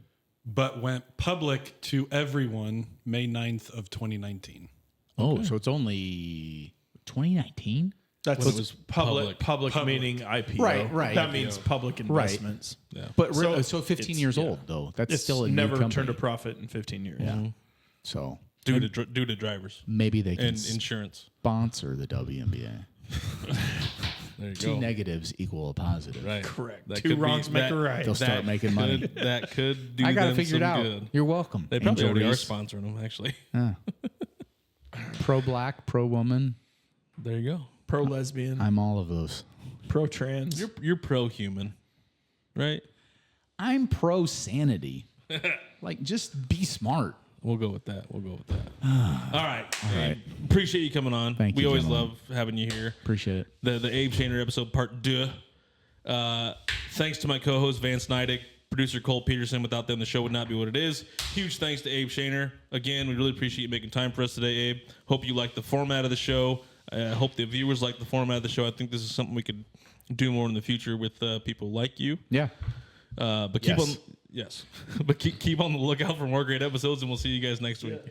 but went public to everyone May 9th of 2019. Oh, so it's only 2019? That's When it was public Public. meaning IPO. Right. That means public investments. Yeah. But So so 15 it's- years yeah. old, though. That's It's still a new never company. turned a profit in 15 years. Yeah. So Due to drivers maybe they can and insurance. sponsor the WNBA. There you Two go. negatives equal a positive. Right. Correct. That Two could be- wrongs make a right. They'll start making money. That could do. I got to them figure it some out. Good. You're welcome. They probably Angel already are Reese. sponsoring them. Actually. Pro black, pro woman. There you go. Pro lesbian, I'm all of those. pro trans. You're pro human, right? I'm pro sanity. Like, just be smart. We'll go with that. All right. right. Appreciate you coming on. Thank we you, always gentlemen. love having you here. Appreciate it. The Abe Shaner episode part 2. Thanks to my co-host Van Snydick, producer Cole Peterson. Without them, the show would not be what it is. Huge thanks to Abe Shaner. Again, we really appreciate you making time for us today, Abe. Hope you like the format of the show. Hope the viewers like the format of the show. I think this is something we could do more in the future with people like you. Yeah. But keep Yes. on, yes. But keep on the lookout for more great episodes, and we'll see you guys next week.